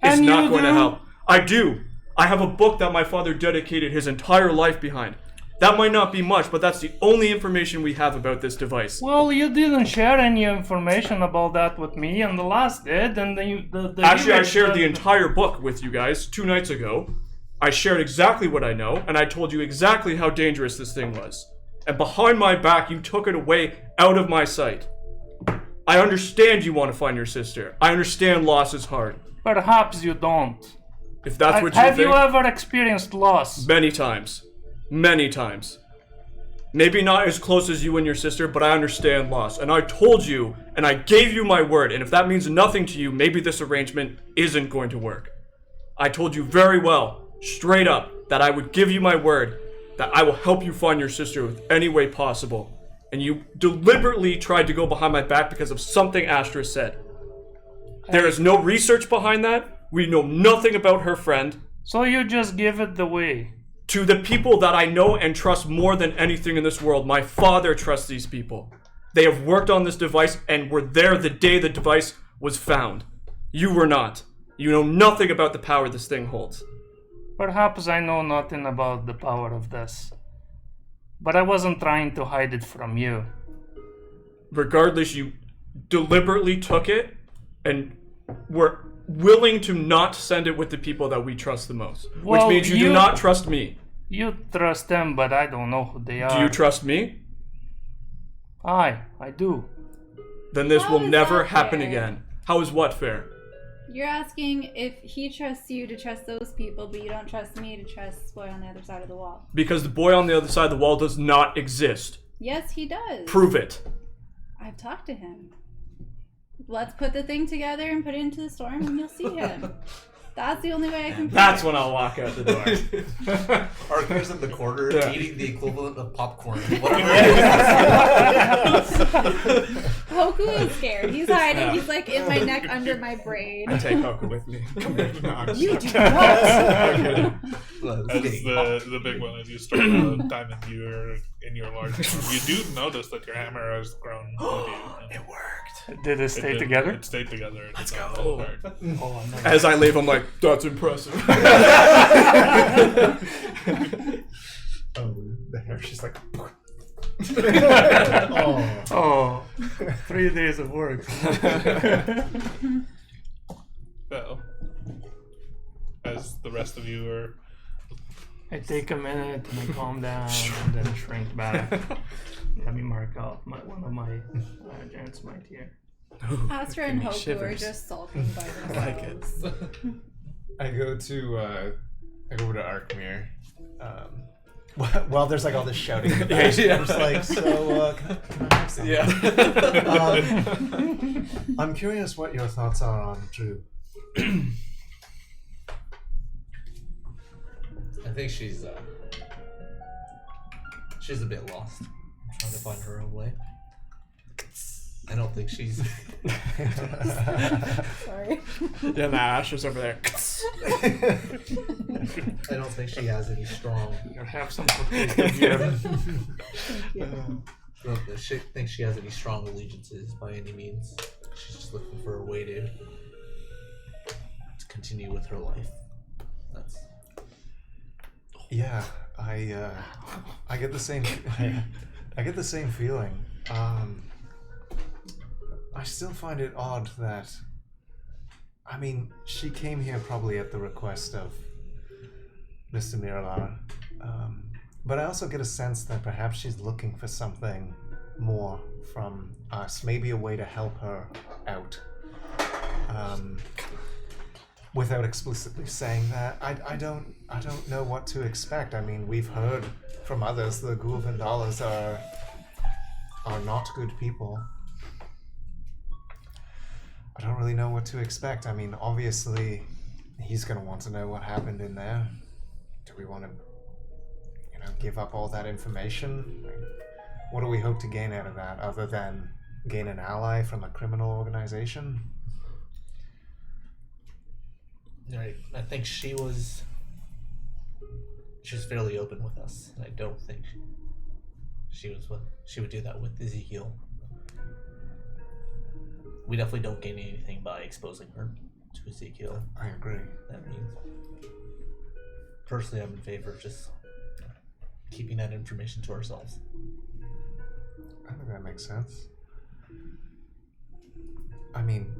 S6: is
S7: And
S6: not
S7: you
S6: going to
S7: do?
S6: help. I do. I have a book that my father dedicated his entire life behind. That might not be much, but that's the only information we have about this device.
S7: Well, you didn't share any information about that with me, and the last did, and the
S6: Actually, I
S7: image
S6: shared
S7: that-
S6: the entire book with you guys 2 nights ago. I shared exactly what I know, and I told you exactly how dangerous this thing was. And behind my back, you took it away out of my sight. I understand you want to find your sister. I understand loss is hard.
S7: Perhaps you don't.
S6: If that's what you
S7: Have
S6: think,
S7: you ever experienced loss?
S6: many times. Many times. Maybe not as close as you and your sister, but I understand loss. And I told you, and I gave you my word, and if that means nothing to you, maybe this arrangement isn't going to work. I told you very well, straight up, that I would give you my word, that I will help you find your sister with any way possible. And you deliberately tried to go behind my back because of something Astra said.
S1: There is no research behind that. We know nothing about her friend.
S7: So you just give it away.
S1: To the people that I know and trust more than anything in this world, my father trusts these people. They have worked on this device and were there the day the device was found. You were not. You know nothing about the power this thing holds.
S7: Perhaps I know nothing about the power of this. But I wasn't trying to hide it from you.
S1: Regardless, you deliberately took it and were willing to not send it with the people that we trust the most.
S7: Well,
S1: which means you do not trust me.
S7: You trust them, but I don't know who they are.
S1: Do you trust me?
S7: I do.
S1: Then this
S5: How
S1: will
S5: is
S1: never
S5: that
S1: happen
S5: fair?
S1: again. How is what fair?
S5: You're asking if he trusts you to trust those people, but you don't trust me to trust boy on the other side of the wall.
S1: Because the boy on the other side of the wall does not exist.
S5: Yes, he does.
S1: Prove it.
S5: I've talked to him. Let's put the thing together and put it into the storm and you'll see him. That's the only way I can.
S1: That's when I'll walk out the door.
S4: Arthur's in the corner
S1: Yeah.
S4: eating the equivalent of popcorn. Whatever.
S5: Hoku is scared. He's hiding. He's like in my neck under my braid.
S1: I take Hoku with me.
S5: You do not.
S2: As the big one, as you start the diamond, you're in your large room. You do notice that your hammer has grown with you.
S1: It worked.
S7: Did it stay together?
S2: It stayed together.
S1: Let's
S2: It did not
S1: go.
S2: fall apart.
S7: Oh, no.
S1: As I leave, I'm like, that's impressive.
S3: Oh, the hair. She's like.
S7: Oh, 3 days of work.
S2: So, as the rest of you are
S7: I take a minute and I calm down and then shrink back. Let me mark off one of my giant smite here.
S5: Astra and
S1: Give me
S5: Hoku are
S1: shivers.
S5: just sulking by themselves.
S1: I like it.
S3: I go over to Arkmir.
S8: While there's like all this shouting, in the
S1: Yeah,
S8: back,
S1: yeah.
S8: I'm just like, so can I have some?
S1: Yeah.
S8: I'm curious what your thoughts are on Drew.
S4: I think she's a bit lost. Trying to find her own way. I don't think she's.
S5: Sorry.
S1: Yeah, the Ash is over there.
S4: I don't think she has any strong.
S7: You have some potato here.
S4: I don't think she has any strong allegiances by any means. She's just looking for a way to continue with her life. That's.
S8: Yeah, I get the same. I get the same feeling. I still find it odd that. I mean, she came here probably at the request of Mr. Miralar, but I also get a sense that perhaps she's looking for something more from us, maybe a way to help her out. Without explicitly saying that, I don't know what to expect. I mean, we've heard from others the Gulvendalas are not good people. I don't really know what to expect. I mean, obviously, he's going to want to know what happened in there. Do we want to, give up all that information? Like, what do we hope to gain out of that, other than gain an ally from a criminal organization?
S4: Right. I think she was fairly open with us, and I don't think she would do that with Ezekiel. We definitely don't gain anything by exposing her to Ezekiel.
S8: I agree.
S4: That means, personally, I'm in favor of just keeping that information to ourselves.
S8: I think that makes sense. I mean,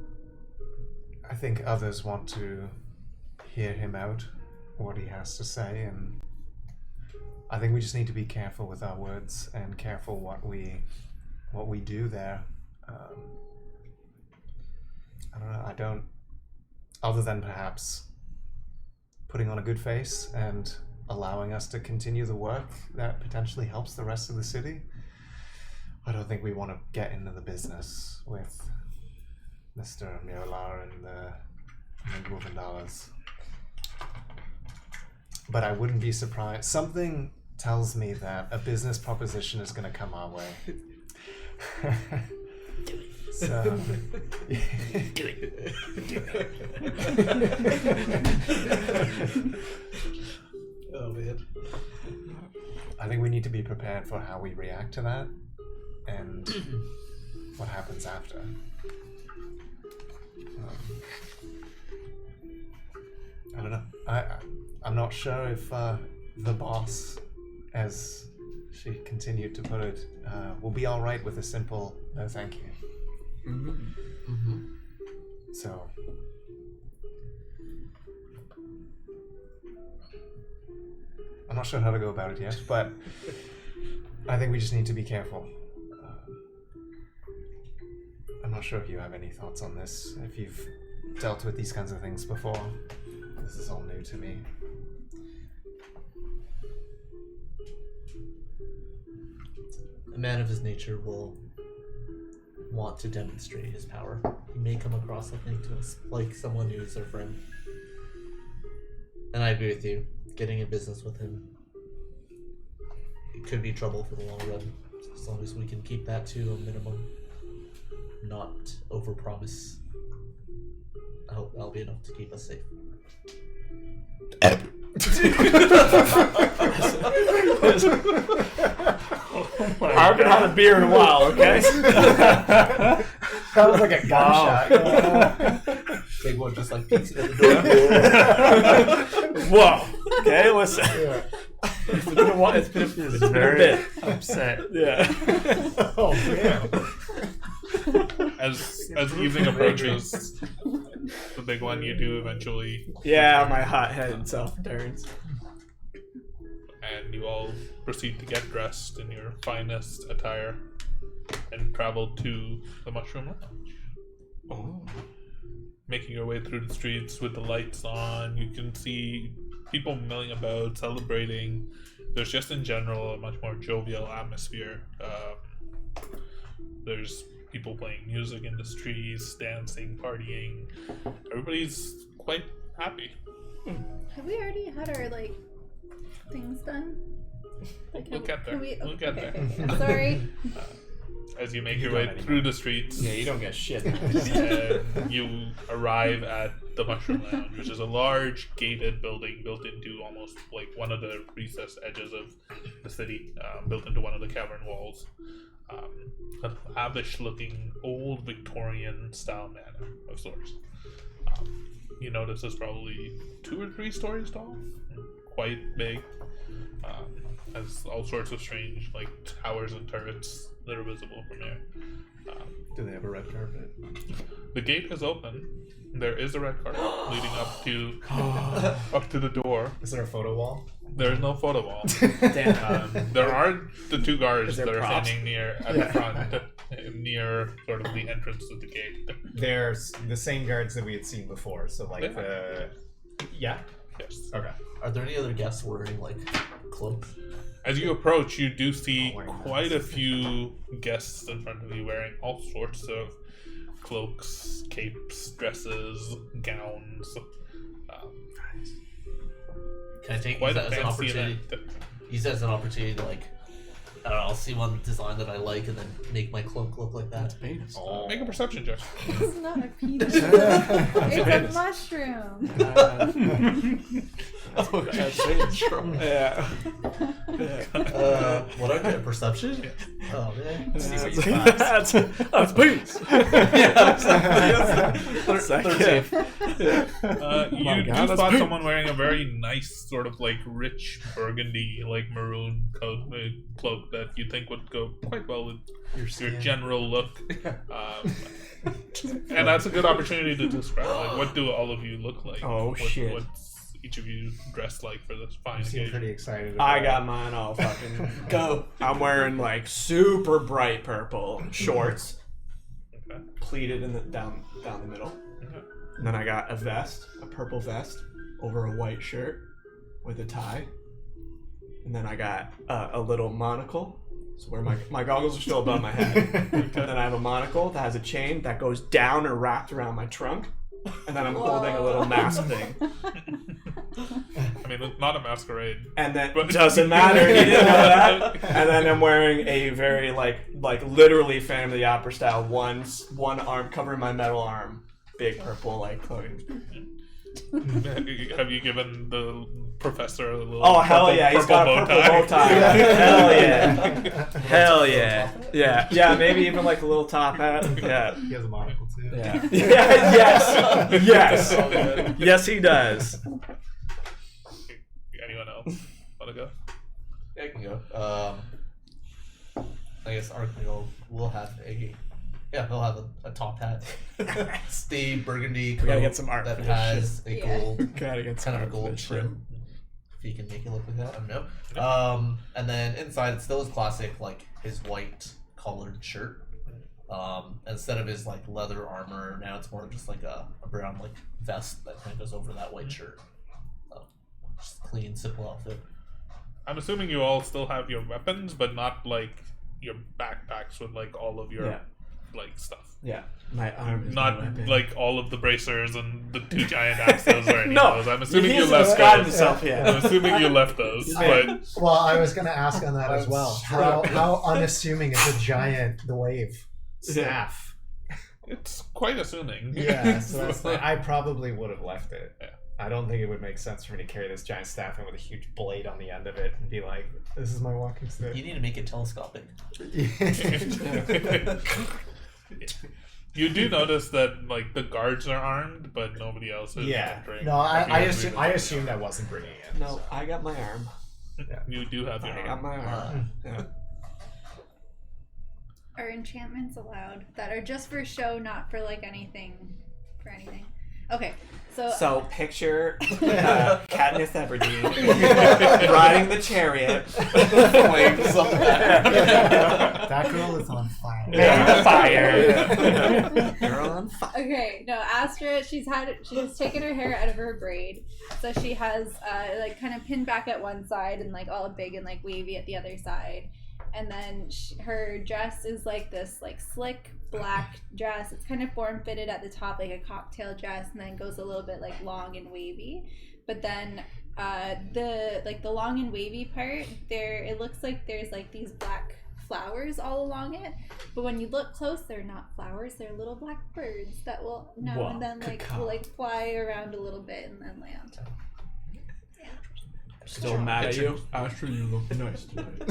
S8: I think others want to hear him out, what he has to say, and I think we just need to be careful with our words and careful what we do there. I don't know. Other than perhaps putting on a good face and allowing us to continue the work that potentially helps the rest of the city, I don't think we want to get into the business with Mr. Miralar and the Gulvendalas. But I wouldn't be surprised. Something tells me that a business proposition is going to come our way. So,
S4: Oh man.
S8: I think we need to be prepared for how we react to that and what happens after. I don't know. I'm not sure if the boss, as she continued to put it, will be all right with a simple no thank you. So I'm not sure how to go about it yet, but I think we just need to be careful. I'm not sure if you have any thoughts on this, if you've dealt with these kinds of things before. This is all new to me.
S4: A man of his nature will want to demonstrate his power. He may come across something to us like someone who is our friend. And I agree with you. Getting in business with him, it could be trouble for the long run. As long as we can keep that to a minimum, not overpromise, I hope that'll be enough to keep us safe.
S1: I haven't had a beer in a while, okay?
S3: That was like a gunshot.
S4: Big one just like peeks in at the door.
S1: Whoa. Okay, listen. It's been a while. It's been a bit.
S7: Upset.
S1: Yeah.
S3: Oh man.
S2: As evening approaches, the big one, you do eventually,
S1: Yeah, my hot-headed self returns.
S2: and you all proceed to get dressed in your finest attire and travel to the Mushroom Lounge.
S1: Oh.
S2: Making your way through the streets with the lights on, you can see people milling about, celebrating. There's just in general a much more jovial atmosphere. There's people playing music in the streets, dancing, partying. Everybody's quite happy.
S5: Have we already had our things done?
S2: We'll get there. We'll get there.
S5: Okay. Sorry.
S2: As you make your way through the streets,
S1: Yeah, you don't get shit.
S2: and you arrive at the Mushroom Lounge, which is a large gated building built into almost like one of the recessed edges of the city, built into one of the cavern walls. A lavish-looking old Victorian style manor of sorts. You notice it's probably 2 or 3 stories tall, quite big. Has all sorts of strange towers and turrets that are visible from here.
S3: Do they have a red carpet?
S2: The gate is open. There is a red carpet leading up to the door.
S3: Is there a photo wall?
S2: There is no photo wall.
S1: Damn.
S2: There are the 2 guards
S1: Is there
S2: that are
S1: props?
S2: standing at the front, near sort of the entrance to the gate.
S3: There's the same guards that we had seen before. So
S2: Yeah.
S3: the yeah.
S2: Yes.
S3: Okay.
S4: Are there any other guests wearing cloaks?
S2: As you approach, you do see quite a few guests in front of you wearing all sorts of cloaks, capes, dresses, gowns.
S4: Can I take
S2: Quite
S4: use
S2: a
S4: that as an
S2: fancy
S4: opportunity?
S2: event.
S4: Use that as an opportunity to I don't know, I'll see one design that I like and then make my cloak look like that.
S1: Penis.
S3: Oh.
S2: Make a perception check.
S5: It's not a penis. It's a mushroom.
S4: Oh,
S1: Yeah.
S4: what I get? Perception? Oh man.
S1: That's penis.
S2: You
S1: God,
S2: do
S1: that's
S2: spot
S1: big.
S2: someone wearing a very nice sort of rich burgundy maroon cloak that you think would go quite well with your general look. And that's a good opportunity to describe what do all of you look like.
S1: Oh, shit.
S2: What's each of you dressed like for this fine
S3: You seem
S2: occasion?
S3: pretty excited.
S1: I
S3: about
S1: got mine all fucking go. I'm wearing super bright purple shorts,
S2: Okay.
S1: pleated down the middle.
S2: Okay.
S1: And then I got a vest, a purple vest, over a white shirt with a tie. And then I got a little monocle, so where my goggles are still above my head. And then I have a monocle that has a chain that goes down or wrapped around my trunk. And then I'm holding a little mask thing.
S2: I mean, it's not a masquerade.
S1: And then
S2: But-
S1: doesn't matter. You didn't know that. And then I'm wearing a very like literally Phantom of the Opera style. One arm covering my metal arm, big purple like clothing.
S2: Have you given the professor a little?
S1: Oh hell
S2: purple,
S1: yeah, he's got a purple bow tie. Hell yeah, hell yeah, yeah. Maybe even like a little top hat. Yeah,
S8: He has a monocle too.
S1: yeah, yes, yes, he does.
S2: Anyone else want to go?
S4: I can go. I guess Archangel will have he'll have a top hat. The burgundy coat
S1: gotta get some art
S4: that
S1: for this
S4: has a gold,
S1: Gotta get
S4: kind of a
S1: some
S4: gold
S1: art for this
S4: trim. If he can make it look like that, I don't know. And then inside it's still his classic, like his white collared shirt. Instead of his like leather armor, now it's more just like a brown like vest that kind of goes over that white shirt. Just clean, simple outfit.
S2: I'm assuming you all still have your weapons, but not like your backpacks with like all of your like stuff.
S1: Yeah, my arm. Is
S2: Not
S1: my weapon.
S2: like all of the bracers and the 2 giant axes or any
S1: No,
S2: of those. I'm assuming you
S1: he's
S2: left
S1: described
S2: those.
S1: himself. Yeah.
S2: I'm assuming you left those, but
S8: Well, I was going to ask on that as
S3: I'm
S8: well.
S3: sure.
S8: How unassuming is a giant glaive staff?
S2: it's quite assuming.
S3: Yeah, so that's I probably would have left it.
S2: Yeah.
S3: I don't think it would make sense for me to carry this giant staff in with a huge blade on the end of it and be like, "This is my walking stick."
S4: You need to make it telescopic.
S2: You do notice that like the guards are armed, but nobody else is.
S3: Yeah.
S2: entering.
S3: No, I
S2: Because
S3: assumed I wasn't bringing it.
S1: No, I got my arm.
S2: you do have your
S1: I got
S2: arm.
S1: my arm. Yeah.
S5: Are enchantments allowed that are just for show, not for like anything? For anything. Okay,
S1: So picture Katniss Everdeen riding the chariot, flames on
S8: That girl is on fire.
S1: Girl on fire.
S5: Okay, no, Astra, she's taken her hair out of her braid, so she has like kind of pinned back at one side and like all big and like wavy at the other side, and then her dress is like this like slick black dress. It's kind of form fitted at the top like a cocktail dress, and then goes a little bit like long and wavy. But then the long and wavy part there, it looks like there's like these black flowers all along it, but when you look close, they're not flowers, they're little black birds that will now and then like will like fly around a little bit and then land.
S1: Still mad at you? Astra, you look nice tonight.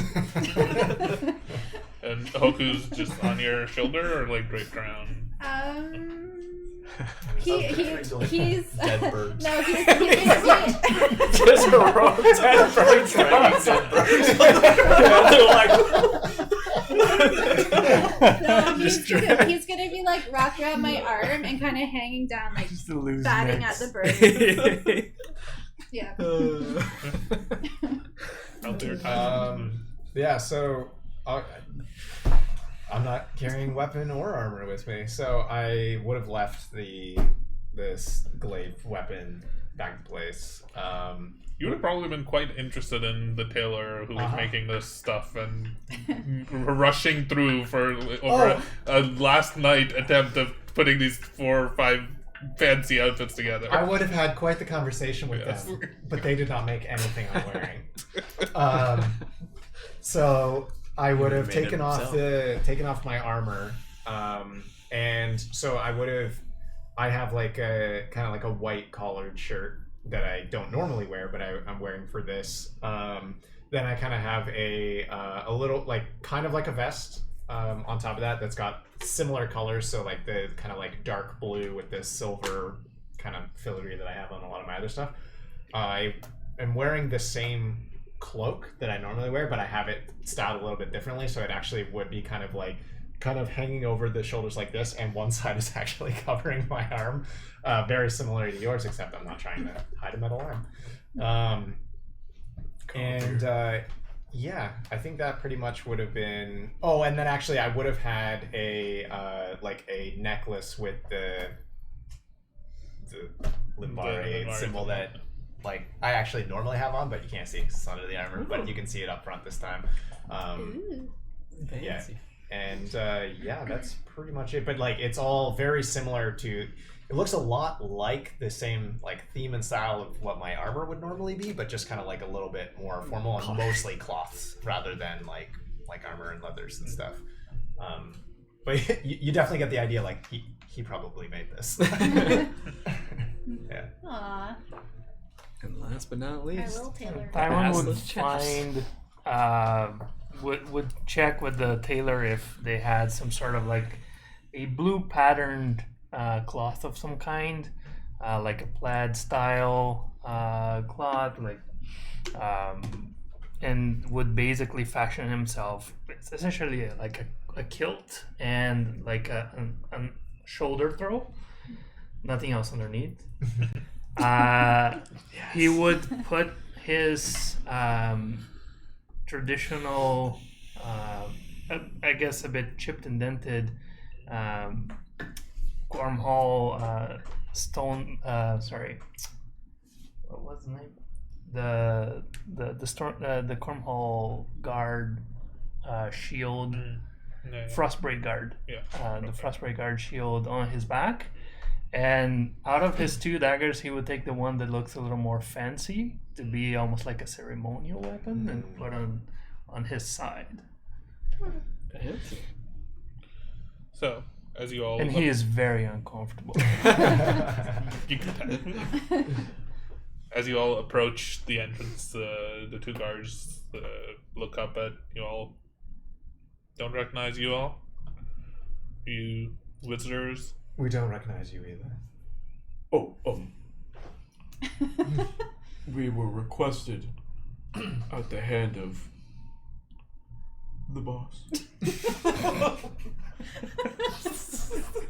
S2: And Hoku's just on your shoulder or like draped around?
S5: He's
S4: Dead birds.
S5: no, he's gonna be
S1: Just a row of dead birds.
S5: no, he's gonna be like wrapped around my arm and kind of hanging down like batting at the birds. Yeah.
S2: Out there time.
S3: Yeah, so I'm not carrying weapon or armor with me, so I would have left this glaive weapon back in place.
S2: You would have probably been quite interested in the tailor who was making this stuff and rushing through for over a last night attempt of putting these 4 or 5 fancy outfits together.
S3: I would have had quite the conversation with
S2: Yes.
S3: them, but they did not make anything I'm wearing. So I would have
S1: made it
S3: taken off my armor, and so I have like a kind of like a white collared shirt that I don't normally wear, but I'm wearing for this. Then I kind of have a little like kind of like a vest on top of that's got similar colors, so like the kind of like dark blue with this silver kind of filigree that I have on a lot of my other stuff. I am wearing the same cloak that I normally wear, but I have it styled a little bit differently, so it actually would be kind of hanging over the shoulders like this, and one side is actually covering my arm, very similar to yours, except I'm not trying to hide a metal arm. Yeah, I think that pretty much would have been. Oh, and then actually, I would have had a necklace with the Limbari symbol that like I actually normally have on, but you can't see because it's under the armor. But you can see it up front this time. Yeah, and yeah, that's pretty much it. But like, it's all very similar to. It looks a lot like the same like theme and style of what my armor would normally be, but just kind of like a little bit more formal and mostly cloths rather than like armor and leathers and stuff. But you definitely get the idea. Like he probably made this. Yeah.
S5: Aw,
S9: And last but not
S5: I
S9: least,
S5: will, Taylor.
S7: Taiwan would
S9: Assless chaps.
S7: find would check with the tailor if they had some sort of like a blue patterned cloth of some kind, like a plaid style cloth, like and would basically fashion himself. It's essentially like a kilt and like a shoulder throw, nothing else underneath. He would put his traditional, I guess a bit chipped and dented Gormhall stone. Sorry, what was the name? The Cornhall guard shield, Frostbreak guard.
S2: Yeah.
S7: The Frostbreak guard shield on his back. And out of his 2 daggers, he would take the one that looks a little more fancy to be almost like a ceremonial weapon and put on his side.
S2: So, as you all
S7: And he is very uncomfortable.
S2: You can tell. As you all approach the entrance, the 2 guards look up at you all. Don't recognize you all. You visitors.
S3: We don't recognize you either.
S6: Oh, we were requested at the hand of the boss.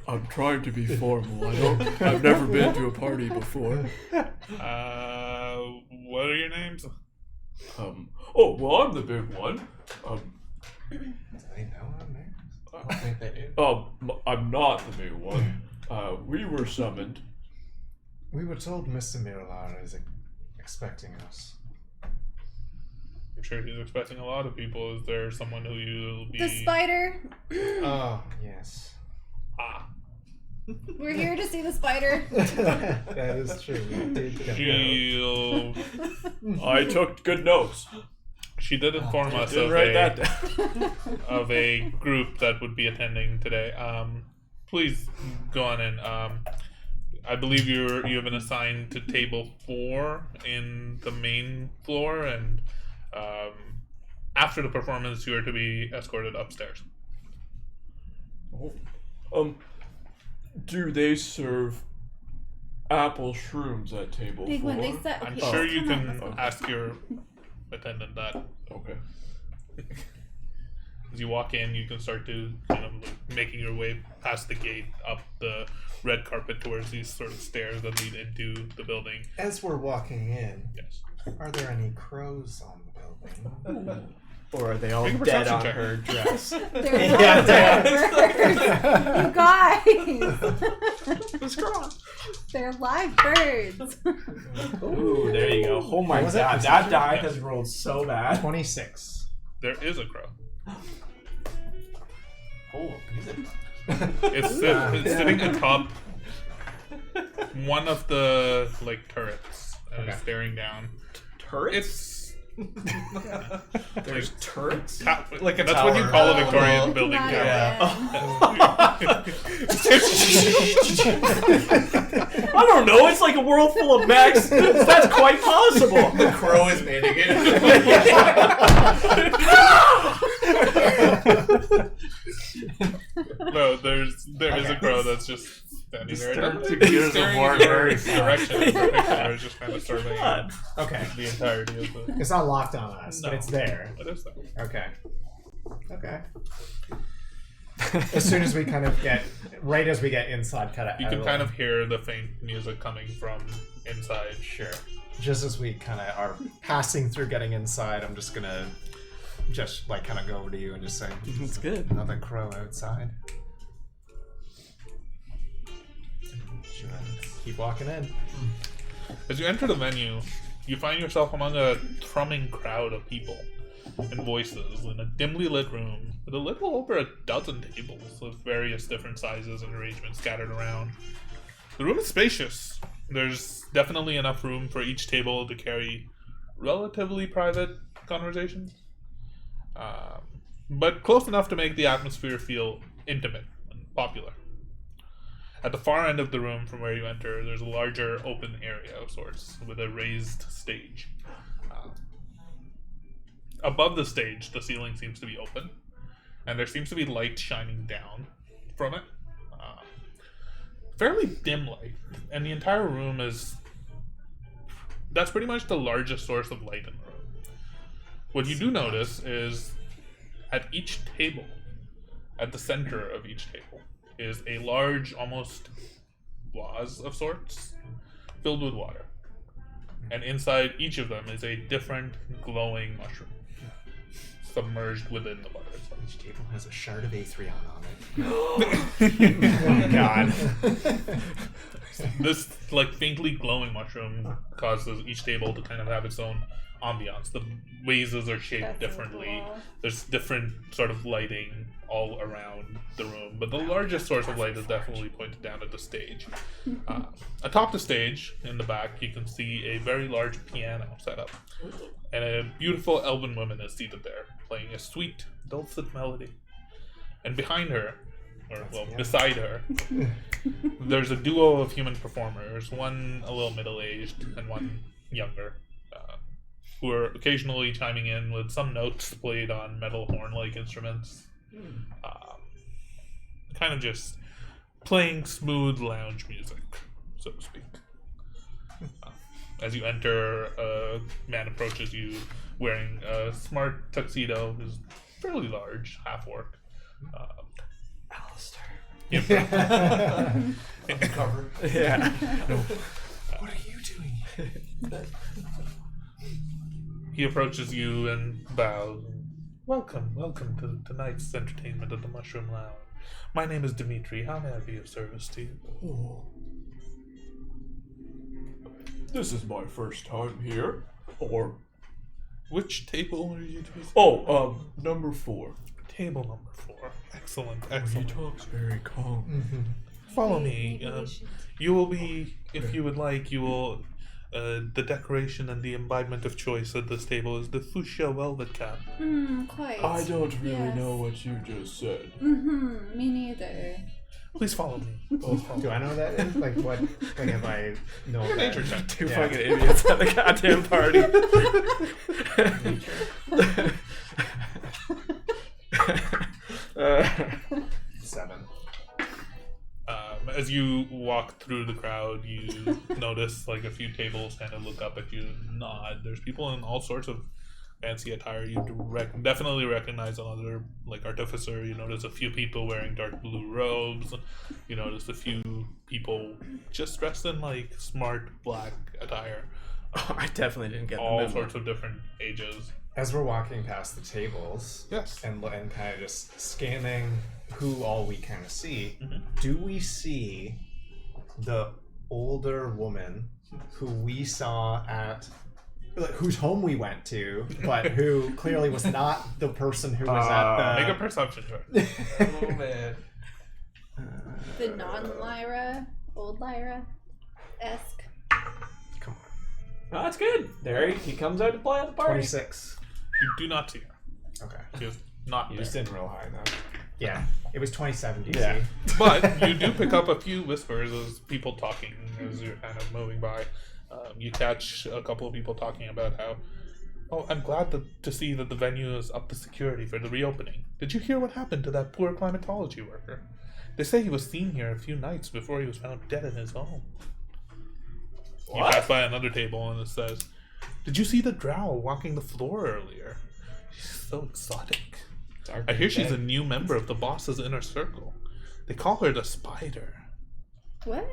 S6: I'm trying to be formal. I've never been to a party before.
S2: What are your names?
S6: Oh, well, I'm the big one.
S3: Do they know our names?
S4: I don't think they do.
S6: I'm not the big one. We were summoned.
S3: We were told Mr. Miralar is expecting us.
S2: I'm sure he's expecting a lot of people. Is there someone who you'll be...
S5: The spider.
S3: Oh, yes.
S2: Ah.
S5: We're here to see the spider.
S3: That is true. We did get
S2: She'll...
S6: I took good notes.
S2: She did inform us
S6: Didn't
S2: of
S6: write that down.
S2: of a group that would be attending today. Please go on in. I believe you have been assigned to table 4 in the main floor, and after the performance, you are to be escorted upstairs.
S6: Do they serve apple shrooms at table
S5: Big
S6: 4?
S5: one. They said.
S2: I'm
S5: okay,
S2: sure you
S5: come
S2: can
S5: on.
S2: ask your attendant that.
S6: Okay.
S2: As you walk in, you can start to kind of making your way past the gate, up the red carpet towards these sort of stairs that lead into the building.
S3: As we're walking in,
S2: Yes.
S3: are there any crows on the building?
S9: Or are they all
S2: Make a
S9: dead
S2: perception
S9: on
S2: check.
S9: her dress?
S5: They're live birds. You guys. They're live birds.
S9: Ooh, there you go. Oh my
S3: What was it?
S9: god, that die has rolled so bad.
S3: 26.
S2: There is a crow.
S9: Oh, music.
S2: It's sitting atop one of the turrets and
S3: Okay.
S2: staring down.
S9: Turrets?
S2: It's
S9: There's turrets?
S2: like that's what you call a Victorian building.
S5: Not
S2: Yeah.
S5: again.
S9: I don't know, it's like a world full of mechs. That's quite possible.
S4: The crow is mating it.
S2: No, there is a crow that's just standing there.
S7: Disturbed to Gears of
S2: Staring
S7: War
S2: in your
S7: very
S2: direction. In particular, it's just kind of surveying
S3: Okay.
S2: the entirety of the.
S3: It's not locked on us, but
S2: No.
S3: it's there.
S2: What is that?
S3: Okay. Okay. As soon as we kind of get, right as we get inside,
S2: You can kind of hear the faint music coming from inside.
S3: Sure. Just as we kind of are passing through getting inside, I'm just gonna kind of go over to you and just say,
S9: It's good.
S3: another crow outside. Sure. Keep walking in.
S2: As you enter the venue, you find yourself among a thrumming crowd of people and voices in a dimly lit room with a little over a dozen tables of various different sizes and arrangements scattered around. The room is spacious. There's definitely enough room for each table to carry relatively private conversations. but close enough to make the atmosphere feel intimate and popular. At the far end of the room from where you enter, there's a larger open area of sorts with a raised stage. Above the stage, the ceiling seems to be open, and there seems to be light shining down from it. Fairly dim light, and the entire room is... That's pretty much the largest source of light in the room. What you do notice is at each table, at the center of each table, is a large, almost vase of sorts, filled with water. And inside each of them is a different glowing mushroom, submerged within the water itself.
S8: Each table has a shard of Aetherion on it.
S3: Oh god.
S2: This like faintly glowing mushroom causes each table to kind of have its own ambiance. The vases are shaped
S5: That's so
S2: differently.
S5: cool.
S2: There's different sort of lighting all around the room, but the largest source of light is definitely pointed down at the stage. Atop the stage, in the back, you can see a very large piano set up, and a beautiful elven woman is seated there, playing a sweet, dulcet melody. And behind her, beside her, there's a duo of human performers, one a little middle-aged and one younger, who are occasionally chiming in with some notes played on metal horn-like instruments. Kind of just playing smooth lounge music, so to speak. As you enter, a man approaches you wearing a smart tuxedo, who's fairly large, half-orc.
S4: Alistair.
S3: Cover.
S4: Yeah.
S8: What are you doing?
S2: He approaches you and bows. Welcome to tonight's entertainment at the Mushroom Lounge. My name is Dimitri. How may I be of service to you?
S6: Oh. This is my first time here. Or,
S2: Which table are you to be?
S6: number 4.
S2: Table number 4. Excellent,
S6: He
S2: excellent.
S6: talks very calm.
S2: Follow me. You will be, if you would like, you will. The decoration and the imbibement of choice at this table is the fuchsia velvet cap.
S5: Quite.
S6: I don't really
S5: Yes.
S6: know what you just said.
S5: Me neither.
S2: Please follow me.
S3: Do I know what that is? Like what? Like if I know that?
S2: Nature check.
S1: Two
S3: Yeah.
S1: fucking idiots at the goddamn party.
S3: Seven.
S2: As you walk through the crowd, you notice like a few tables kind of look up at you and nod. There's people in all sorts of fancy attire. You definitely recognize another like artificer. You notice a few people wearing dark blue robes. You notice a few people just dressed in like smart black attire.
S1: I definitely didn't get the
S2: All
S1: memo.
S2: sorts of different ages.
S3: As we're walking past the tables,
S2: Yes.
S3: and kind of just scanning who all we kind of see,
S2: Mhm.
S3: do we see the older woman who we saw at, like, whose home we went to, but who clearly was not the person who was at
S2: Make a
S3: the...
S2: perception check.
S3: Oh man.
S5: The non-Lyra, old Lyra-esque.
S3: Come on.
S1: Oh, that's good. There he comes out to play at the party.
S3: 26.
S2: You do not see her.
S3: Okay.
S2: She is not
S3: You
S2: there.
S3: just didn't roll high enough. Yeah. It was 27 DC.
S1: Yeah.
S2: But you do pick up a few whispers as people talking as you're kind of moving by. You catch a couple of people talking about how, oh, I'm glad to see that the venue is up to security for the reopening. Did you hear what happened to that poor climatology worker? They say he was seen here a few nights before he was found dead in his home. You pass by another table and it says, did you see the drow walking the floor earlier? She's so exotic. I hear she's a new member of the boss's inner circle. They call her the Spider.
S5: What?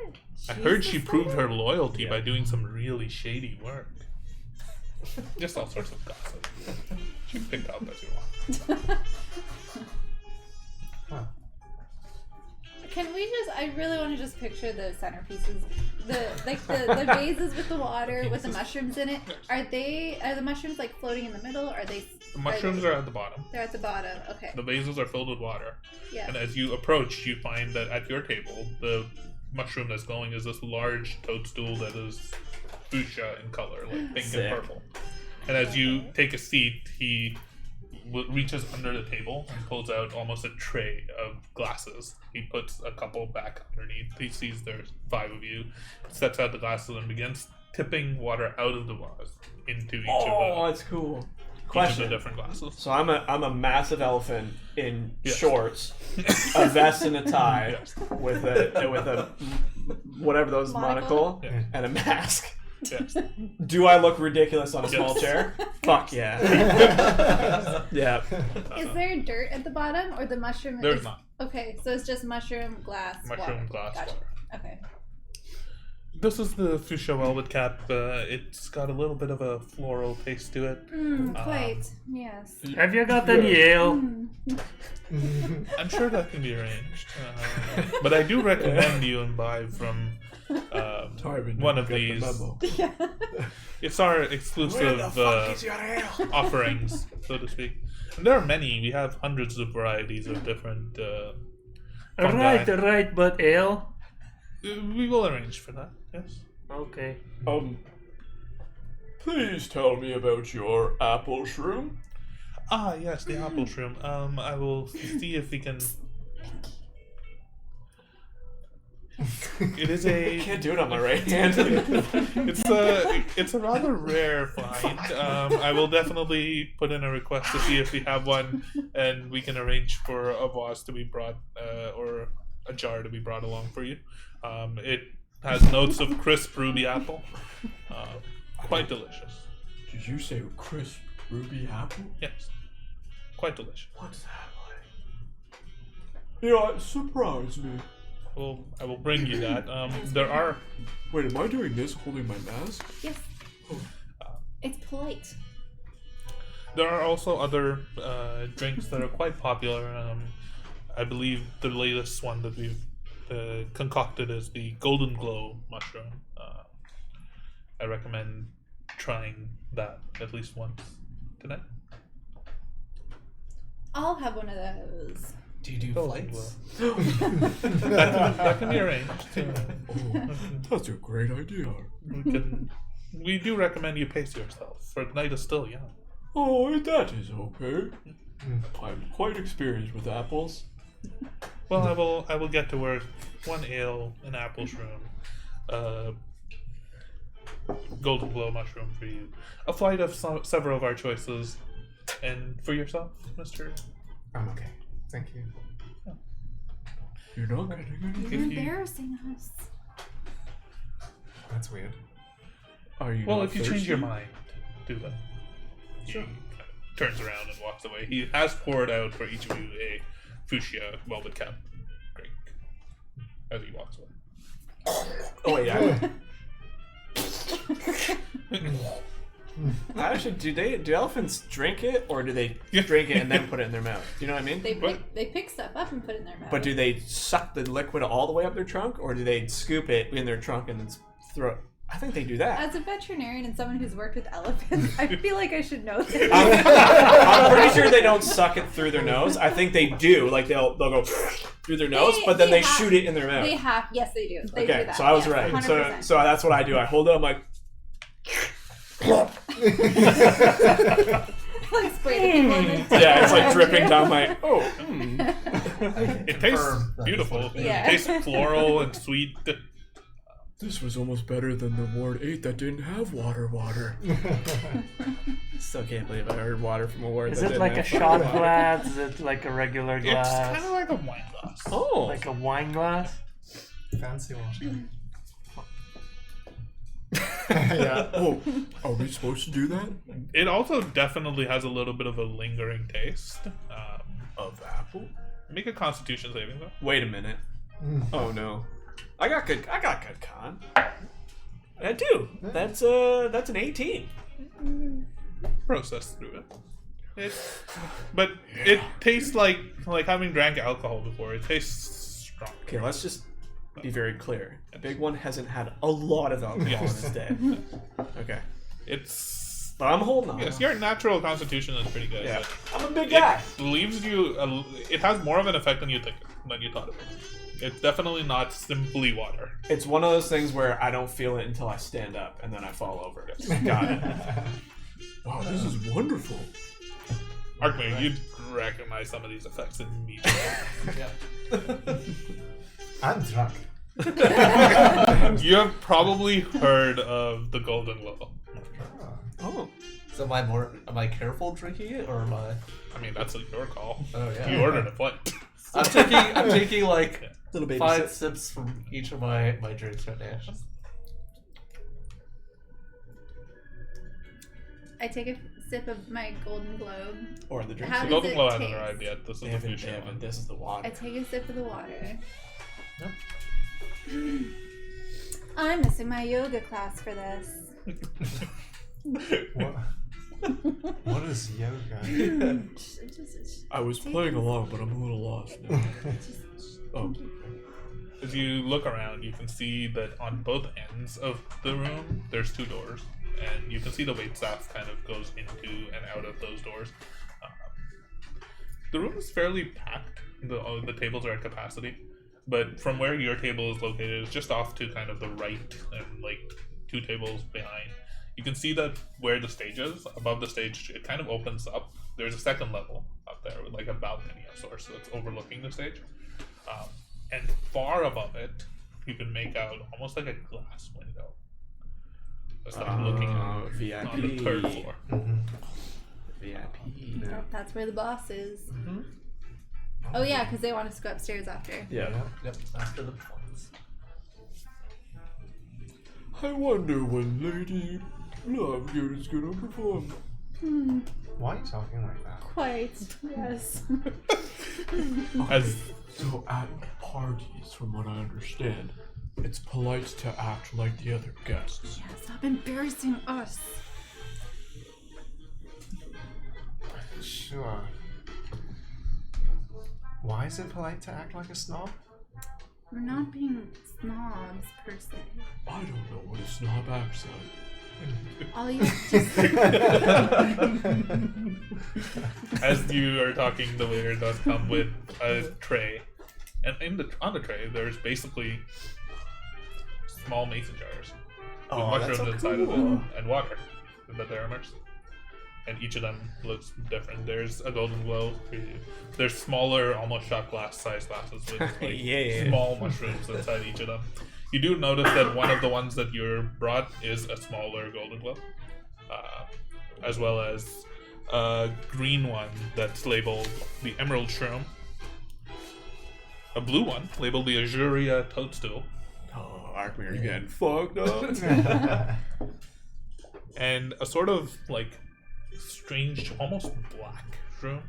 S2: I heard
S5: She's
S2: she
S5: the
S2: proved
S5: spider?
S2: her loyalty by doing some really shady work. Just all sorts of gossip. You can pick up as you want.
S5: Can we just? I really want to just picture the centerpieces, the vases with the water with the mushrooms in it. Are the mushrooms like floating in the middle? Or are they?
S2: The mushrooms are at the bottom.
S5: They're at the bottom. Okay.
S2: The vases are filled with water.
S5: Yeah.
S2: And as you approach, you find that at your table, the mushroom that's glowing is this large toadstool that is fuchsia in color, like pink
S1: Sick.
S2: and purple. And as you take a seat, he reaches under the table and pulls out almost a tray of glasses. He puts a couple back underneath. He sees there's 5 of you, sets out the glasses and begins tipping water out of the vase into each
S1: Oh,
S2: of
S1: that's cool.
S2: the
S1: Question.
S2: different glasses.
S1: So I'm a massive elephant in
S2: Yes.
S1: shorts, a vest and a tie, with a whatever those monocle,
S2: Yeah.
S1: and a mask.
S2: Yes.
S1: Do I look ridiculous on a small
S2: Yes.
S1: chair? Fuck yeah. Yeah.
S5: Is there dirt at the bottom, or the mushroom?
S2: There's
S5: is...
S2: not.
S5: Okay, so it's just mushroom, glass,
S2: Mushroom,
S5: water.
S2: glass,
S5: Gotcha.
S2: water.
S5: Okay.
S2: This is the fuchsia velvet cap. It's got a little bit of a floral taste to it.
S5: Quite. Yes.
S7: Have you got any ale?
S2: I'm sure that can be arranged. But I do recommend you imbibe from one of these.
S5: Yeah.
S2: It's our exclusive offerings, so to speak. And there are many. We have hundreds of varieties of different fungi.
S7: Right, but ale?
S2: We will arrange for that, yes.
S7: Okay.
S6: Please tell me about your apple shroom.
S2: Ah, yes, the apple shroom. I will see if we can... It is a...
S1: Can't do it on my right hand.
S2: It's a rather rare find. I will definitely put in a request to see if we have one, and we can arrange for a vase to be brought, or a jar to be brought along for you. It has notes of crisp ruby apple. Quite delicious.
S6: Did you say crisp ruby apple?
S2: Yes. Quite delicious.
S6: What's that like? Yeah, it surprised me.
S2: Well, I will bring you that. There are...
S6: Wait, am I doing this holding my mask?
S5: Yes. It's polite.
S2: There are also other drinks that are quite popular. I believe the latest one that we've concocted is the Golden Glow mushroom. I recommend trying that at least once tonight.
S5: I'll have one of those.
S4: Do you do
S2: Golden
S4: flights?
S2: Glow. that can be arranged.
S6: That's a great idea.
S2: We do recommend you pace yourself, for the night is still young.
S6: Oh, that is okay. I'm quite experienced with apples.
S2: Well, I will get to work. 1 ale, an apple shroom, Golden Glow mushroom for you, a flight of several of our choices, and for yourself, Mr.
S3: I'm okay. Thank you.
S6: You're not getting anything?
S5: You're embarrassing us.
S3: That's weird.
S6: Are you
S2: Well,
S6: not
S2: if you change
S6: thirsty?
S2: your mind, do that. He turns around and walks away. He has poured out for each of you a fuchsia velvet cap drink as he walks away.
S1: Oh yeah. Actually, do elephants drink it, or do they drink it and then put it in their mouth? Do you know what I mean?
S5: They pick stuff up and put it in their mouth.
S1: But do they suck the liquid all the way up their trunk, or do they scoop it in their trunk and then throw it? I think they do that.
S5: As a veterinarian and someone who's worked with elephants, I feel like I should know this.
S1: I'm pretty sure they don't suck it through their nose. I think they do. Like they'll go through their nose, but then they shoot it in their mouth.
S5: They have, yes, they do. They do
S1: Okay,
S5: that.
S1: so I was
S5: yes,
S1: right.
S5: 100%.
S1: So that's what I do. I hold it. I'm like,
S5: Like spray the people in their
S1: yeah, it's like dripping down my. Oh,
S2: It tastes
S4: Confirm that
S2: beautiful.
S4: is
S5: Yeah.
S2: It tastes floral and sweet.
S6: This was almost better than the Ward 8 that didn't have water.
S1: still can't believe I heard water from a word.
S7: Is
S1: that
S7: it
S1: didn't
S7: like a
S1: have
S7: shot
S1: fucking water.
S7: glass? Is it like a regular
S2: It's
S7: glass?
S2: kind of like a wine glass.
S1: Oh,
S7: Like a wine glass?
S3: Fancy one.
S6: Yeah. Oh, are we supposed to do that?
S2: It also definitely has a little bit of a lingering taste.
S6: Of apple?
S2: Make a Constitution saving throw.
S1: wait a minute. Oh no, I got good con. I do. That's an 18.
S2: Process through it. But it tastes like having drank alcohol before. It tastes strong.
S1: Okay, let's just be very clear. The big one hasn't had a lot of alcohol in his day. Okay,
S2: It's
S1: but I'm holding on.
S2: yes, your natural constitution is pretty good.
S1: Yeah,
S2: but
S1: I'm a big guy.
S2: It leaves you. It has more of an effect than you thought it would. It's definitely not simply water.
S1: It's one of those things where I don't feel it until I stand up and then I fall over. Got it.
S6: Wow, this is wonderful.
S2: Arkmir, you'd recognize some of these effects immediately.
S4: Yeah.
S8: I'm drunk.
S2: You have probably heard of the Golden Glow.
S4: Oh. So am I careful drinking it, or am I?
S2: I mean, that's your call.
S4: Oh yeah.
S2: You ordered a plate.
S4: I'm taking like
S9: Little baby
S4: 5
S9: sip.
S4: sips from each of my drinks right now.
S5: I take a sip of my Golden Globe.
S9: Or the drink.
S5: How
S2: The
S5: does
S2: Golden
S5: it
S2: Glow hasn't
S5: taste?
S2: arrived yet. This is
S9: They
S2: the
S9: haven't,
S2: future
S9: they
S2: one.
S9: haven't. This is the water.
S5: I take a sip of the water.
S4: Yep.
S5: I'm missing my yoga class for this.
S8: What? What is yoga?
S6: I was playing along, but I'm a little lost now. Oh,
S2: As you look around, you can see that on both ends of the room, there's 2 doors. And you can see the waitstaff kind of goes into and out of those doors. The room is fairly packed. The tables are at capacity. But from where your table is located, it's just off to kind of the right and like 2 tables behind. You can see that where the stage is, above the stage, it kind of opens up. There's a second level up there with like a balcony of sorts that's overlooking the stage. And far above it, you can make out almost like a glass window. It's like looking out
S9: VIP.
S2: on the 3rd floor.
S9: VIP.
S5: That's where the boss is. Oh yeah, because they want us to go upstairs after.
S9: Yeah.
S4: Yep. After the performance.
S6: I wonder when Lady Lovegood is gonna perform.
S8: Why are you talking like that?
S5: Quite. Yes.
S2: As
S6: So at parties, from what I understand, it's polite to act like the other guests.
S5: Yeah, stop embarrassing us.
S8: Sure. Why is it polite to act like a snob?
S5: We're not being snobs per se.
S6: I don't know what a snob acts like.
S5: All you just
S2: as you are talking, the waiter does come with a tray, and on the tray there's basically small mason jars with
S9: Oh, that's
S2: mushrooms
S9: so
S2: inside of
S9: cool.
S2: them and water that they're immersed. And each of them looks different. There's a Golden Glow. There's smaller, almost shot glass sized glasses with like
S9: Yeah.
S2: small mushrooms inside each of them. You do notice that one of the ones that you're brought is a smaller Golden Glow, as well as a green one that's labeled the Emerald Shroom, a blue one labeled the Azuria Toadstool,
S6: Oh, Arkmir, you're getting fucked up.
S2: and a sort of like strange, almost black shroom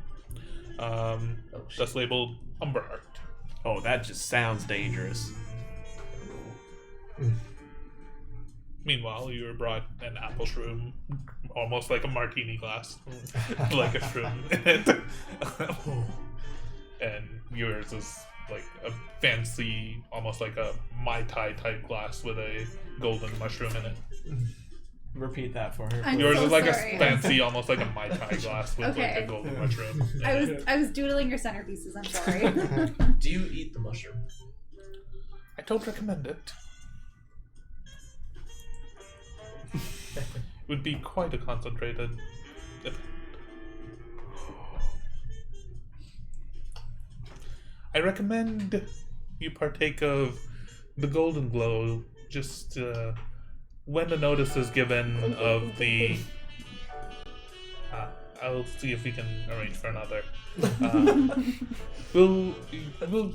S2: that's labeled Umber Heart.
S9: Oh, that just sounds dangerous.
S2: Meanwhile, you were brought an apple shroom, almost like a martini glass, like a shroom in it. And yours is like a fancy, almost like a Mai Tai type glass with a golden mushroom in it.
S9: Repeat that for her.
S5: I'm
S2: Yours
S5: so
S2: is like
S5: sorry.
S2: a fancy, almost like a Mai Tai glass with like
S5: Okay.
S2: a golden mushroom. in
S5: I
S2: it.
S5: was doodling your centerpieces. I'm sorry.
S4: Do you eat the mushroom?
S2: I don't recommend it. It would be quite a concentrated effect. I recommend you partake of the Golden Glow just when the notice is given of the... I'll see if we can arrange for another. We'll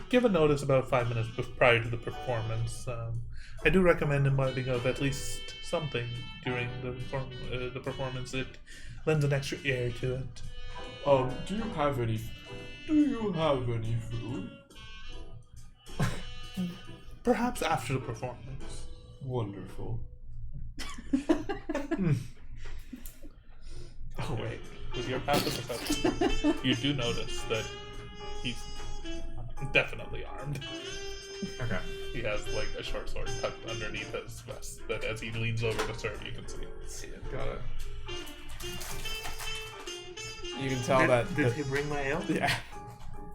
S2: give a notice about 5 minutes prior to the performance. I do recommend imbibing of at least something during the performance. It lends an extra air to it.
S6: Do you have any food?
S2: Perhaps after the performance.
S6: Wonderful.
S9: Oh, wait.
S2: With your passive perception, you do notice that he's definitely armed.
S8: Okay.
S2: He has like a short sword tucked underneath his vest that as he leans over to serve, you can see.
S8: Got it.
S9: You can tell that.
S7: Did he bring my ale?
S9: Yeah.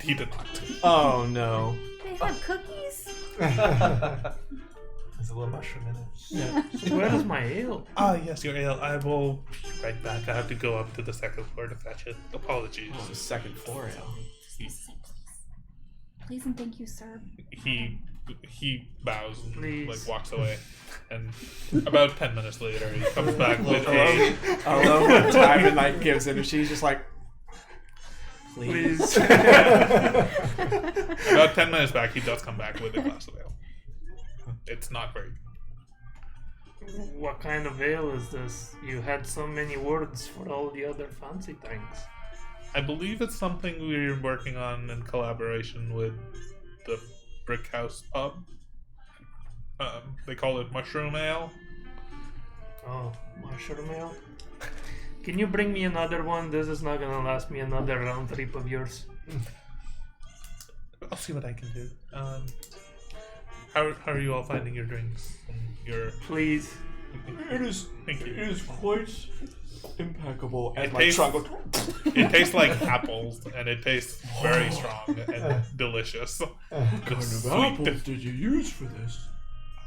S2: He did not.
S9: Oh no.
S5: They have cookies.
S8: There's a little mushroom in it.
S7: So where is my ale?
S2: Ah, yes, your ale. I will be right back. I have to go up to the second floor to fetch it. Apologies.
S1: Oh, the second floor ale.
S5: Please and thank you, sir.
S2: He bows and
S7: Please.
S2: like walks away, and about 10 minutes later he comes back with a.
S1: I love what Timon like gives it, and she's just like,
S7: Please.
S2: About 10 minutes back, he does come back with a glass of ale. It's not very good.
S7: What kind of ale is this? You had so many words for all the other fancy things.
S2: I believe it's something we're working on in collaboration with the Brick House Pub. They call it mushroom ale.
S7: Oh, mushroom ale? Can you bring me another one? This is not gonna last me another round trip of yours.
S2: I'll see what I can do. How are you all finding your drinks?
S7: Please.
S1: it is quite impeccable. And
S2: It
S1: my
S2: tastes-
S1: trunk goes,
S2: It tastes like apples, and it tastes very strong and delicious.
S1: what kind of apples did you use for this?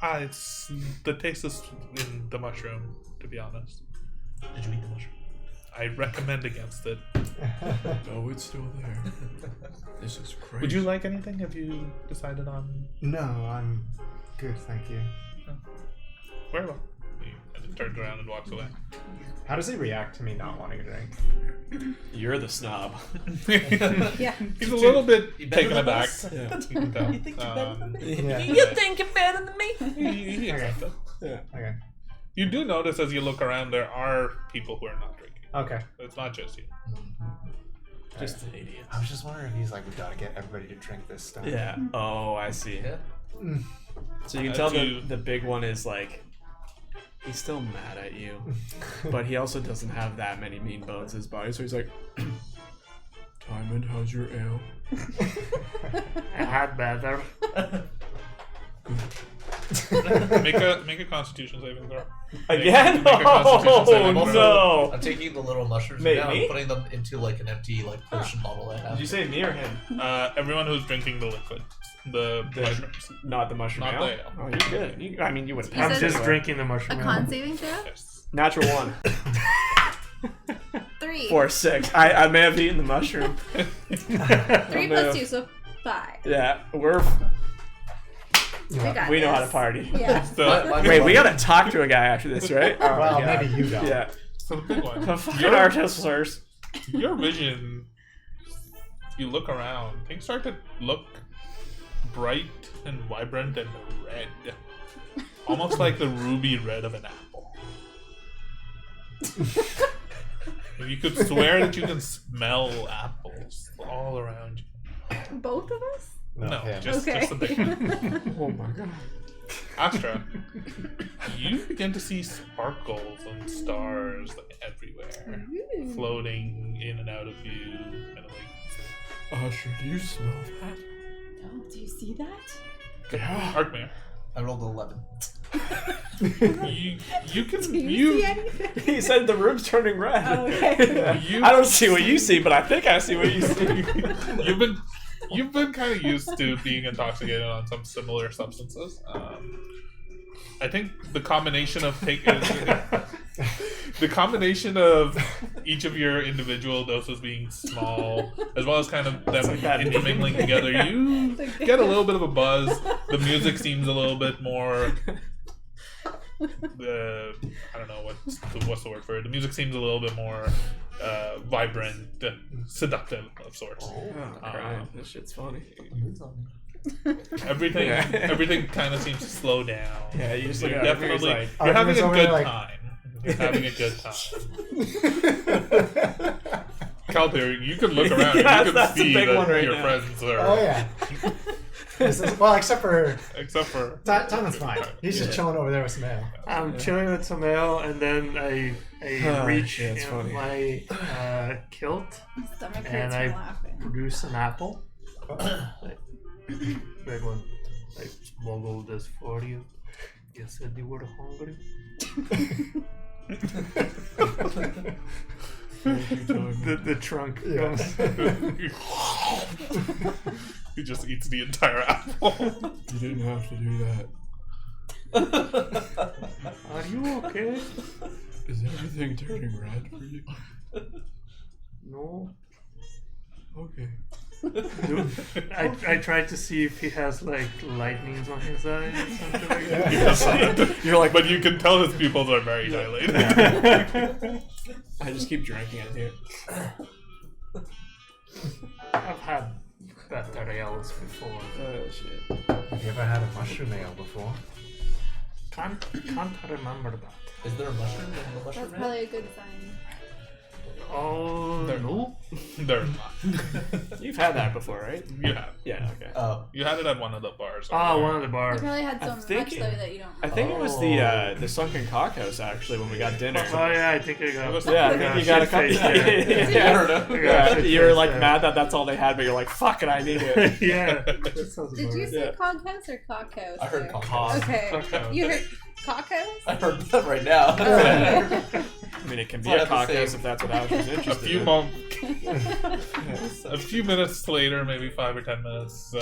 S2: It's the taste is in the mushroom, to be honest.
S4: Did you eat the mushroom?
S2: I recommend against it.
S1: Oh, it's still there. This is crazy.
S2: Would you like anything? Have you decided on?
S8: No, I'm good, thank you.
S2: Very well. He turns around and walks away.
S3: How does he react to me not wanting a drink?
S1: You're the snob.
S5: Yeah.
S2: He's a little bit
S4: You better
S2: taken
S4: than
S2: aback.
S4: us?
S1: Yeah.
S2: You can tell.
S4: You think you're better than me?
S3: Yeah.
S4: You think you're better than me?
S2: He accepts it.
S3: Okay.
S2: You do notice as you look around, there are people who are not drinking.
S3: Okay.
S2: It's not just you.
S1: Just an idiot.
S8: I was just wondering if he's like, we gotta get everybody to drink this stuff.
S1: Yeah. Oh, I see.
S4: Yeah.
S1: So you can
S2: As
S1: tell
S2: you-
S1: the big one is like, he's still mad at you, but he also doesn't have that many mean bones in his body. So he's like, Timon, how's your ale?
S7: I had better.
S2: Make a Constitution saving throw.
S1: Again?
S2: Make a Constitution saving
S1: Oh
S2: throw.
S1: no!
S4: I'm taking the little mushrooms
S1: Mate,
S4: now
S1: me?
S4: and putting them into like an empty like potion bottle I have.
S1: Did you say me or him?
S2: Everyone who's drinking the liquid, the mushrooms.
S1: Not the mushroom
S2: Not
S1: ale?
S2: the ale.
S1: Oh, you're good. I mean, you wouldn't
S5: You
S7: I'm
S1: pass
S5: said-
S1: it
S7: just
S1: anyway.
S7: drinking the
S5: A
S7: mushroom ale.
S5: con saving throw?
S2: Yes.
S1: Natural 1.
S5: 3.
S1: 4, 6. I may have eaten the mushroom.
S5: 3
S1: no.
S5: plus 2, so 5.
S1: Yeah,
S5: We got
S1: we know how to
S5: this.
S1: party.
S5: Yeah.
S2: So,
S1: Wait, we gotta talk to a guy after this, right? Oh,
S3: Well,
S1: God.
S3: maybe you don't.
S1: Yeah.
S2: so the big one.
S1: The fucking
S2: Your-
S1: artificers.
S2: Your vision, you look around, things start to look bright and vibrant and red. Almost like the ruby red of an apple. You could swear that you can smell apples all around you.
S5: Both of us?
S2: No,
S3: him.
S2: just
S5: Okay.
S2: the big one.
S1: Oh my god.
S2: Astra, you begin to see sparkles and stars everywhere, floating in and out of you. And like,
S1: Usher, do you smell that?
S5: No, do you see that?
S1: Yeah.
S2: Arkmare,
S4: I rolled 11.
S2: you can
S5: Do you see anything?
S1: He said the room's turning red.
S5: Oh, okay.
S2: you
S1: I don't see what you see, but I think I see what you see.
S2: You've been kind of used to being intoxicated on some similar substances. I think the combination of each of your individual doses being small, as well as kind of them
S1: like that
S2: intermingling together, you get a little bit of a buzz. The music seems a little bit more. I don't know what's the word for it. The music seems a little bit more vibrant, seductive of sorts.
S1: Oh, crap. This shit's funny.
S2: Everything kind of seems to slow down.
S1: Yeah, you just
S2: You're
S1: look at it,
S2: definitely
S1: like,
S2: you're having a
S3: over
S2: good
S3: there like-
S2: time. You're having a good time. Calpir, you can look around.
S1: Yes,
S2: you can
S1: that's the
S2: see
S1: big
S2: that
S1: one right
S2: your
S1: now.
S2: friends are.
S3: Oh yeah. Well, except for
S2: Except for
S3: Timon's fine. He's just chilling over there with some ale.
S7: I'm chilling with some ale, and then I reach
S1: yeah, it's
S7: in
S1: funny.
S7: my kilt
S5: My stomach
S7: and
S5: hurts
S7: I
S5: from laughing.
S7: produce an apple. Big one. I smuggled this for you. You said you were hungry. The trunk.
S3: Yeah.
S2: he just eats the entire apple.
S1: You didn't have to do that.
S7: Are you okay?
S6: Is everything turning red for you?
S7: No.
S6: Okay.
S7: I tried to see if he has like lightnings on his eyes or something like
S2: He
S7: that.
S2: does not. You're like, but you can tell his pupils are very dilated.
S1: I just keep drinking it here.
S7: I've had better ales before.
S1: Oh shit.
S3: Have you ever had a mushroom ale before?
S7: Can't remember that.
S4: Is there a mushroom in the
S5: That's
S4: mushroom ale?
S5: probably a good sign.
S7: Oh no.
S2: They're not.
S1: You've had that before, right?
S2: You have.
S1: Yeah. Okay.
S4: Oh.
S2: You had it at one of the bars.
S7: Oh, one of the
S5: You
S7: bars.
S5: probably had
S1: I'm
S5: so much
S1: thinking-
S5: though that you don't.
S1: I think it was the sunken cockhouse actually when we got dinner.
S7: Oh yeah, I think I got.
S1: Yeah, I think you got a couple.
S7: shit-faced, yeah.
S1: Yeah.
S7: I got
S1: Yeah,
S7: shit-faced,
S1: you were like
S7: yeah.
S1: mad that that's all they had, but you're like, "Fuck it, I need it."
S7: Yeah. That sounds
S5: Did you
S7: about
S5: say
S1: Yeah.
S5: cockhouse or cockhouse?
S4: I heard
S5: there?
S4: cockhouse.
S5: Okay.
S7: Cockhouse.
S5: You heard cockhouse?
S4: I heard that right now.
S5: Oh, okay.
S1: I mean, it can be
S4: It's
S1: a
S4: not the
S1: cockhouse
S4: same.
S1: if that's what Alex was
S2: A
S1: interested
S2: few
S1: in.
S2: a few minutes later, maybe 5 or 10 minutes,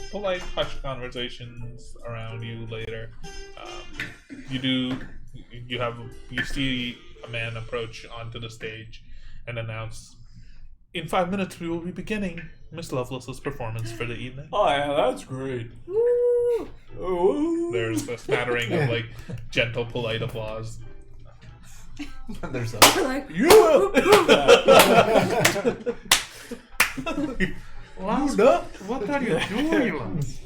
S2: polite hushed conversations around you later. You see a man approach onto the stage and announce, "In 5 minutes, we will be beginning Miss Lovelace's performance for the evening."
S1: Oh yeah, that's great.
S5: Woo!
S1: Ooh.
S2: There's a smattering of like gentle, polite applause.
S4: There's a.
S5: We're like,
S1: You will.
S7: Lance, what are you doing, Lance?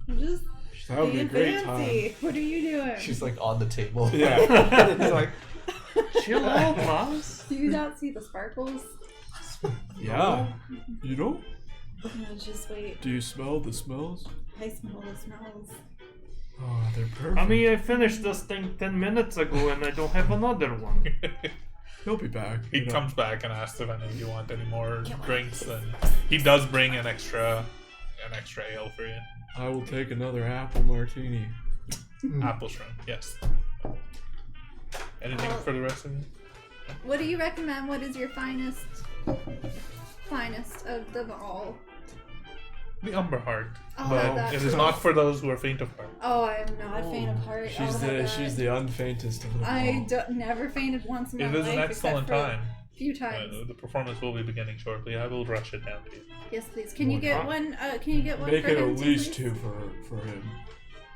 S5: I'm just
S1: That would be a
S5: being
S1: great
S5: fancy.
S1: time.
S5: What are you doing?
S4: She's like on the table.
S1: Yeah. He's like,
S7: Chill out, Lance.
S5: Do you not see the sparkles?
S1: yeah. You know?
S5: No, just wait.
S1: Do you smell the smells?
S5: I smell the smells.
S1: Oh, they're perfect.
S7: I mean, I finished this thing 10 minutes ago and I don't have another one.
S1: He'll be back.
S2: He
S1: you know.
S2: comes back and asks if any of you want any more drinks, and he does bring an extra ale for you.
S1: I will take another apple martini.
S2: Apple shrimp, yes. Anything for the rest of you?
S5: What do you recommend? What is your finest of them all?
S2: The Umber Heart.
S5: Oh,
S2: But
S5: that-
S2: it is not for those who are faint of heart.
S5: Oh, I am not faint of heart.
S1: She's
S5: I'll have that.
S1: she's the unfaintest of them
S5: I
S1: all.
S5: never fainted once in my
S2: It
S5: life.
S2: is an excellent
S5: except for
S2: time.
S5: A few times.
S2: The performance will be beginning shortly. I will rush it down to you.
S5: Yes, please. Can you get one? Can you get one
S1: Make
S5: for
S1: it
S5: him
S1: at
S5: too,
S1: least
S5: please?
S1: 2 for him.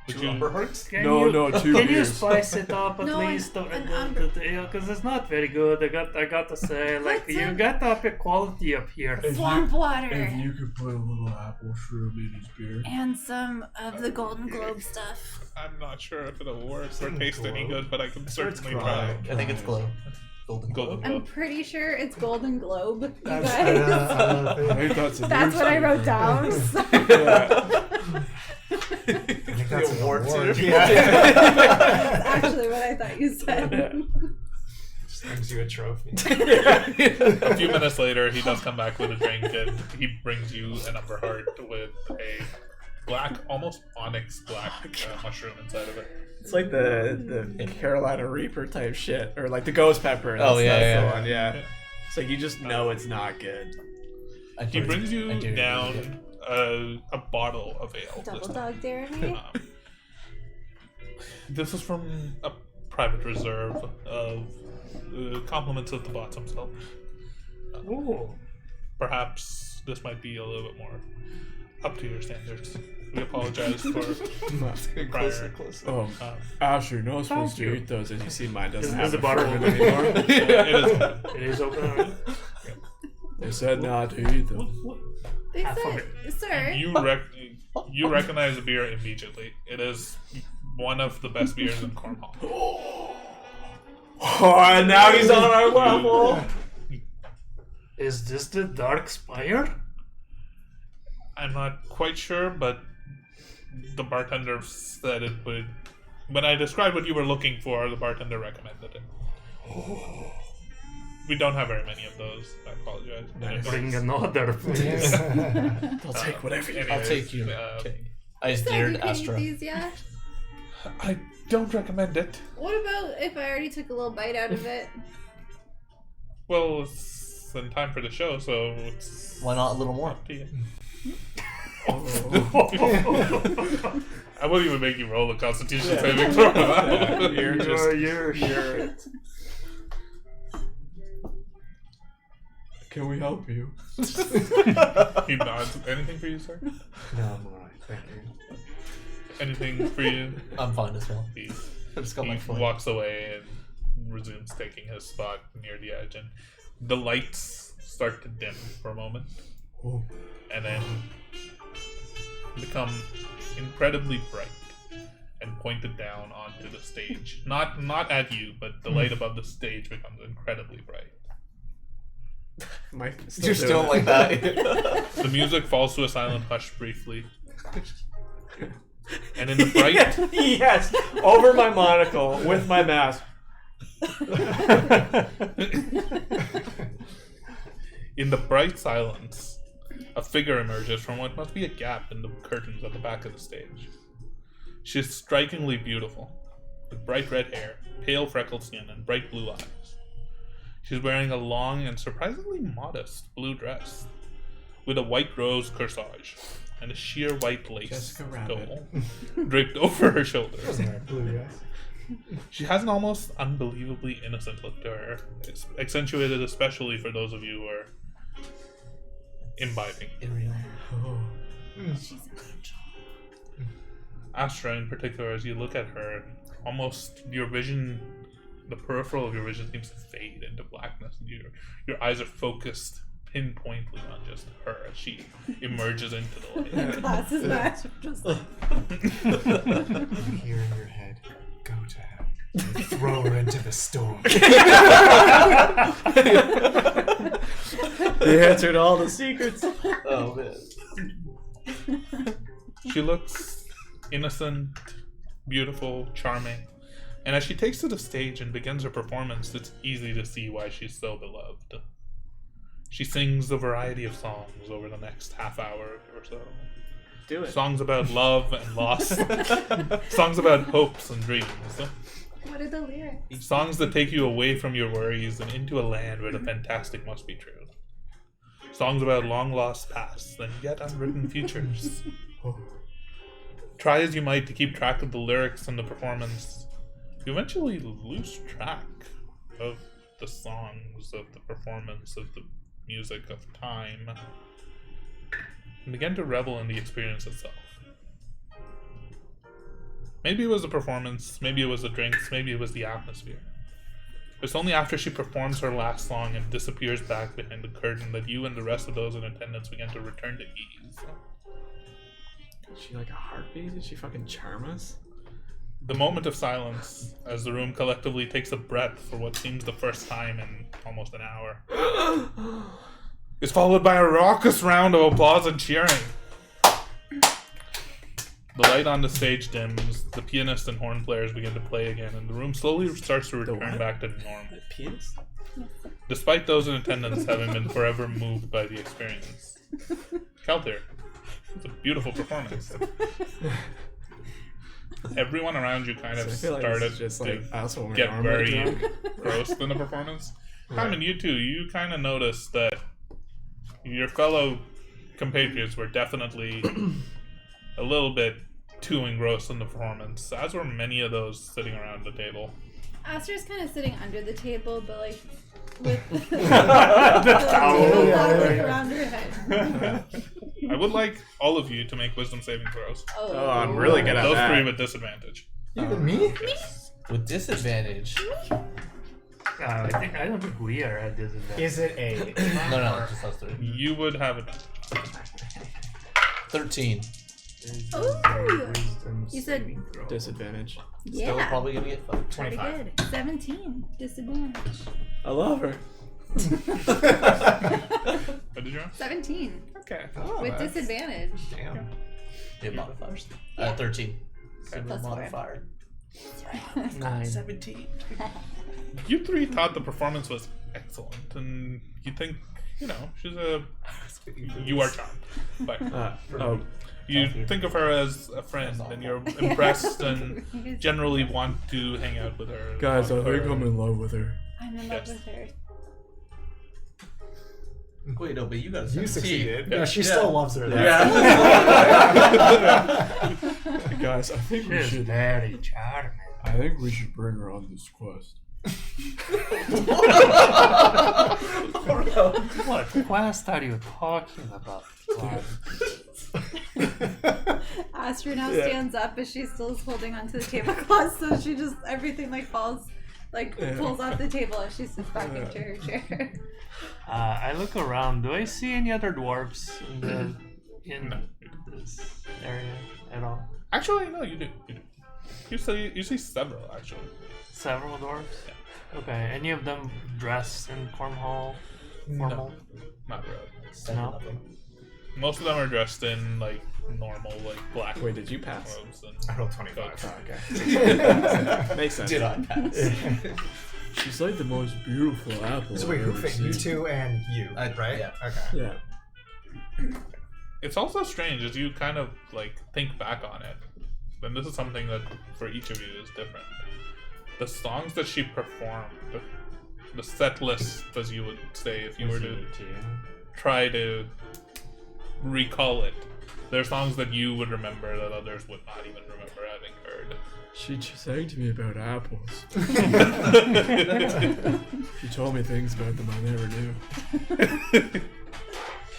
S2: Would
S3: Two
S2: you-
S3: Umber Hearts?
S7: Can
S1: No,
S7: you,
S1: no, 2
S7: Can you
S1: beers.
S7: spice it up at
S5: No,
S7: least?
S5: an umber.
S7: Because it's not very good. I got to say, like,
S5: What's
S7: you
S5: up?
S7: got to up your quality up here.
S5: Swamp water.
S1: If you could put a little apple shroom in his beer.
S5: And some of the Golden Globe stuff.
S2: I'm not sure if it'll work or taste any good, but I can certainly
S1: Glow.
S2: try.
S4: I think it's glow. Golden
S2: Golden
S4: glow.
S5: I'm pretty sure it's Golden Globe, you
S3: That's,
S5: guys.
S1: I think that's a
S5: That's
S1: new
S5: what I
S1: thing
S5: wrote
S1: for-
S5: down.
S3: I think that's an
S4: award
S3: award.
S4: too.
S3: Yeah.
S5: That's actually what I thought you said.
S3: Just gives you a trophy.
S2: A few minutes later, he does come back with a drink, and he brings you an Umber Heart with a black, almost onyx black mushroom inside of it.
S1: It's like the Carolina Reaper type shit, or like the ghost pepper.
S4: Oh, yeah,
S1: that's
S4: yeah.
S1: the one. Yeah. It's like you just know it's not good.
S2: He brings you
S4: I do
S2: down a bottle of ale.
S5: Double
S2: this time.
S5: dog dare me?
S2: This is from a private reserve of compliments of the bots himself.
S7: Ooh.
S2: Perhaps this might be a little bit more up to your standards. We apologize for
S4: Getting
S2: prior.
S4: closer.
S1: Oh, Asher, you're not supposed
S7: Thank
S1: to
S7: you.
S1: eat those. As you see, mine
S7: Is
S1: doesn't have
S7: the
S1: a
S7: bottle
S1: fruit
S7: open?
S1: anymore.
S2: It is open.
S7: It is open already?
S1: They said not to eat them.
S5: They
S7: Half of
S5: said, sir.
S2: You recognize the beer immediately. It is one of the best beers in Cornwall.
S1: Oh, and now he's on our level.
S7: Is this the Dark Spire?
S2: I'm not quite sure, but the bartender said it would. When I described what you were looking for, the bartender recommended it. We don't have very many of those. I apologize.
S7: Bring another, please.
S1: I'll take whatever you.
S4: I'll
S2: Anyways,
S4: take you. Okay. I just
S5: Said
S4: dared
S5: you can eat
S4: Astra.
S5: these, yeah?
S2: I don't recommend it.
S5: What about if I already took a little bite out of it?
S2: Well, it's in time for the show, so it's
S4: Why not a little more?
S2: up to you. I wouldn't even make you roll a Constitution saving throw.
S7: You're
S6: Can we help you?
S2: He nods. Anything for you, sir?
S8: No, I'm alright, thank you.
S2: Anything for you?
S4: I'm fine as well.
S2: He,
S4: I just got
S2: he
S4: my foot.
S2: walks away and resumes taking his spot near the edge, and the lights start to dim for a moment,
S6: Oh.
S2: and then become incredibly bright and pointed down onto the stage. Not at you, but the light above the stage becomes incredibly bright.
S4: You're still like that.
S2: The music falls to a silent hush briefly. And in the bright
S9: Yes, over my monocle with my mask.
S2: in the bright silence, a figure emerges from what must be a gap in the curtains at the back of the stage. She is strikingly beautiful, with bright red hair, pale freckled skin, and bright blue eyes. She's wearing a long and surprisingly modest blue dress, with a white rose corsage and a sheer white lace
S6: Jessica Rabbit.
S2: stole draped over her shoulders.
S3: Blue dress.
S2: She has an almost unbelievably innocent look to her, accentuated especially for those of you who are imbibing.
S4: In real.
S5: She's an angel.
S2: Astra, in particular, as you look at her, almost your vision, the peripheral of your vision seems to fade into blackness. Your eyes are focused pinpointly on just her as she emerges into the light.
S5: Glasses match. Just like,
S8: You hear in your head, go to her. Throw her into the storm.
S9: They answered all the secrets.
S4: Oh man.
S2: She looks innocent, beautiful, charming. And as she takes to the stage and begins her performance, it's easy to see why she's so beloved. She sings a variety of songs over the next half hour or so.
S9: Do it.
S2: Songs about love and loss. Songs about hopes and dreams.
S5: what are the lyrics?
S2: Songs that take you away from your worries and into a land where the fantastic must be true. Songs about long lost pasts and yet unwritten futures. Try as you might to keep track of the lyrics and the performance, you eventually lose track of the songs, of the performance, of the music, of time, and begin to revel in the experience itself. Maybe it was the performance, maybe it was the drinks, maybe it was the atmosphere. It's only after she performs her last song and disappears back behind the curtain that you and the rest of those in attendance begin to return to ease.
S6: Is she like a heartbeat? Did she fucking charm us?
S2: The moment of silence, as the room collectively takes a breath for what seems the first time in almost an hour, is followed by a raucous round of applause and cheering. The light on the stage dims, the pianist and horn players begin to play again, and the room slowly starts to return
S6: what?
S2: back to normal.
S6: The pianist?
S2: Despite those in attendance having been forever moved by the experience. Kelter, it's a beautiful performance. Everyone around you kind of
S6: I feel like
S2: started
S6: this is just
S2: to
S6: like us when we're
S2: get
S6: normally
S2: very
S6: drunk.
S2: grossed in the performance. Simon, you too, you kind of noticed that your fellow compatriots were definitely a little bit too engrossed in the performance, as were many of those sitting around the table.
S5: Astra's kind of sitting under the table, but like with the
S9: towel.
S5: table
S9: Yeah,
S5: fabric
S9: yeah.
S5: around her head.
S2: I would like all of you to make wisdom saving throws.
S6: Oh, I'm really good at
S2: Those
S6: that.
S2: three with disadvantage.
S3: Even me?
S2: Yes.
S4: With disadvantage.
S7: I don't think we are at disadvantage.
S3: Is it a
S4: No, just us three.
S2: You would have it.
S4: 13.
S5: Ooh. You said
S6: Disadvantage.
S4: Still
S5: yeah.
S4: probably gonna get fucked.
S5: Pretty
S3: 25?
S5: good. 17 disadvantage.
S6: I love her.
S2: What did you roll?
S5: 17
S6: Okay.
S3: Oh,
S5: with
S3: that's-
S5: disadvantage.
S3: Damn.
S4: Hit modifiers.
S5: Yeah.
S4: 13.
S5: Plus
S4: Single
S5: four.
S4: modifier.
S7: 9.
S4: 17.
S2: You three thought the performance was excellent, and you think, you know, you are charmed by her.
S6: Oh,
S2: You think of her as a friend, and you're impressed and generally want to hang out with her.
S6: guys, I
S2: talk to
S6: think
S2: her.
S6: I'm in love with her.
S5: I'm in love
S2: Yes.
S5: with her.
S4: Wait, no, but you got
S3: You succeeded. Yeah, she
S4: Yeah.
S3: still loves her. though.
S4: Yeah.
S6: Guys, I think we
S7: She's
S6: should.
S7: very charming.
S6: I think we should bring her on this quest.
S7: What quest are you talking about?
S5: Astra now stands up as she still is holding onto the tablecloth, so she just everything like falls, like pulls off the table as she sits back into her chair.
S7: I look around. Do I see any other dwarves in this area at all?
S2: Actually, no, you do. You see several, actually.
S7: Several dwarves? Yeah. Okay. Any of them dressed in formal?
S2: No, not really.
S7: No.
S2: Most of them are dressed in, like, normal, like, black
S6: Wait, did you pass?
S2: robes and
S3: I rolled 25.
S2: coats.
S6: Okay. Makes sense.
S4: Did I pass?
S6: She's like the most beautiful apple.
S3: So wait,
S6: I've
S3: who
S6: ever
S3: fit? You
S6: seen.
S3: two and you, right?
S4: Yeah.
S3: Okay.
S6: Yeah.
S2: It's also strange as you kind of, like, think back on it. And this is something that, for each of you, is different. The songs that she performed, the set list, as you would say, if you were to try to recall it, there are songs that you would remember that others would not even remember having heard.
S6: She sang to me about apples. She told me things about them I never knew.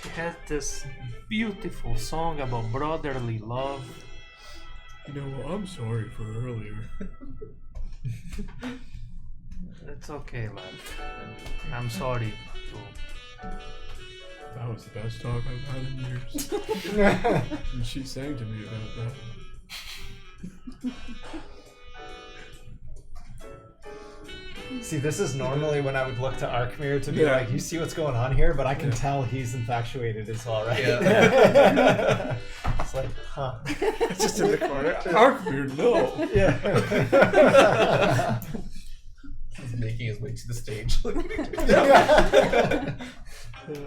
S7: She had this beautiful song about brotherly love.
S6: You know, I'm sorry for earlier.
S7: It's okay, lad. I'm sorry too.
S6: That was the best talk I've had in years. And she sang to me about that.
S3: See, this is normally when I would look to Arkmir to be like, you see what's going on here, but I can tell he's infatuated as well, right?
S4: Yeah.
S3: It's like, huh.
S6: It's just in the corner. Arkmir, no.
S3: Yeah.
S4: He's making his way to the stage.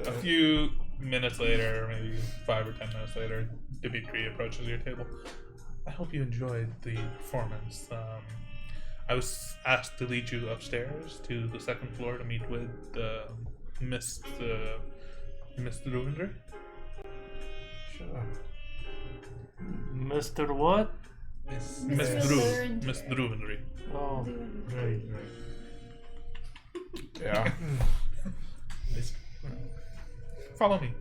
S2: A few minutes later, maybe 5 or 10 minutes later, Dimitri approaches your table. I hope you enjoyed the performance. I was asked to lead you upstairs to the second floor to meet with Miss Ruvendry.
S3: Sure.
S7: Mr. What?
S2: Miss
S5: Syrinscape.
S2: Ruvendry.
S7: Oh, great.
S6: Yeah.
S2: Follow me.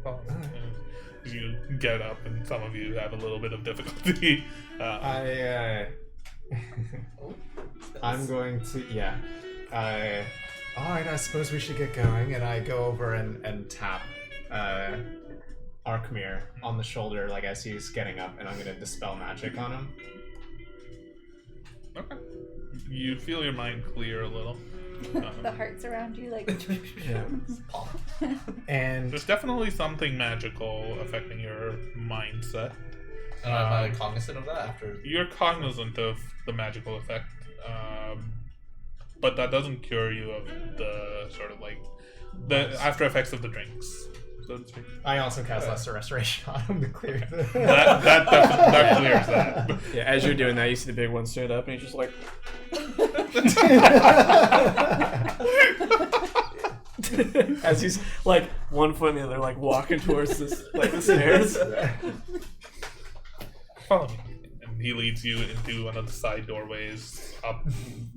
S2: You get up, and some of you have a little bit of difficulty.
S3: I'm going to, alright, I suppose we should get going, and I go over and tap Arkmir on the shoulder, like as he's getting up, and I'm going to dispel magic on him.
S2: Okay. You feel your mind clear a little.
S5: The hearts around you, like.
S6: Yeah.
S3: And
S2: There's definitely something magical affecting your mindset.
S4: Am I cognizant of that after?
S2: You're cognizant of the magical effect, but that doesn't cure you of the sort of like the after effects of the drinks, so to speak.
S3: I also cast Lesser Restoration on him to clear the...
S2: That clears that.
S6: Yeah, as you're doing that, you see the big one stand up, and he's just like... As he's, like, one foot in the other, like, walking towards this, like, the stairs.
S2: Follow me. And he leads you into one of the side doorways. Up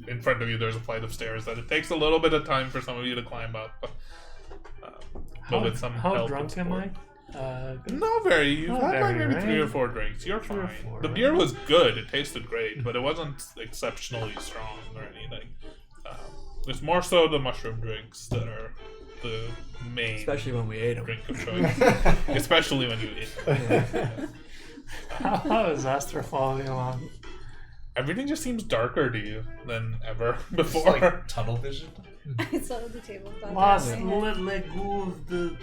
S2: in front of you, there's a flight of stairs that it takes a little bit of time for some of you to climb up. But with some
S7: How
S2: help
S7: drunk
S2: and
S7: am I?
S2: support. Not very. You've
S7: Not
S2: had like
S7: very,
S2: maybe
S7: right?
S2: 3 or 4 drinks. You're
S7: Three or
S2: fine.
S7: four,
S2: The
S7: right?
S2: beer was good. It tasted great, but it wasn't exceptionally strong or anything. It's more so the mushroom drinks that are the main
S6: Especially when we ate them.
S2: drink of choice. Especially when you eat them.
S7: How is Astra following along?
S2: Everything just seems darker to you than ever
S4: It's
S2: before.
S4: like tunnel vision.
S5: I saw the tablecloth.
S7: Last,
S5: in my head.
S7: let go of the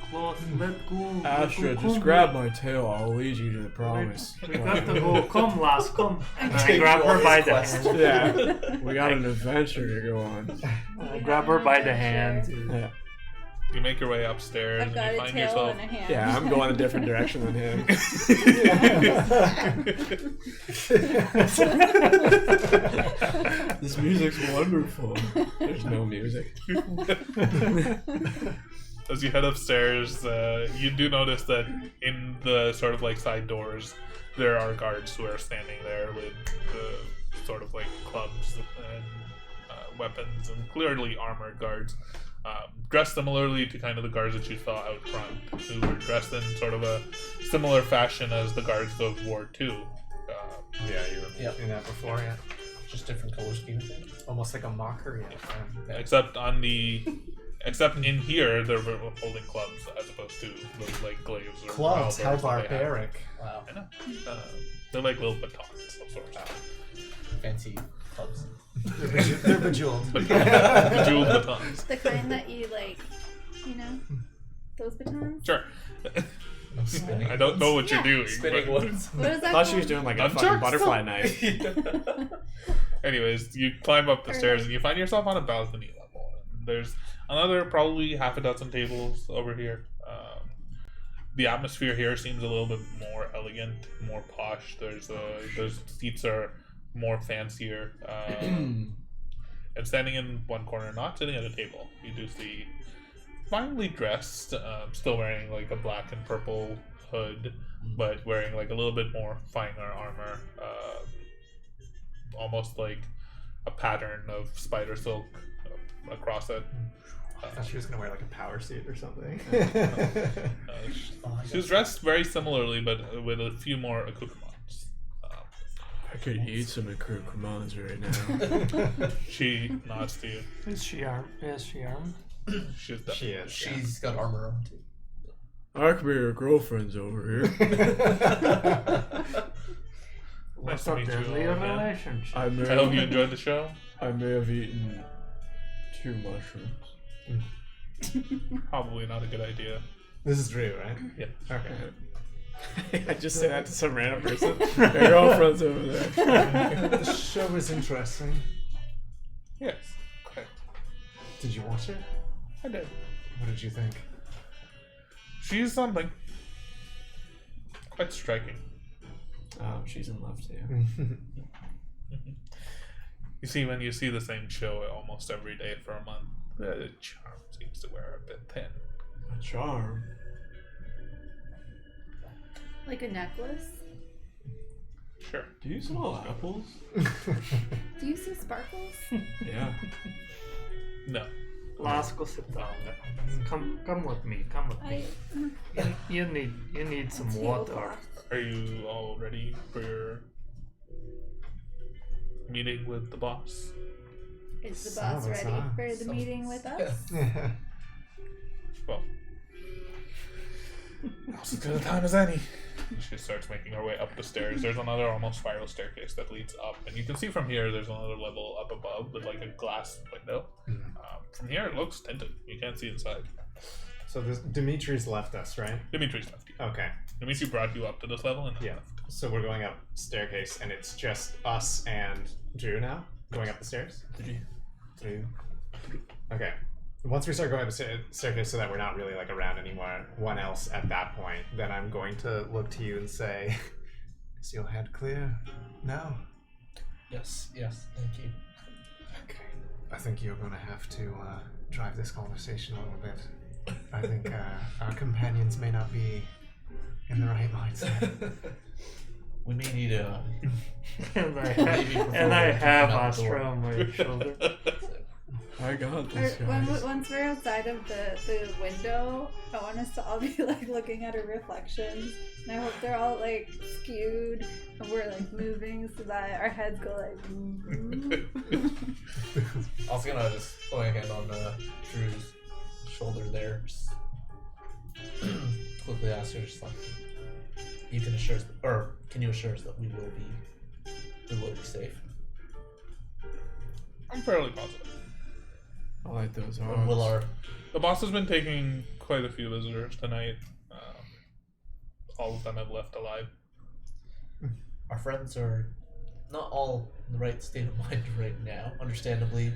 S7: cloth. Let go.
S6: Astra,
S7: let go,
S6: just
S7: come
S6: grab
S7: with-
S6: my tail. I'll lead you to the promise.
S7: We got to go. Come, lass, come. And I
S4: Take
S7: grab
S4: you on
S7: her by
S4: this
S7: the
S4: quest.
S7: hand.
S6: Yeah, we got an adventure to go on.
S7: I grab her by the hand.
S6: Yeah,
S2: You make your way upstairs
S5: I've
S2: and
S5: got
S2: you
S5: a
S2: find
S5: tail
S2: yourself.
S5: and a hand.
S6: yeah, I'm going a different direction than him. This music's wonderful. There's no music.
S2: as you head upstairs, you do notice that in the sort of like side doors, there are guards who are standing there with sort of like clubs and weapons, and clearly armored guards, dressed similarly to kind of the guards that you saw out front, who were dressed in sort of a similar fashion as the guards of War II.
S3: Yeah, you were in that before, yeah.
S4: Just different color scheme.
S3: Almost like a mockery.
S2: Except in here, they're holding clubs as opposed to those like glaives or
S3: Clubs, how
S2: halberds that they have.
S3: barbaric.
S4: Wow.
S2: I know. They're like little batons of sorts.
S4: Fancy clubs.
S3: They're bejeweled.
S2: Bejeweled batons.
S5: The kind that you like, you know, those batons.
S2: Sure.
S4: Spinning
S2: I don't know what
S5: Yeah.
S2: you're doing.
S4: Spinning
S2: but-
S4: ones.
S5: What is that
S1: I thought she
S5: called?
S1: was doing like a
S2: Nunchucks?
S1: fucking butterfly knife.
S2: Anyways, you climb up the
S5: Or
S2: stairs
S5: like-
S2: and you find yourself on a balcony level. There's another probably half a dozen tables over here. The atmosphere here seems a little bit more elegant, more posh. Those seats are more fancier. And standing in one corner, not sitting at a table, you do see finely dressed, still wearing like a black and purple hood, but wearing like a little bit more finer armor, almost like a pattern of spider silk across it.
S3: I thought she was gonna wear like a power suit or something.
S2: She was dressed very similarly, but with a few more accoutrements.
S1: I could eat some accoutrements right now.
S2: She nods to you.
S7: Is she armed?
S2: She's done.
S3: She is.
S4: She's got armor on too.
S1: I could be your girlfriend's over here.
S2: Nice
S7: What's
S2: to
S7: up,
S2: meet you,
S7: deadly
S2: old man.
S7: relationship?
S1: I
S2: I
S1: may,
S2: hope you enjoyed the show.
S1: I may have eaten 2 mushrooms.
S2: Probably not a good idea.
S3: This is Drew, right?
S2: Yeah.
S3: Okay.
S1: I just say that to some random person. Your girlfriend's over there.
S3: The show was interesting.
S2: Yes. Correct.
S3: Did you watch it?
S2: I did.
S3: What did you think?
S2: She's something. Quite striking.
S1: Oh, she's in love too.
S2: You see, when you see the same show almost every day for a month, the charm seems to wear a bit thin.
S1: A charm.
S5: Like a necklace.
S2: Sure.
S1: Do you smell apples?
S5: Do you see sparkles?
S1: Yeah.
S2: No.
S7: Lasco, sit down. Come with me. Come with me. You need some water.
S2: Are you all ready for your meeting with the boss?
S5: Is the
S3: Some
S5: boss
S3: of us
S5: ready
S3: are.
S5: for the meeting with us?
S2: Well, now's as good a time as any. She starts making her way up the stairs. There's another almost spiral staircase that leads up, and you can see from here there's another level up above with like a glass window. From here it looks tinted. You can't see inside.
S3: So this Dimitri's left us, right?
S2: Dimitri's left you.
S3: Okay.
S2: Dimitri brought you up to this level and
S3: Yeah. So we're going up staircase, and it's just us and Drew now going up the stairs. Drew. Okay. Once we start going up the staircase, so that we're not really like around anyone else at that point, then I'm going to look to you and say, "Is your head clear? No.
S4: Yes, thank you.
S3: Okay. I think you're going to have to drive this conversation a little bit. I think our companions may not be in the right mindset."
S4: We may need a.
S7: and
S4: Maybe before
S7: I
S4: we
S7: have
S4: come out the door.
S7: Astra on my shoulder.
S1: I got
S5: Or
S1: this, guys.
S5: once we're outside of the window, I want us to all be like looking at our reflections, and I hope they're all like skewed and we're like moving so that our heads go like.
S4: I was gonna just put my hand on Drew's shoulder there. Just quickly ask her, just like, you can assure us, or can you assure us that we will be safe?
S2: I'm fairly positive.
S1: I like those
S4: Or will
S1: odds.
S2: The boss has been taking quite a few visitors tonight. All of them have left alive.
S4: Our friends are not all in the right state of mind right now. Understandably,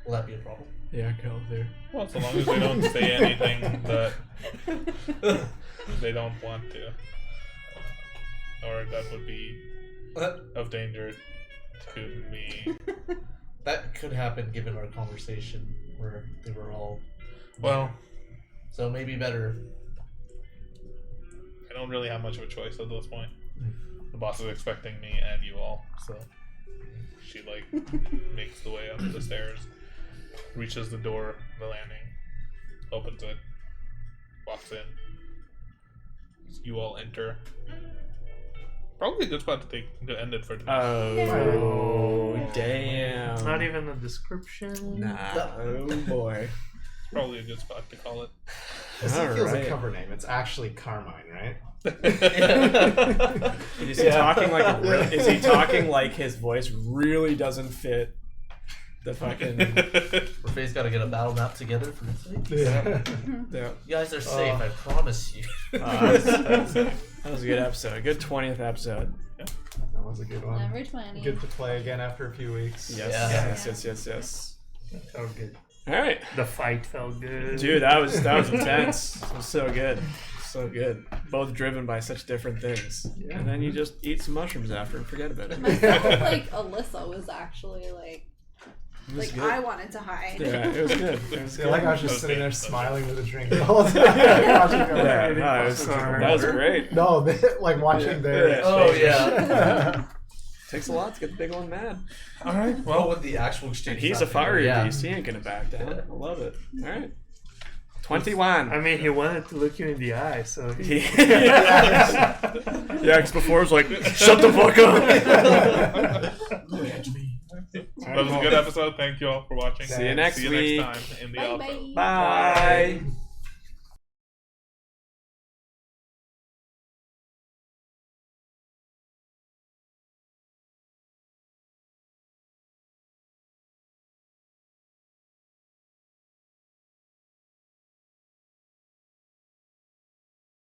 S4: will that be a problem?
S1: Yeah, Cal there.
S2: Well, so long as they don't say anything that they don't want to, or that would be of danger to me.
S4: That could happen given our conversation where they were all.
S2: Well,
S4: So maybe better.
S2: I don't really have much of a choice at this point. The boss is expecting me and you all, so she like makes the way up the stairs, reaches the door, the landing, opens it, walks in. You all enter. Probably a good spot to end it for today.
S1: Oh, damn.
S7: Not even a description.
S1: Nah. Oh boy.
S2: Probably a good spot to call it.
S3: Ezekiel's
S1: Alright.
S3: a cover name. It's actually Carmine, right?
S1: Is he talking like is he talking like his voice really doesn't fit the fucking?
S4: Rafe's got to get a battle map together for this week.
S1: Yeah.
S4: You guys are safe, I promise you.
S1: That was a good episode. Good 20th episode.
S3: That was a good one.
S5: Number 20.
S3: Good to play again after a few weeks.
S1: Yes.
S4: Yeah.
S1: Yes.
S7: That felt good.
S1: All right,
S7: The fight felt good.
S1: dude, that was intense. It was so good. So good. Both driven by such different things. And then you just eat some mushrooms after and forget about it.
S5: Myself, like Alyssa was actually like
S1: It was good.
S5: I wanted to hide.
S1: Yeah, it was good. It was
S3: I feel like I was just
S2: Okay,
S3: sitting there
S2: okay.
S3: smiling with a drink the whole time. Watching them
S1: Yeah,
S3: eating
S1: no, it was,
S3: popcorn.
S1: that was great.
S3: No, like watching their.
S1: Yeah.
S4: Oh, yeah.
S1: Takes a lot to get the big one mad.
S2: All right.
S4: Well,
S2: Well,
S4: with the actual exchange.
S1: And he's a fiery
S4: yeah.
S1: beast. He ain't gonna back down. I love it. All right. 21.
S7: I mean, he wanted to look you in the eye, so he...
S1: Yeah, because before it was like, shut the fuck up.
S2: that was a good episode. Thank you all for watching.
S1: See you next week.
S2: next time in the
S5: Bye
S2: outro.
S5: bye.
S1: Bye.